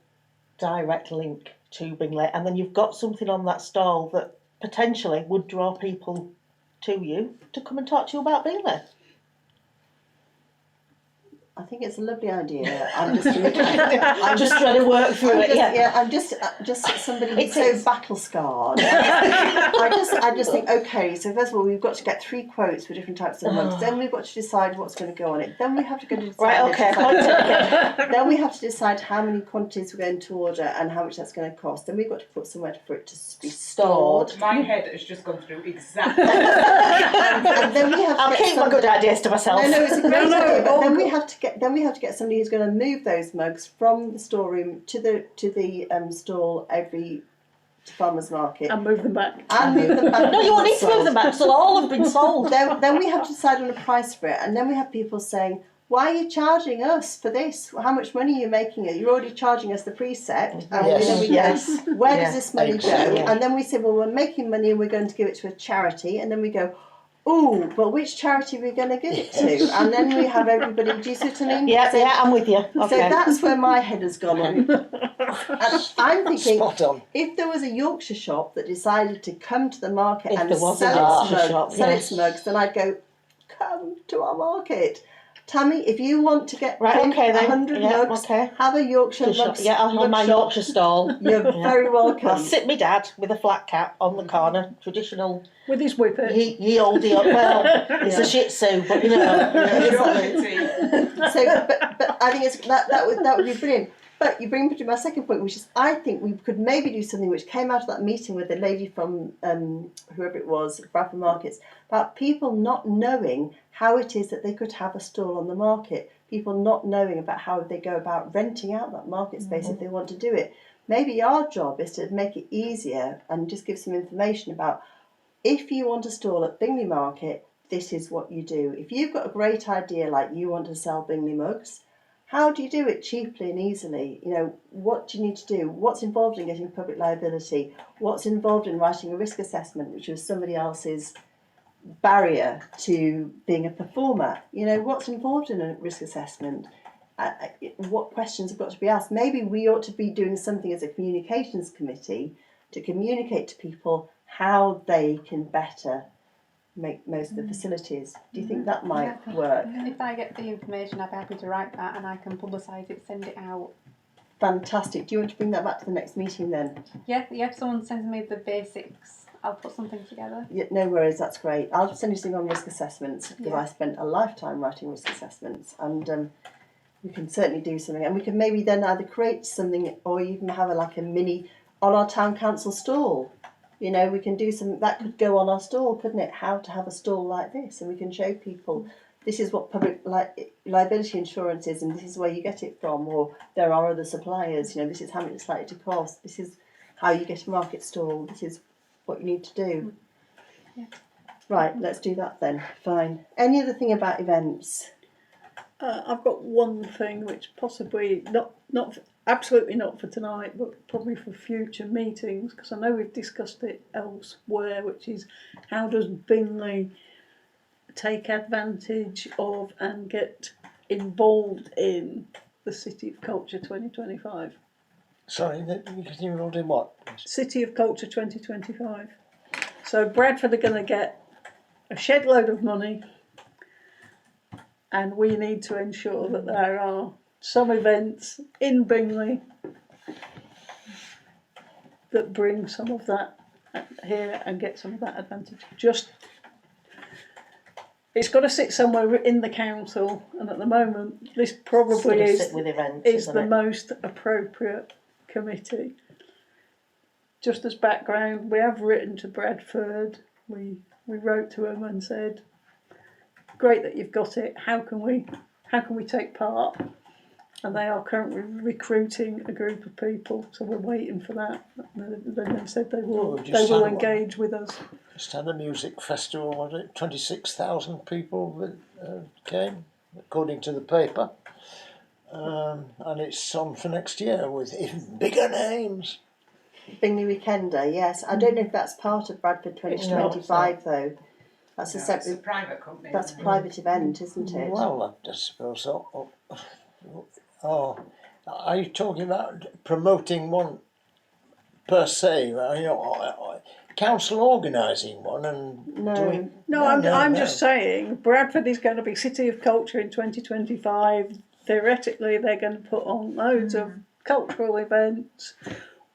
direct link to Bingley, and then you've got something on that stall that potentially would draw people to you to come and talk to you about Bingley. I think it's a lovely idea. I'm just trying to work through it. I'm just somebody who's so battle scarred. I just think, okay, so first of all, we've got to get 3 quotes for different types of mugs. Then we've got to decide what's going to go on it. Then we have to go to decide. Then we have to decide how many quantities we're going to order and how much that's going to cost. Then we've got to put somewhere for it to be stored. My head has just gone through exactly. and then we have to I'll keep my good ideas to myself. No, it's a great idea. But then we have to get somebody who's going to move those mugs from the storeroom to the stall every farmers market And move them back. No, you won't need to move them back, so all have been sold. Then we have to decide on a price for it, and then we have people saying, "Why are you charging us for this? How much money are you making it? You're already charging us the precept." And where does this money go? And then we say, "Well, we're making money and we're going to give it to a charity," and then we go, "Oh, but which charity are we going to give it to?" And then we have everybody. Do you see what I mean? Yeah, I'm with you. Okay. So that's where my head has gone on. And I'm thinking, Spot on. if there was a Yorkshire shop that decided to come to the market If and there was a sell Yorkshire shop, its mugs, then I'd go, "Come to our market. Tammy, if you want to get 100 mugs, have a Yorkshire mug. Yeah, I'll have my Yorkshire stall. You're very welcome." I'll sit me dad with a flat cap on the corner, traditional. With his whippet. Ye olde well, it's a Shih Tzu, but So, but I think that would be brilliant. But you bring me to my second point, which is I think we could maybe do something which came out of that meeting with the lady from whoever it was, Bradford Markets, about people not knowing how it is that they could have a stall on the market. People not knowing about how they go about renting out that market space if they want to do it. Maybe our job is to make it easier and just give some information about, if you want a stall at Bingley Market, this is what you do. If you've got a great idea, like you want to sell Bingley mugs, how do you do it cheaply and easily? What do you need to do? What's involved in getting public liability? What's involved in writing a risk assessment, which was somebody else's barrier to being a performer? What's involved in a risk assessment? What questions have got to be asked? Maybe we ought to be doing something as a communications committee to communicate to people how they can better make most of the facilities. Do you think that might work? If I get the information, I'd be happy to write that, and I can publicise it, send it out. Fantastic. Do you want to bring that back to the next meeting then? Yeah, if someone sends me the basics, I'll put something together. Yeah, no worries, that's great. I'll send you something on risk assessments because Yeah. I spent a lifetime writing risk assessments, and we can certainly do something. And we can maybe then either create something or even have a mini on our town council stall. You know, we can do something that could go on our stall, couldn't it? How to have a stall like this, and we can show people this is what public liability insurance is, and this is where you get it from, or there are other suppliers. You know, this is how much it's likely to cost. This is how you get a market stall. This is what you need to do. Yeah. Right, let's do that then. Fine. Any other thing about events? I've got one thing which possibly not absolutely not for tonight, but probably for future meetings, because I know we've discussed it elsewhere, which is how does Bingley take advantage of and get involved in the City of Culture 2025? Sorry, you get involved in what? City of Culture 2025. So Bradford are going to get a shed load of money, and we need to ensure that there are some events in Bingley that bring some of that here and get some of that advantage. It's got to sit somewhere in the council, and at the moment this probably is the most appropriate committee. Just as background, we have written to Bradford. We wrote to them and said, "Great that you've got it. How can we take part?" And they are currently recruiting a group of people, so we're waiting for that. Then they said they will engage with us. Just had a music festival, was it? 26,000 people came, according to the paper. And it's on for next year with even bigger names. Bingley Weekender, yes. I don't know if that's part of Bradford 2025 though. That's It's a private company. That's a private event, isn't it? Well, I suppose so. Oh, are you talking about promoting one per se? Council organising one and doing? No, I'm just saying Bradford is going to be City of Culture in 2025. Theoretically, they're going to put on loads of cultural events.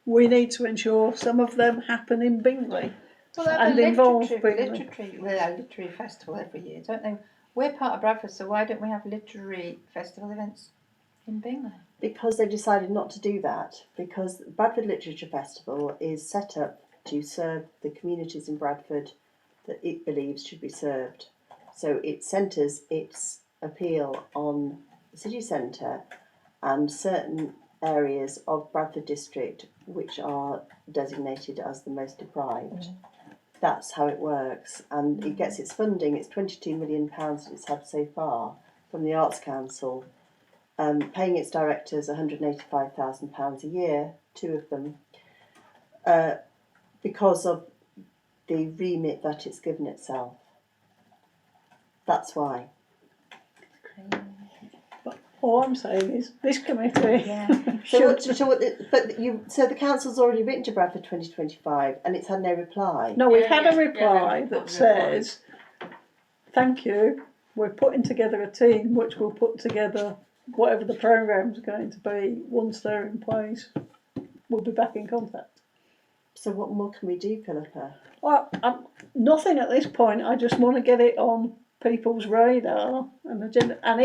We need to ensure some of them happen in Bingley. Well, they have a literary festival every year, don't they? We're part of Bradford, so why don't we have literary festival events in Bingley? Because they decided not to do that, because Bradford Literature Festival is set up to serve the communities in Bradford that it believes should be served. So it centres its appeal on the city centre and certain areas of Bradford district which are designated as the most deprived. That's how it works, and it gets its funding. It's £22 million that it's had so far from the Arts Council, paying its directors £185,000 a year, 2 of them, because of the remit that it's given itself. That's why. All I'm saying is this committee. So the council's already written to Bradford 2025 and it's had no reply. No, we've had a reply that says, "Thank you. We're putting together a team which will put together whatever the programme's going to be. Once they're in place, we'll be back in contact." So what more can we do, Philippa? Well, nothing at this point. I just want to get it on people's radar and agenda. And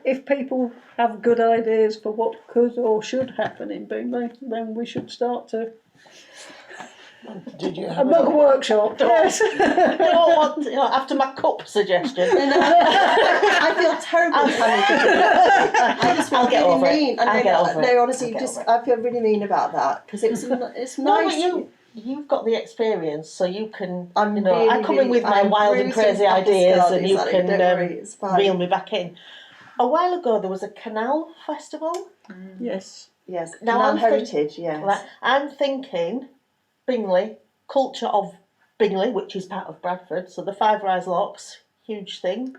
if people have good ideas for what could or should happen in Bingley, then we should start to. Did you have a workshop? Yes. After my cup suggestion. I feel terrible. I just feel really mean. I'll get over it. No, honestly, I feel really mean about that because it's nice. No, but you've got the experience, so you can. I come in with my I'm wild and crazy ideas, and you can reel me me back in. A while ago, there was a canal festival. Yes. Yes. Now Canal Heritage. Yes. I'm thinking Bingley, culture of Bingley, which is part of Bradford. So the Five Rise Locks, huge thing.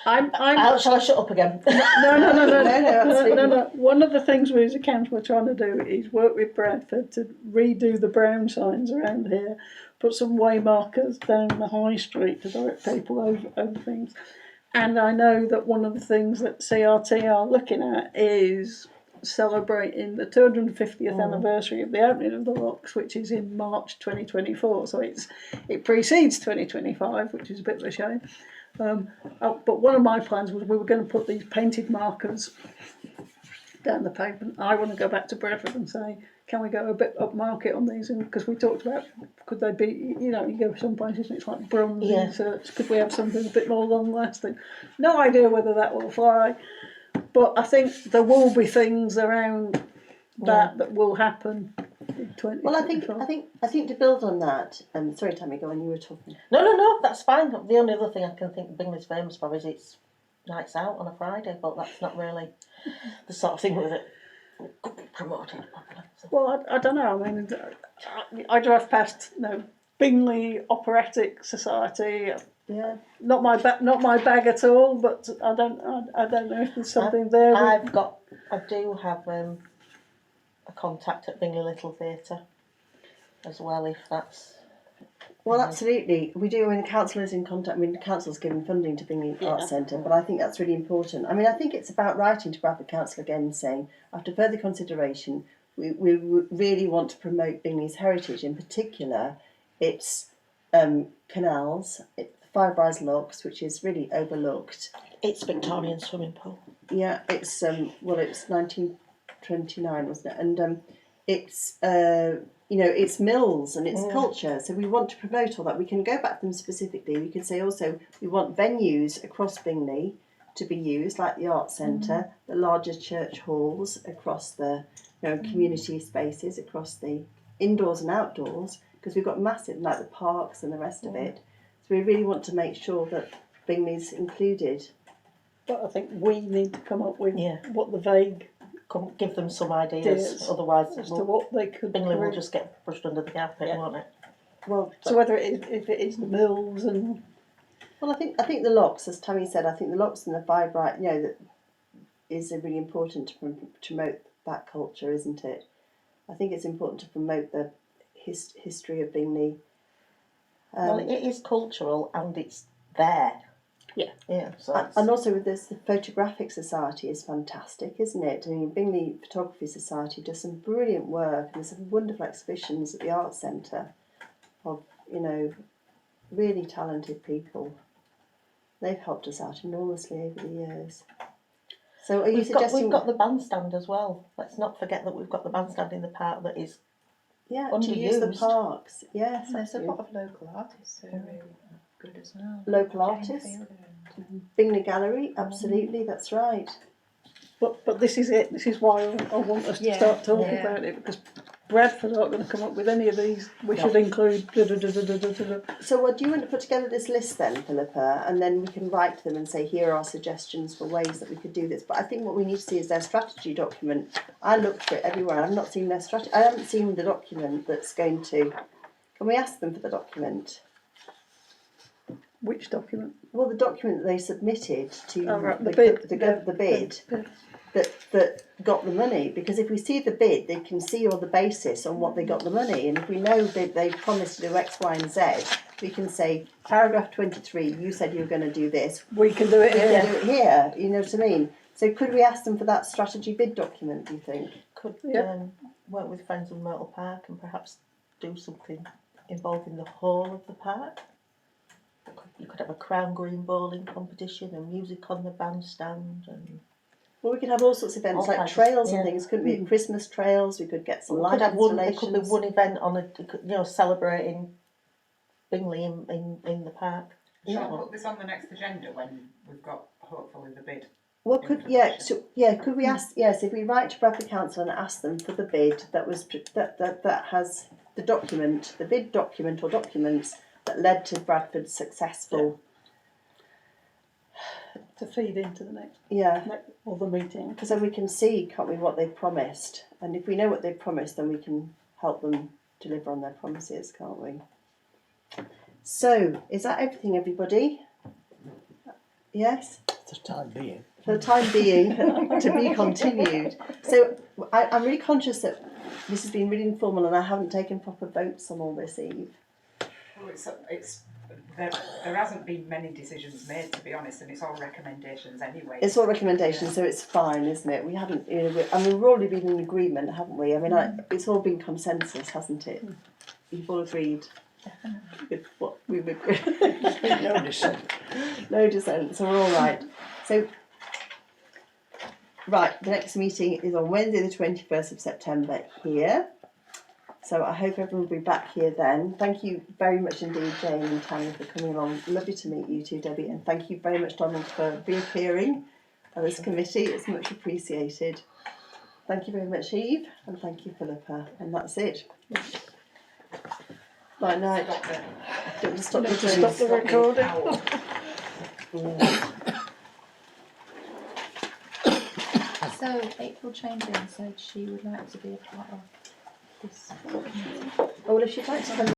Shall I shut up again? No. One of the things we as a council are trying to do is work with Bradford to redo the brown signs around here, put some way markers down the high street to direct people over things. And I know that one of the things that CRT are looking at is celebrating the 250th anniversary of the opening of the locks, which is in March 2024. So it precedes 2025, which is a bit of a shame. But one of my plans was we were going to put these painted markers down the pavement. I want to go back to Bradford and say, can we go a bit upmarket on these? And because we talked about, could they be, you go some places and it's like bronze inserts. Could we have something a bit more long lasting? No idea whether that will fly. But I think there will be things around that will happen in 2024. Well, I think to build on that. Sorry, Tammy, go on. You were talking. No, that's fine. The only other thing I can think Bingley's famous for is its nights out on a Friday, but that's not really the sort of thing that could be promoted properly. So. Well, I don't know. I mean, I drive past, Bingley Operatic Society. Yeah. Not my bag at all. But I don't know if there's something there. I do have a contact at Bingley Little Theatre as well, if that's. Well, absolutely. We do. I mean, the council is in contact. I mean, the council's given funding to Bingley Arts Centre, but I think that's really important. I mean, I think it's about writing to Bradford Council again and saying, after further consideration, we really want to promote Bingley's heritage, in particular its canals, the Five Rise Locks, which is really overlooked. It's Victorian swimming pool. Yeah, it's it's 1929, wasn't it? And it's it's mills and it's culture. So we want to promote all that. We can go back to them specifically. We can say also we want venues across Bingley to be used, like the Arts Centre, the larger church halls across the community spaces, across the indoors and outdoors, because we've got massive, like the parks and the rest of it. So we really want to make sure that Bingley's included. But I think we need to come up with what the vague. Give them some ideas, otherwise as to what they could. Bingley will just get pushed under the carpet, won't it? Well, so whether if it is the mills and. Well, I think the locks, as Tammy said, I think the locks and the Five Rise, that is really important to promote that culture, isn't it? I think it's important to promote the history of Bingley. Well, it is cultural and it's there. Yeah. So and also with this, the Photographic Society is fantastic, isn't it? I mean, Bingley Photography Society does some brilliant work, and there's some wonderful exhibitions at the Arts Centre of really talented people. They've helped us out enormously over the years. So are you suggesting we've got the bandstand as well? Let's not forget that we've got the bandstand in the park that is underused. To use the parks. Yes, there's a lot of local artists who are really good as well. Local artists. Bingley Gallery, absolutely, that's right. But this is it. This is why I want us to start talking about it, because Bradford aren't going to come up with any of these. We should include. So, what do you want to put together this list then, Philippa, and then we can write to them and say, here are suggestions for ways that we could do this. But I think what we need to see is their strategy document. I looked for it everywhere. I've not seen their strategy. I haven't seen the document that's going to. Can we ask them for the document? Which document? Well, the document that they submitted to the bid. The bid that got the money. Because if we see the bid, they can see all the basis on what they got the money. And if we know that they promised to do X, Y, and Z, we can say, paragraph 23, you said you were going to do this. We can do it here. We can do it here. You know what I mean? So could we ask them for that strategy bid document, do you think? Could work with Friends of Myrtle Park and perhaps do something involving the whole of the park. You could have a crown green bowling competition and music on the bandstand. And well, we could have all sorts of events like trails and things, couldn't we? Christmas trails. We could get some light installations. There could be one event on celebrating Bingley in the park. Shall I put this on the next agenda when we've got hopefully the bid? Well, could we ask? Yes, if we write to Bradford Council and ask them for the bid that has the document, the bid document or documents that led to Bradford's successful. To feed into the next or the meeting. Because then we can see, can't we, what they've promised, and if we know what they've promised, then we can help them deliver on their promises, can't we? So, is that everything, everybody? Yes. For the time being. For the time being, to be continued. So I'm really conscious that this has been really informal and I haven't taken proper votes on all this, Eve. Well, it's there hasn't been many decisions made, to be honest, and it's all recommendations anyway. It's all recommendations, so it's fine, isn't it? We haven't, we've already been in agreement, haven't we? I mean, it's all been consensus, hasn't it? You've all agreed with what we've agreed. No dissent. No dissent, so we're all right. So, right, the next meeting is on Wednesday the 21st of September here. So I hope everyone will be back here then. Thank you very much indeed, Jane and Tanya, for coming along. Lovely to meet you too, Debbie. And thank you very much, Donald, for reappearing at this committee. It's much appreciated. Thank you very much, Eve. And thank you, Philippa. And that's it. Right, now, don't just stop the recording. So April Chamberlain said she would like to be a part of this committee. Oh, well, if you'd like to come